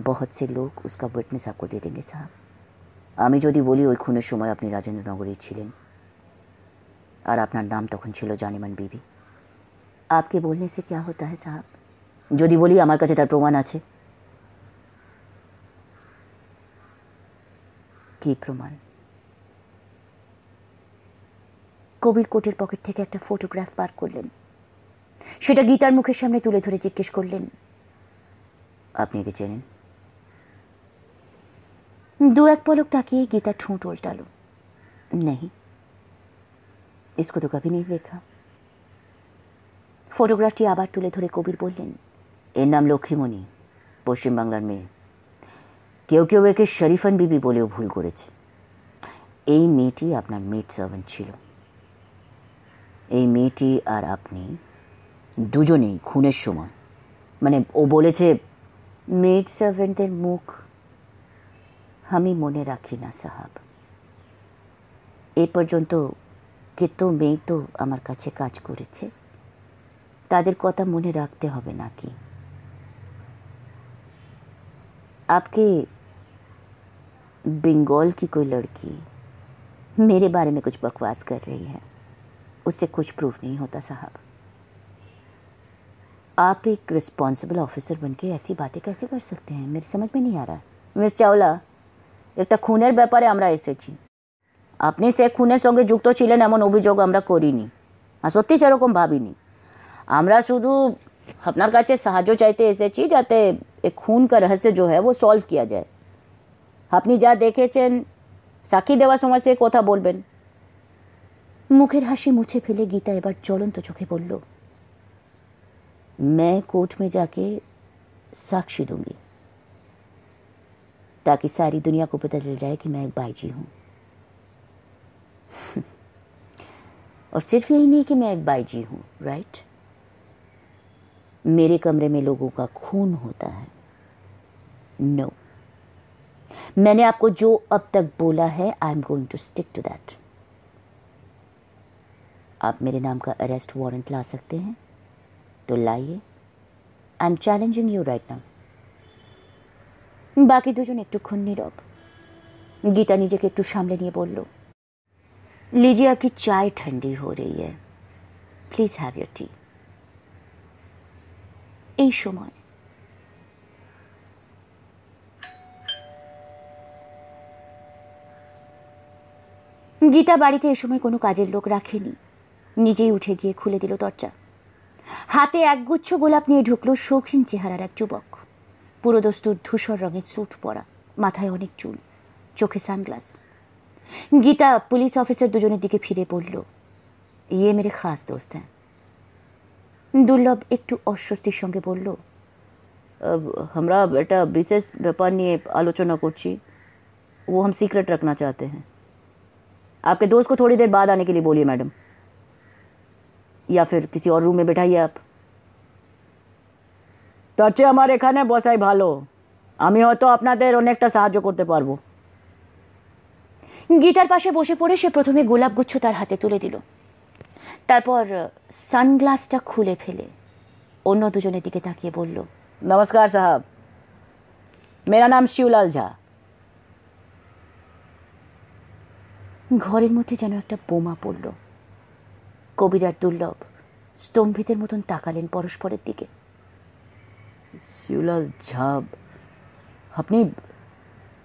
बहुत से लोग उसका विटनेस आपको दे देंगे साहब। আমি যদি বলি ওই খুনের সময় আপনি রাজেন্দ্রনগরেই ছিলেন, আর আপনার নাম তখন ছিল জানেমান বিবি, आपके बोलने से क्या होता है साहब? যদি বলি আমার কাছে তার প্রমাণ আছে? কি প্রমাণ? কবির কোটের পকেট থেকে একটা ফটোগ্রাফ বার করলেন, সেটা গীতার মুখের সামনে তুলে ধরে জিজ্ঞেস করলেন, আপনি একে চেনেন? दो एक पलक ताकिए गीता ठूंठ उल्टालो, नहीं, इसको तो कभी नहीं देखा। ফটোগ্রাফটি আবার তুলে ধরে কবির বললেন, এর নাম লক্ষ্মীমণি, পশ্চিমবাংলার মেয়ে। কেউ কেউ একে শরীফান বিবি বলেও ভুল করেছে। এই মেয়েটি আপনার মেড সার্ভেন্ট ছিল। এই মেয়েটি আর আপনি দুজনেই খুনের সময়, মানে ও বলেছে, মেড সার্ভেন্টদের মুখ আমি মনে রাখি না সাহাব। এ পর্যন্ত কত মেয়ে তো আমার কাছে কাজ করেছে, তাদের কথা মনে রাখতে হবে নাকি? आपकी बंगाल की कोई लड़की मेरे बारे में कुछ बकवास कर रही है, उससे कुछ प्रूफ नहीं होता साहब। आप एक रिस्पॉन्सिबल ऑफिसर बनके ऐसी बातें कैसे कर सकते हैं, मेरी समझ में नहीं आ रहा है। মিস চাওলা, একটা খুনের ব্যাপারে আমরা এসেছি। আপনি সে খুনের সঙ্গে যুক্ত ছিলেন এমন অভিযোগ আমরা করিনি, আর সত্যি সেরকম ভাবিনি। আমরা শুধু আপনার কাছে সাহায্য চাইতে এসেছি যাতে এই খুন का रहस्य जो है वो सॉल्व किया जाए। আপনি যা দেখেছেন সাক্ষী দেওয়ার সময় সে কথা বলবেন। মুখের হাসি মুছে ফেলে গীতা এবার জ্বলন্ত চোখে বলল, मैं कोर्ट में जाके साक्षी दूंगी ताकि सारी दुनिया को पता चल जाए कि मैं एक बाईजी हूं। और सिर्फ यही नहीं कि मैं एक बाईजी हूं, राइट? मेरे कमरे में लोगों का खून होता है। नो, मैंने आपको जो अब तक बोला है I am going to stick to that. आप मेरे नाम का अरेस्ट वारंट ला सकते हैं तो लाइए। I am challenging you right now. বাকি দুজন একটুক্ষণ নীরব। গীতা নিজেকে একটু সামলে নিয়ে বলল, लीजिए आपकी चाय ठंडी हो रही है, प्लीज हैव योर टी। এই সময় গীতা বাড়িতে এই সময় কোনো কাজের লোক রাখেনি, নিজেই উঠে গিয়ে খুলে দিল দরজা। হাতে একগুচ্ছ গোলাপ নিয়ে ঢুকলো শৌখিন চেহারার এক যুবক। পুরো দস্তুর ধূসর রঙের স্যুট পরা, মাথায় অনেক চুল, চোখে সানগ্লাস। গীতা পুলিশ অফিসার দুজনের দিকে ফিরে পড়ল, ইয়ে মেরে খাস দোস্ত হ্যাঁ। দুর্লভ একটু অস্বস্তির সঙ্গে বলল, আমরা একটা বিশেষ ব্যাপার নিয়ে আলোচনা করছি, वो हम सीक्रेट रखना चाहते हैं। आपके दोस्त को थोड़ी देर बाद आने के लिए बोलिए मैडम, या फिर किसी और रूम में बैठाइए आप। তার চেয়ে আমার এখানে বসাই ভালো, আমি হয়তো আপনাদের অনেকটা সাহায্য করতে পারবো। গীতার পাশে বসে পড়ে সে প্রথমে গোলাপগুচ্ছ তার হাতে তুলে দিল, তারপর সানগ্লাসটা খুলে ফেলে অন্য দুজনের দিকে তাকিয়ে বলল, नमस्कार साहब, मेरा नाम शिवलाल झा। ঘরের মধ্যে যেন একটা বোমা পড়ল। কবির আর দুর্লভ স্তম্ভিতের মতন তাকালেন পরস্পরের দিকে। শিবলাল ঝা, আপনি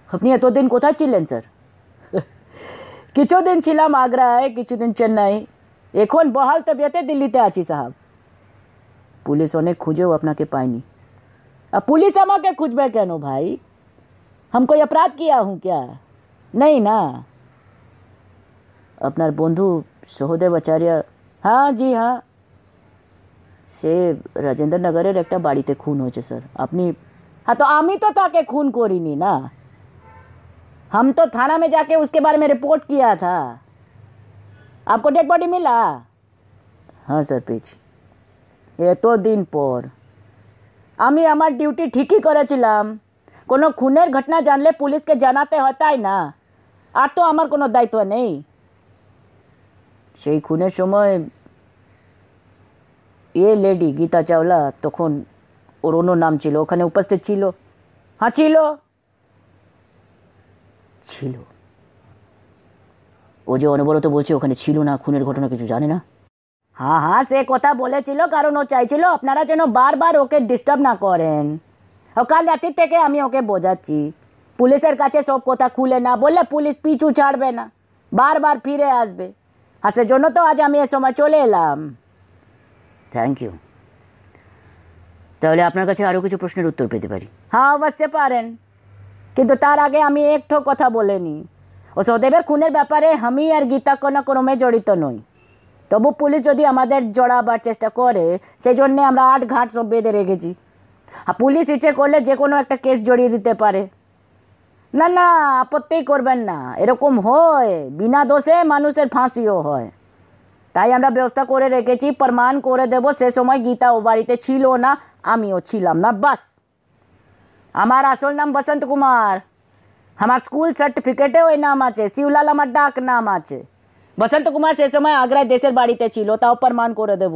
আপনি এতদিন কোথায় ছিলেন স্যার? কিছুদিন ছিলাম আগ্রায়, কিছুদিন চেন্নাই, এখন বহাল তবিয়তে দিল্লিতে আছি সাহেব। পুলিশ অনেক খুঁজেও আপনাকে পায়নি। আর পুলিশ আমাকে খুঁজবে কেন ভাই? हम कोई अपराध किया हूँ क्या? नहीं ना। আপনার বন্ধু সহদেব আচার্য, হ্যাঁ জি হ্যাঁ, সে রাজেন্দ্র নগরের একটা বাড়িতে খুন হয়েছে স্যার। আপনি, हाँ तो আমি তো তাকে খুন করিনি না, हम तो थाना में जाके उसके बारे में रिपोर्ट किया था। आपको डेड बॉडी मिला? हाँ স্যার পেয়েছি। এতদিন পর আমি আমার ডিউটি ঠিকই করেছিলাম। কোনো খুনের ঘটনা জানলে পুলিশকে জানাতে হয়, তাই না? আর তো আমার কোনো দায়িত্ব নেই। সেই খুনের সময় এ লেডি গীতা চাওলা, তখন ওর অন্য নাম ছিল, ওখানে উপস্থিত ছিল। হ্যাঁ ছিল ছিল। ও যে অনবরত বলছে ওখানে ছিল না, খুনের ঘটনা কিছু জানে না। হ্যাঁ হ্যাঁ, সে কথা বলেছিল, কারণ ও চাইছিল আপনারা যেন বারবার ওকে ডিস্টার্ব না করেন। ও কাল রাতের থেকে আমি ওকে বোঝাচ্ছি, পুলিশের কাছে সব কথা খুলে না বললে পুলিশ পিছু ছাড়বে না, বারবার ফিরে আসবে। আর সেজন্য তো আজ আমি এ সময় চলে এলাম। Thank you. তাহলে আপনার কাছে আরও কিছু প্রশ্নের উত্তর পেতে পারি? হ্যাঁ অবশ্যই পারেন, কিন্তু তার আগে আমি একটু কথা বলে নিই। ও সহদেবের খুনের ব্যাপারে আমি আর গীতা কোনো ক্রমে জড়িত নই। তবু পুলিশ যদি আমাদের জড়াবার চেষ্টা করে, সেই জন্যে আমরা আট ঘাট সব বেঁধে রেখেছি। আর পুলিশ ইচ্ছে করলে যে কোনো একটা কেস জড়িয়ে দিতে পারে। না না, আপত্তি করবেন না, এরকম হয়, বিনা দোষে মানুষের ফাঁসিও হয়। তাই আমরা ব্যবস্থা করে রেখেছি, প্রমাণ করে দেব সে সময় গীতা ও বাড়িতে ছিল না, আমিও ছিলাম না, বাস। আমার আসল নাম বসন্ত কুমার, আমার স্কুল সার্টিফিকেটে ওই নাম আছে, শিবলাল আমার ডাক নাম আছে। বসন্ত কুমার সে সময় আগ্রায় দেশের বাড়িতে ছিল, তাও প্রমাণ করে দেব।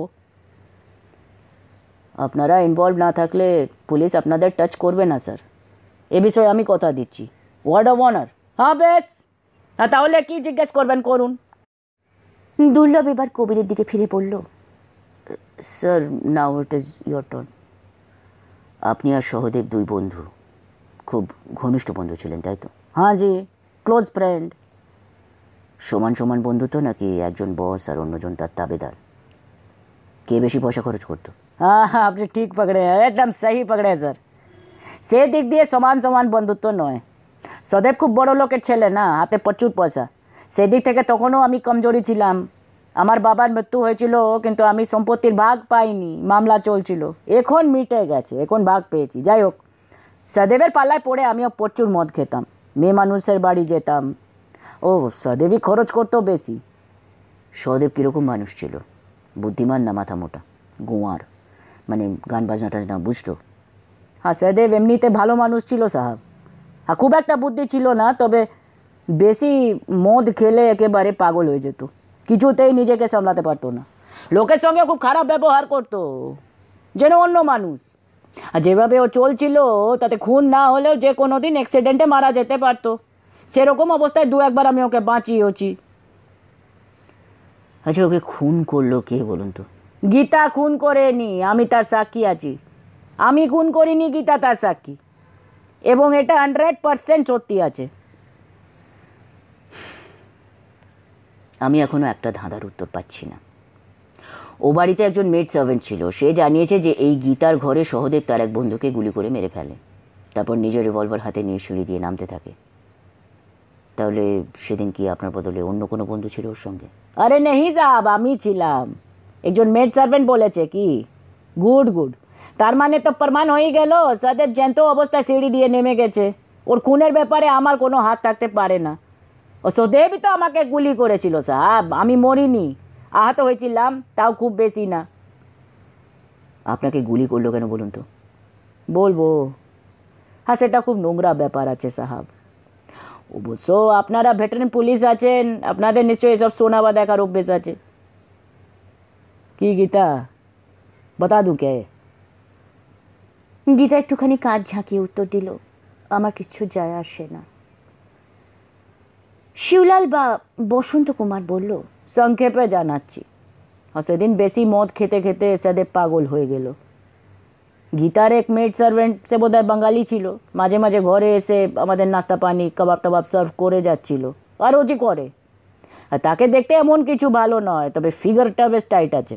আপনারা ইনভলভ না থাকলে পুলিশ আপনাদের টাচ করবে না স্যার। এ বিষয়ে আমি কথা দিচ্ছি, ওয়ার্ড অফ অনার। হ্যাঁ বেশ, হ্যাঁ তাহলে কি জিজ্ঞেস করবেন করুন। দুর্লভ এবার কবিরের দিকে ফিরে পড়ল। Sir, now it is your turn. আপনি আর সহদেব দুই বন্ধু, খুব ঘনিষ্ঠ বন্ধু ছিলেন, তাই তো? হ্যাঁ জি, ক্লোজ ফ্রেন্ড। সমান সমান বন্ধুত্ব নাকি একজন বস আর অন্যজন তার তাবেদার? কে বেশি পয়সা খরচ করতো? हाँ हाँ, আপনি ঠিক পকড়ে, একদম সহি পকড়ে স্যার। সে দিক দিয়ে সমান সমান বন্ধুত্ব নয়। সদেব খুব বড় লোকের ছেলে না, হাতে প্রচুর পয়সা। সেদিক থেকে তখনও আমি কমজোরি ছিলাম। আমার বাবার মৃত্যু হয়েছিল, কিন্তু আমি সম্পত্তির ভাগ পাইনি, মামলা চলছিল। এখন মিটে গেছে, এখন ভাগ পেয়েছি। যাই হোক, সদেবের পাল্লায় পড়ে আমিও প্রচুর মদ খেতাম, মেয়ে মানুষের বাড়ি যেতাম। ও সদেবই খরচ করতো বেশি। সহদেব কীরকম মানুষ ছিল? বুদ্ধিমান না মাথা মোটা? গোয়ার মানে গান বাজনা টাজনা বুঝতো? হ্যাঁ, সদেব এমনিতে ভালো মানুষ ছিল সাহেব। হ্যাঁ, খুব একটা বুদ্ধি ছিল না, তবে বেশি মদ খেলে একেবারে পাগল হয়ে যেত, কিছুতেই নিজেকে সামলাতে পারতো না। লোকের সঙ্গে খুব খারাপ ব্যবহার করতো, যেন অন্য মানুষ। আর যেভাবে ও চলছিল তাতে খুন না হলেও যে কোনো দিন অ্যাক্সিডেন্টে মারা যেতে পারতো। সেরকম অবস্থায় দু একবার আমি ওকে বাঁচিয়েছি। আচ্ছা, ওকে খুন করলো কে বলুন তো? গীতা খুন করেনি, আমি তার সাক্ষী আছি। আমি খুন করিনি, গীতা তার সাক্ষী, এবং এটা 100% সত্যি আছে। আমি এখনো একটা ধাঁধার উত্তর পাচ্ছি না। ও বাড়িতে একজন মেড সার্ভেন্ট ছিল, সে জানিয়েছে যে এই গীতার ঘরে সহদেব তার এক বন্ধুকে গুলি করে মেরে ফেলে, তারপর নিজের রিভলভার হাতে নিয়ে সিঁড়ি দিয়ে নামতে থাকে। তাহলে সেদিন কি আপনার বদলে অন্য কোনো বন্ধু ছিল ওর সঙ্গে? আরে নেই সাহেব, আমি ছিলাম। একজন মেড সার্ভেন্ট বলেছে কি? গুড গুড, তার মানে তো প্রমাণ হয়ে গেল সদেব জ্যান্ত অবস্থায় সিঁড়ি দিয়ে নেমে গেছে। ওর খুনের ব্যাপারে আমার কোনো হাত থাকতে পারে না। ও সদেবই তো আমাকে গুলি করেছিল সাহেব, আমি মরিনি, আহত হয়েছিলাম, তাও খুব বেশি না। আপনাকে গুলি করলো কেন বলুন তো? বলবো? হ্যাঁ, সেটা খুব নোংরা ব্যাপার আছে সাহেব। অবশ্য আপনারা ভেটারেন পুলিশ আছেন, আপনাদের নিশ্চয়ই এসব শোনা বা দেখার অভ্যেস আছে। কি গীতা, বতা দু কে? গীতা একটুখানি কাঁধ ঝাঁকিয়ে উত্তর দিল, আমার কিচ্ছু যায় আসে না। শিবলাল বা বসন্ত কুমার বলল, সংক্ষেপে জানাচ্ছি। সেদিন বেশি মদ খেতে খেতে সদেব পাগল হয়ে গেল। গীতার এক মেড সার্ভেন্ট, সে বোধহয় বাঙালি ছিল, মাঝে মাঝে ঘরে এসে আমাদের নাস্তা পানি কাবাব টাবাব সার্ভ করে যাচ্ছিল, আর রোজই করে। আর তাকে দেখতে এমন কিছু ভালো নয়, তবে ফিগারটা বেশ টাইট আছে।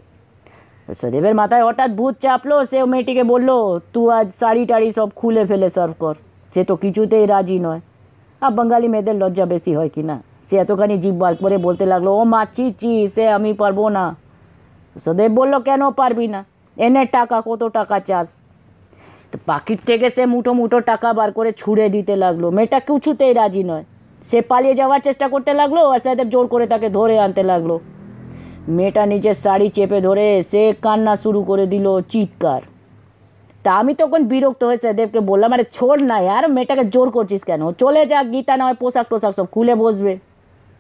সদেবের মাথায় হঠাৎ ভূত চাপলো, সে মেয়েটিকে বললো, তুই আজ শাড়ি টাড়ি সব খুলে ফেলে সার্ভ কর। সে তো কিছুতেই রাজি নয়। আর বাঙালি মেয়েদের লজ্জা বেশি হয় কি না, সে এতখানি জিভ বার করে বলতে লাগলো, ও মা চি চি, সে আমি পারবো না। সদেব বলল, কেন পারবি না? এনে টাকা, কত টাকা চাস? তো পাকিট থেকে সে মুঠো মুঠো টাকা বার করে ছুঁড়ে দিতে লাগলো। মেয়েটা কিছুতেই রাজি নয়। সে পালিয়ে যাওয়ার চেষ্টা করতে লাগলো, আর সদেব জোর করে তাকে ধরে আনতে লাগলো। মেয়েটা নিজের শাড়ি চেপে ধরে সে কান্না শুরু করে দিল, চিৎকার। তা আমি তখন বিরক্ত হয়ে সদেবকে বললাম, আরে ছোড় না यार, মেয়েটাকে জোর করছিস কেন? চলে যা, গীতা না হয় পোশাক টোশাক সব খুলে বসবে।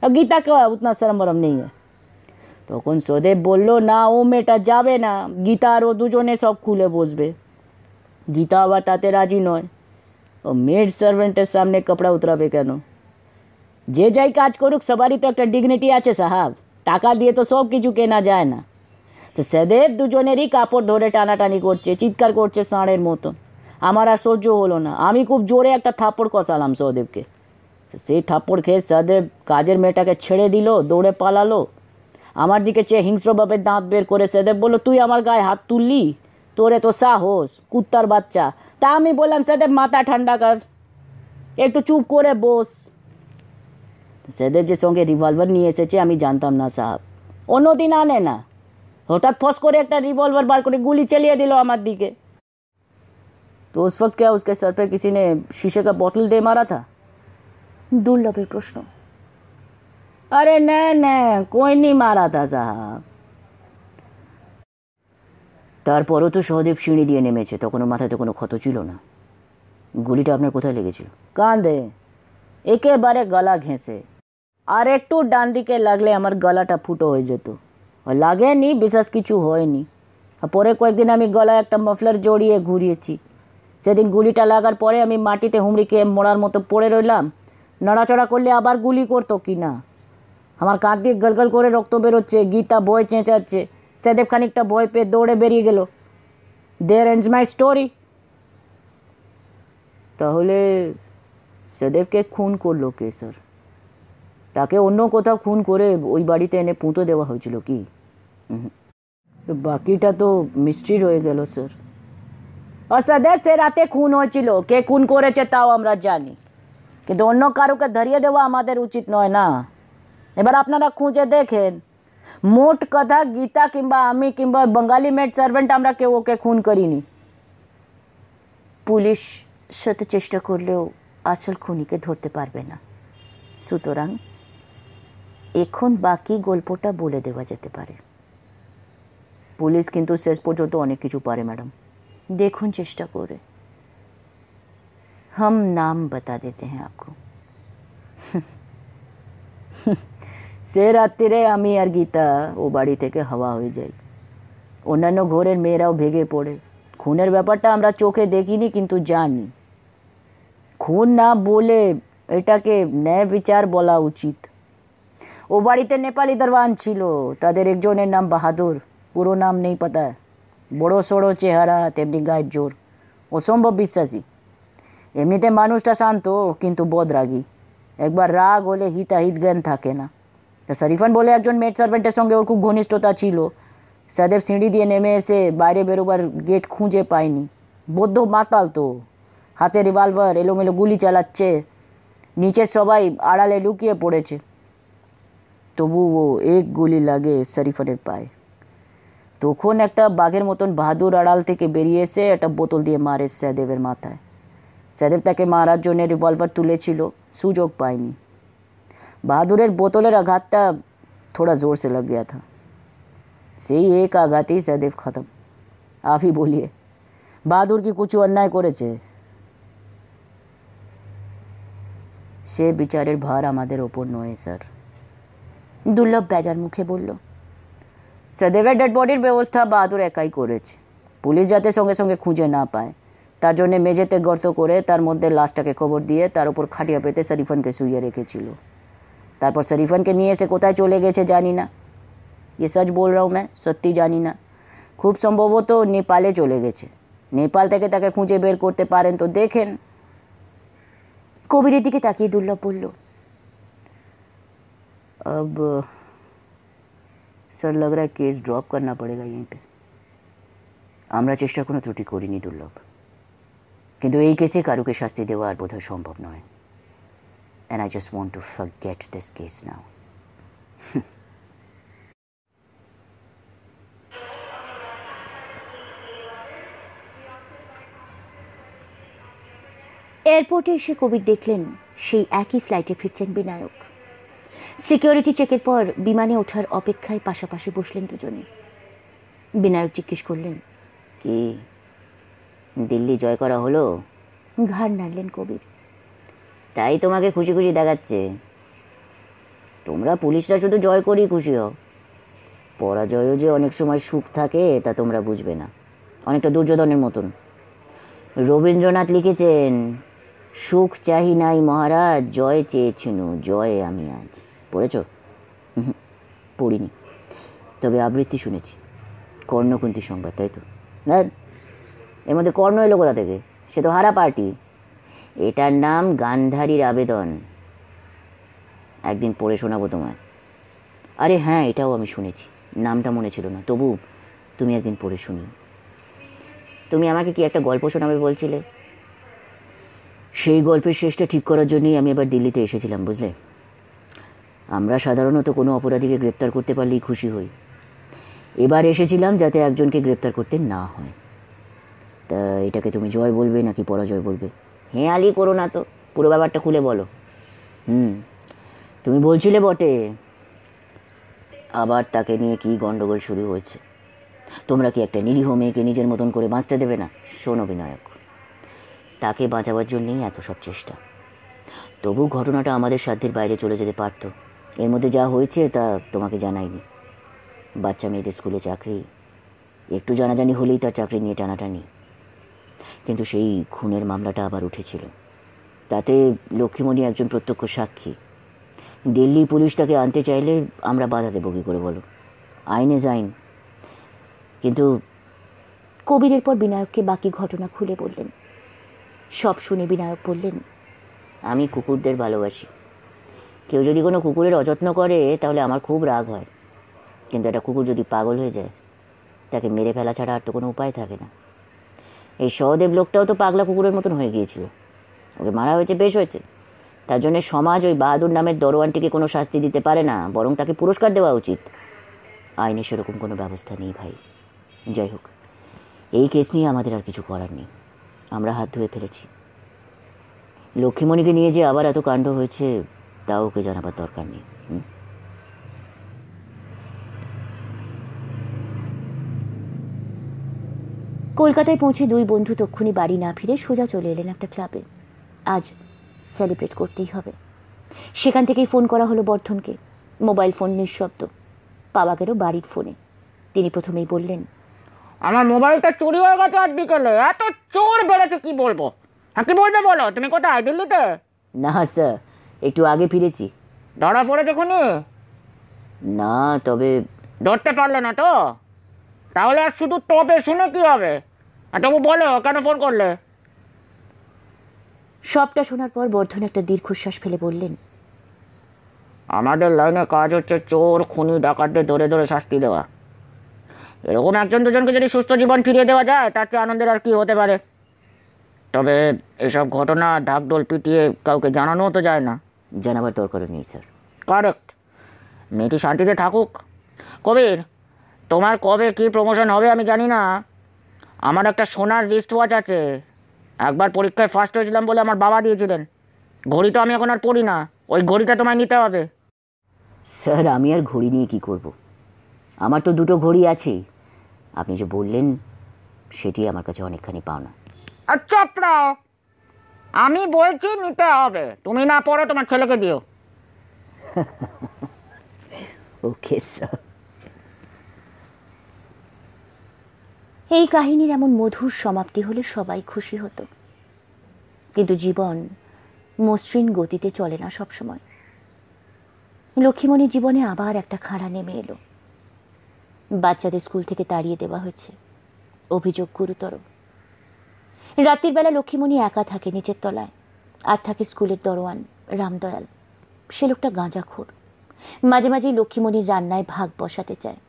আর গীতা কে উতনা শরম বরম নেই। তখন সদেব বলল, না, ও মেয়েটা যাবে না, গীতা আর ও দুজনে সব খুলে বসবে। গীতা আবার তাতে রাজি নয়। ও মেড সার্ভেন্টের সামনে কাপড়া উতরাবে কেন? যে যাই কাজ করুক, সবারই তো একটা ডিগনিটি আছে সাহাব, টাকা দিয়ে তো সব কিছু কেনা যায় না। তো সদেব দুজনেরই কাপড় ধরে টানাটানি করছে, চিৎকার করছে ষাঁড়ের মতো। আমার আর সহ্য হলো না, আমি খুব জোরে একটা থাপ্পড় কষালাম সদেবকে। সেই থাপ্পড় খেয়ে সদেব কাজের মেয়েটাকে ছেড়ে দিল, দৌড়ে পালালো। আমার দিকে চেয়ে হিংস্রভাবে দাঁত বের করে সদেব বলল, তুই আমার গায়ে হাত তুললি? তোরে তো সাহস, কুত্তার বাচ্চা। তা আমি বললাম, সদেব মাথা ঠান্ডা কর, একটু চুপ করে বস। সদেব যে সঙ্গে রিভলভার নিয়ে এসেছে আমি জানতাম না সাহেব, অন্যদিন আনে না। হঠাৎ ফস করে একটা রিভলভার বার করে গুলি চালিয়ে দিল আমার দিকে। तो उस वक्त क्या उसके सर पे किसी ने शीशे का बोतल दे मारा था? দুর্লভের প্রশ্ন। अरे नहीं नहीं, कोई नहीं मारा था साहब। তারপরও তো সহদেব সিঁড়ি দিয়ে নেমেছে, তখনও মাথাতে কোনো ক্ষত ছিল না। গুলিটা আপনার কোথায় লেগেছিল? কাঁধে, একেবারে গলা ঘেঁষে। আর একটু ডান দিকে লাগলে আমার গলাটা ফুটো হয়ে যেত। আর লাগেনি, বিশেষ কিছু হয়নি। আর পরে কয়েকদিন আমি গলায় একটা মাফলার জড়িয়ে ঘুরিয়েছি। সেদিন গুলিটা লাগার পরে আমি মাটিতে হুমড়ি খেয়ে মরার মতো পড়ে রইলাম। নড়াচড়া করলে আবার গুলি করতো কি না। আমার কাঁধ দিয়ে গলগল করে রক্ত বেরোচ্ছে। গীতা ভয় চেঁচাচ্ছে। সহদেব খানিকটা ভয় পেয়ে দৌড়ে বেরিয়ে গেল। দেয়ার এন্ডস মাই স্টোরি। তাহলে সহদেবকে খুন করলো কে স্যার? তাকে অন্য কোথাও খুন করে ওই বাড়িতে এনে পুঁতো দেওয়া হয়েছিল কি? তো বাকিটা তো মিস্ট্রি রয়ে গেল স্যার। আর সহদেব সে রাতে খুন হয়েছিল, কে খুন করেছে তাও আমরা জানি, কিন্তু অন্য কারোকে ধরিয়ে দেওয়া আমাদের উচিত নয় না। এবার আপনারা খুঁজে দেখেন। মোট কথা গীতা কিংবা আমি কিংবা বাঙালি মেড সার্ভেন্ট আমরা কেউ ওকে খুন করিনি। পুলিশ শত চেষ্টা করলেও আসল খুনিকে ধরতে পারবে না, সুতরাং এখন বাকি গল্পটা বলে দেওয়া যেতে পারে। পুলিশ কিন্তু শেষ পর্যন্ত অনেক কিছু পারে ম্যাডাম। দেখুন চেষ্টা করে। हम नाम बता देते हैं आपको। সে রাত্রিরে আমি আর গীতা ও বাড়ি থেকে হাওয়া হয়ে যাই। অন্যান্য ঘরের মেয়েরাও ভেঙে পড়ে। খুনের ব্যাপারটা আমরা চোখে দেখিনি, কিন্তু জানি। খুন না বলে এটাকে ন্যায় বিচার বলা উচিত। ও বাড়িতে নেপালি দরওয়ান ছিল, তাদের একজনের নাম বাহাদুর, পুরো নাম নেই পাতা। বড় সড়ো চেহারা, তেমনি গায়ের জোর, অসম্ভব বিশ্বাসী। এমনিতে মানুষটা শান্ত কিন্তু বদরাগী। একবার রাগ হলে হিতাহিত জ্ঞান থাকে না। শরীফান বলে একজন মেড সার্ভেন্টের সঙ্গে ওর খুব ঘনিষ্ঠতা ছিল। সহদেব সিঁড়ি দিয়ে নেমে এসে বাইরে বেরোবার গেট খুঁজে পায়নি। বদ্ধ মাতাল তো, হাতে রিভলভার, এলোমেলো গুলি চালাচ্ছে। নিচে সবাই আড়ালে লুকিয়ে পড়েছে। তবু ও এক গুলি লাগে শরীফানের পায়ে। তখন একটা বাঘের মতন বাহাদুর আড়াল থেকে বেরিয়ে এসে একটা বোতল দিয়ে মারে সহদেবের মাথায়। সহদেব তাকে মারার জন্য রিভলভার তুলেছিল, সুযোগ পায়নি। बहादुर बोतलेर आघातटा थोड़ा जोर से लग गया था। সেই एक आघात ही सदैव खत्म। आप ही बोलिए, বাহাদুর কি কিছু অন্যায় করেছে? সে বিচারের ভার আমাদের ওপর নয় স্যার। দুর্লভ বেজার মুখে বলল। সদেবের ডেড বডির ব্যবস্থা বাহাদুর একাই করেছে। পুলিশ যাতে সঙ্গে সঙ্গে খুঁজে না পায় তার জন্য মেঝেতে গর্ত করে তার মধ্যে লাশটাকে কবর দিয়ে তার উপর খাটিয়া পেতে শরীফানকে শুইয়ে রেখেছিল। তারপর শরীফানকে নিয়ে এসে কোথায় চলে গেছে জানি না। ये सच बोल रहा हूँ मैं, সত্যি জানি না। খুব সম্ভবত নেপালে চলে গেছে। নেপাল থেকে তাকে খুঁজে বের করতে পারেন তো দেখেন। কবিরের দিকে তাকিয়ে দুর্লভ বলল, अब सर लग रहा है केस ड्रॉप करना पड़ेगा यहीं पे। আমরা চেষ্টার কোনো ত্রুটি করিনি দুর্লভ, কিন্তু এই কেসে কারুকে শাস্তি দেওয়া আর বোধহয় সম্ভব নয়। And I just want to forget this case now. এয়ারপোর্টে এসে কবির দেখলেন সেই একই ফ্লাইটে ফিরছেন বিনায়ক। সিকিউরিটি চেকের পর বিমানে ওঠার অপেক্ষায় পাশাপাশি বসলেন দুজনে। বিনায়ক জিজ্ঞেস করলেন, কি দিল্লি জয় করা হলো? ঘাড় নাড়লেন কবির। তাই তোমাকে খুশি খুশি দেখাচ্ছে। তোমরা পুলিশরা শুধু জয় করেই খুশি হও। পরাজয়ও যে অনেক সময় সুখ থাকে তা তোমরা বুঝবে না। অনেকটা দুর্যোধনের মতন। রবীন্দ্রনাথ লিখেছেন, সুখ চাহি নাই মহারাজ, জয় চেয়েছিনু, জয় আমি আজ। পড়েছ? পড়িনি, তবে আবৃত্তি শুনেছি। কর্ণকুন্তী সংবাদ, তাই তো? এর মধ্যে কর্ণ এলো কোথা থেকে? সে তো হারা পার্টি। এটার নাম গান্ধারীর আবেদন। একদিন পড়ে শোনাবো তোমায়। আরে হ্যাঁ, এটাও আমি শুনেছি, নামটা মনে ছিল না, তবু তুমি একদিন পড়ে শুনি। তুমি আমাকে কি একটা গল্প শোনাবে বলছিলে? সেই গল্পের শেষটা ঠিক করার জন্যই আমি এবার দিল্লিতে এসেছিলাম, বুঝলে। আমরা সাধারণত কোনো অপরাধীকে গ্রেপ্তার করতে পারলেই খুশি হই। এবার এসেছিলাম যাতে একজনকে গ্রেপ্তার করতে না হয়। তা এটাকে তুমি জয় বলবে নাকি পরাজয় বলবে? হ্যাঁ আলি করো না তো, পুরো ব্যাপারটা খুলে বলো। তুমি বলছিলে বটে আবার তাকে নিয়ে কি গন্ডগোল শুরু হয়েছে। তোমরা কি একটা নিরীহ মেয়েকে নিজের মতন করে বাঁচতে দেবে না? শোনো বিনায়ক, তাকে বাঁচাবার জন্যই এত সব চেষ্টা। তবু ঘটনাটা আমাদের সাধ্যের বাইরে চলে যেতে পারত। এর মধ্যে যা হয়েছে তা তোমাকে জানাইনি। বাচ্চা মেয়েদের স্কুলে চাকরি, একটু জানাজানি হলেই তার চাকরি নিয়ে টানাটানি। কিন্তু সেই খুনের মামলাটা আবার উঠেছিল। তাতে লক্ষ্মীমণি একজন প্রত্যক্ষ সাক্ষী। দিল্লি পুলিশ তাকে আনতে চাইলে আমরা বাধা দেবো কী করে বলো? আইন ইজ আইন। কিন্তু কবিরের পর বিনায়ককে বাকি ঘটনা খুলে বললেন। সব শুনে বিনায়ক বললেন, আমি কুকুরদের ভালোবাসি। কেউ যদি কোনো কুকুরের অযত্ন করে তাহলে আমার খুব রাগ হয়, কিন্তু একটা কুকুর যদি পাগল হয়ে যায় তাকে মেরে ফেলা ছাড়া আর তো কোনো উপায় থাকে না। এই সহদেব লোকটাও তো পাগলা কুকুরের মতন হয়ে গিয়েছিল। ওকে মারা হয়েছে, বেশ হয়েছে। তার জন্য সমাজ ওই বাহাদুর নামের দরোয়ানটিকে কোনো শাস্তি দিতে পারে না, বরং তাকে পুরস্কার দেওয়া উচিত। আইনে সেরকম কোনো ব্যবস্থা নেই ভাই। যাই হোক, এই কেস নিয়ে আমাদের আর কিছু করার নেই, আমরা হাত ধুয়ে ফেলেছি। লক্ষ্মীমণিকে নিয়ে যে আবার এত কাণ্ড হয়েছে তাও ওকে জানাবার দরকার নেই। কলকাতায় পৌঁছে দুই বন্ধু তক্ষুনি বাড়ি না ফিরে সোজা চলে এলেন একটা ক্লাবে। আজ সেলিব্রেট করতেই হবে। সেখান থেকেই ফোন করা হলো বর্ধনকে। মোবাইল ফোন নিঃশব্দ, পাওয়া গেল বাড়ির ফোনে। তিনি প্রথমেই বললেন, আমার মোবাইলটা চুরি হয়ে গেছে আজ বিকেলে, এত চোর বেড়েছে কি বলবো। হ্যাঁ কি বলবে বলো, তুমি কোথায়? দিল্লিতে? না স্যার, একটু আগে ফিরেছি। ধরা পড়েছে খুনি? না, তবে ধরতে পারলে না তো? তাহলে আর শুধু তবে শুনে কি হবে? আর তবু বলো কেন ফোন করলে? সবটা শোনার পর বর্ধন একটা দীর্ঘশ্বাস ফেলে বললেন, আমাদের লাইনে কাজ হচ্ছে চোর খুনি ডাকাতদের ধরে ধরে শাস্তি দেওয়া। এরকম একজন দুজনকে যদি সুস্থ জীবন ফিরিয়ে দেওয়া যায় তার চেয়ে আনন্দের আর কি হতে পারে। তবে এসব ঘটনা ঢাকঢোল পিটিয়ে কাউকে জানানোও তো যায় না। জানাবার দরকার নেই স্যার। কারেক্ট। মেয়েটি শান্তিতে থাকুক। কবির, তোমার কবে কি প্রমোশন হবে আমি জানি না। আমার একটা সোনার রিস্ট ওয়াচ আছে, একবার পরীক্ষায় ফার্স্ট হয়েছিলাম বলে আমার বাবা দিয়েছিলেন। ঘড়ি তো আমি এখন আর পড়ি না, ওই ঘড়িটা তোমায় নিতে হবে। স্যার, আমি আর ঘড়ি নিয়ে কি করব? আমার তো দুটো ঘড়ি আছেই। আপনি যে বললেন সেটি আমার কাছে অনেকখানি পাওনা। আচ্ছা, আমি বলছি নিতে হবে। তুমি না পড়ো তোমার ছেলেকে দিও। Okay sir. এই কাহিনীর এমন মধুর সমাপ্তি হলে সবাই খুশি হতো, কিন্তু জীবন মসৃণ গতিতে চলে না সবসময়। লক্ষ্মীমণির জীবনে আবার একটা খাড়া নেমে এলো। বাচ্চাদের স্কুল থেকে তাড়িয়ে দেওয়া হয়েছে, অভিযোগ গুরুতর। রাত্রির বেলা লক্ষ্মীমণি একা থাকে নিচের তলায়, আর থাকে স্কুলের দরোয়ান রামদয়াল। সে লোকটা গাঁজাখোর, মাঝে মাঝেই লক্ষ্মীমণির রান্নায় ভাগ বসাতে চায়।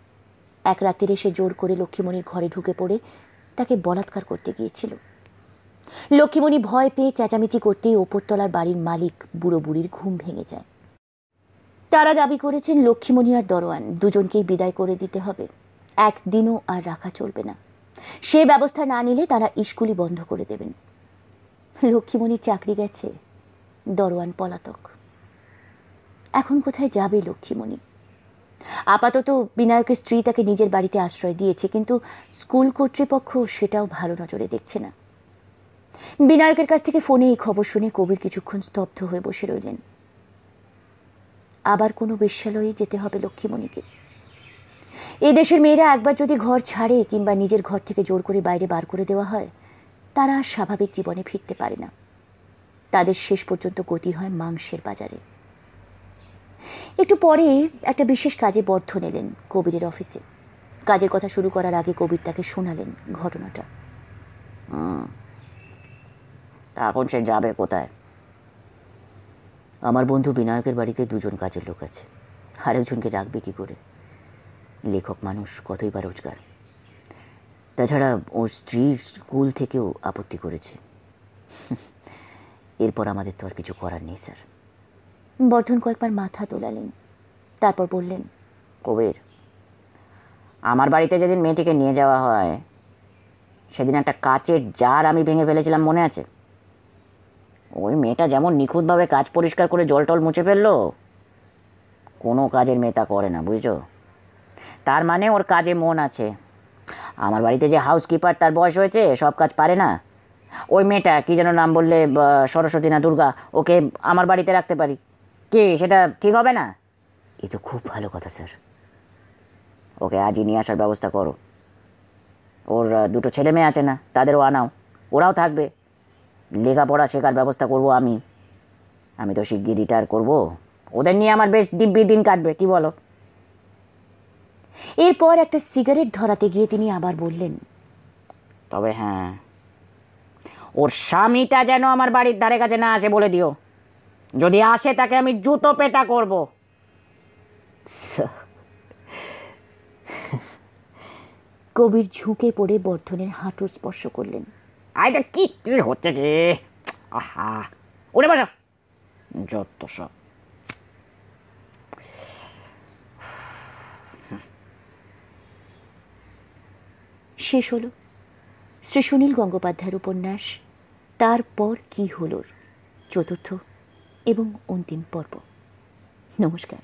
এক রাত্রিরে সে জোর করে লক্ষ্মীমণির ঘরে ঢুকে পড়ে তাকে বলাৎকার করতে গিয়েছিল। লক্ষ্মীমণি ভয় পেয়ে চেঁচামেচি করতেই ওপরতলার বাড়ির মালিক বুড়ো বুড়ির ঘুম ভেঙে যায়। তারা দাবি করেছেন লক্ষ্মীমণি আর দরোয়ান দুজনকেই বিদায় করে দিতে হবে, একদিনও আর রাখা চলবে না। সে ব্যবস্থা না নিলে তারা স্কুলই বন্ধ করে দেবেন। লক্ষ্মীমণির চাকরি গেছে, দরোয়ান পলাতক। এখন কোথায় যাবে লক্ষ্মীমণি? আপাতত বিনায়কের স্ত্রী তাকে নিজের বাড়িতে আশ্রয় দিয়েছে, কিন্তু স্কুল কর্তৃপক্ষ সেটাও ভালো নজরে দেখছে না। বিনায়কের কাছ থেকে ফোনে এই খবর শুনে কবির কিছুক্ষণ স্তব্ধ হয়ে বসে রইলেন। আবার কোনো বেশ্যালয়ে যেতে হবে লক্ষ্মীমণিকে। এই দেশের মেয়েরা একবার যদি ঘর ছাড়ে কিংবা নিজের ঘর থেকে জোর করে বাইরে বার করে দেওয়া হয়, তারা আর স্বাভাবিক জীবনে ফিরতে পারে না। তাদের শেষ পর্যন্ত গতি হয় মাংসের বাজারে। একটু পরে একটা বিশেষ কাজে বর্ধন এলেন কবিরের অফিসে। কাজের কথা শুরু করার আগে কবির তাকে শোনালেন ঘটনাটা। এখন সে যাবে কোথায়? আমার বন্ধু বিনায়কের বাড়িতে দুজন কাজের লোক আছে, আরেকজনকে রাখবে কি করে? লেখক মানুষ, কতই বা রোজগার। তাছাড়া ওর স্ত্রীর স্কুল থেকেও আপত্তি করেছে। এরপর আমাদের তো আর কিছু করার নেই স্যার। বর্ধন কয়েকবার মাথা দোলালেন, তারপর বললেন, কবির, আমার বাড়িতে যেদিন মেয়েটিকে নিয়ে যাওয়া হয় সেদিন একটা কাচের জার আমি ভেঙে ফেলেছিলাম, মনে আছে? ওই মেয়েটা যেমন নিখুঁতভাবে কাজ পরিষ্কার করে জল টল মুছে ফেললো, কোনো কাজের মেয়ে তা করে না, বুঝছো? তার মানে ওর কাজে মন আছে। আমার বাড়িতে যে হাউসকিপার, তার বয়স হয়েছে, সব কাজ পারে না। ওই মেয়েটা কি যেন নাম বললে, সরস্বতী না দুর্গা, ওকে আমার বাড়িতে রাখতে পারি কি? সেটা ঠিক হবে না? এ তো খুব ভালো কথা স্যার। ওকে আজই নিয়ে আসার ব্যবস্থা করো। ওর দুটো ছেলে মেয়ে আছে না, তাদেরও আনাও। ওরাও থাকবে, লেখাপড়া শেখার ব্যবস্থা করব আমি। আমি তো শিগগির রিটায়ার করব, ওদের নিয়ে আমার বেশ দিব্যি দিন কাটবে, কি বলো? এরপর একটা সিগারেট ধরাতে গিয়ে তিনি আবার বললেন, তবে হ্যাঁ, ওর স্বামীটা যেন আমার বাড়ির ধারে কাছে না আসে বলে দিও। যদি আসে তাকে আমি জুতো পেটা করব। কবির ঝুঁকে পড়ে বর্ধনের হাঁটু স্পর্শ করলেন। আইটা কি কি হচ্ছে কি? আহা, উঠে বসো, যত সব। শেষ হলো শ্রী সুনীল গঙ্গোপাধ্যায়ের উপন্যাস তারপর কি হলোর চতুর্থ এবং অন্তিম পর্ব। নমস্কার।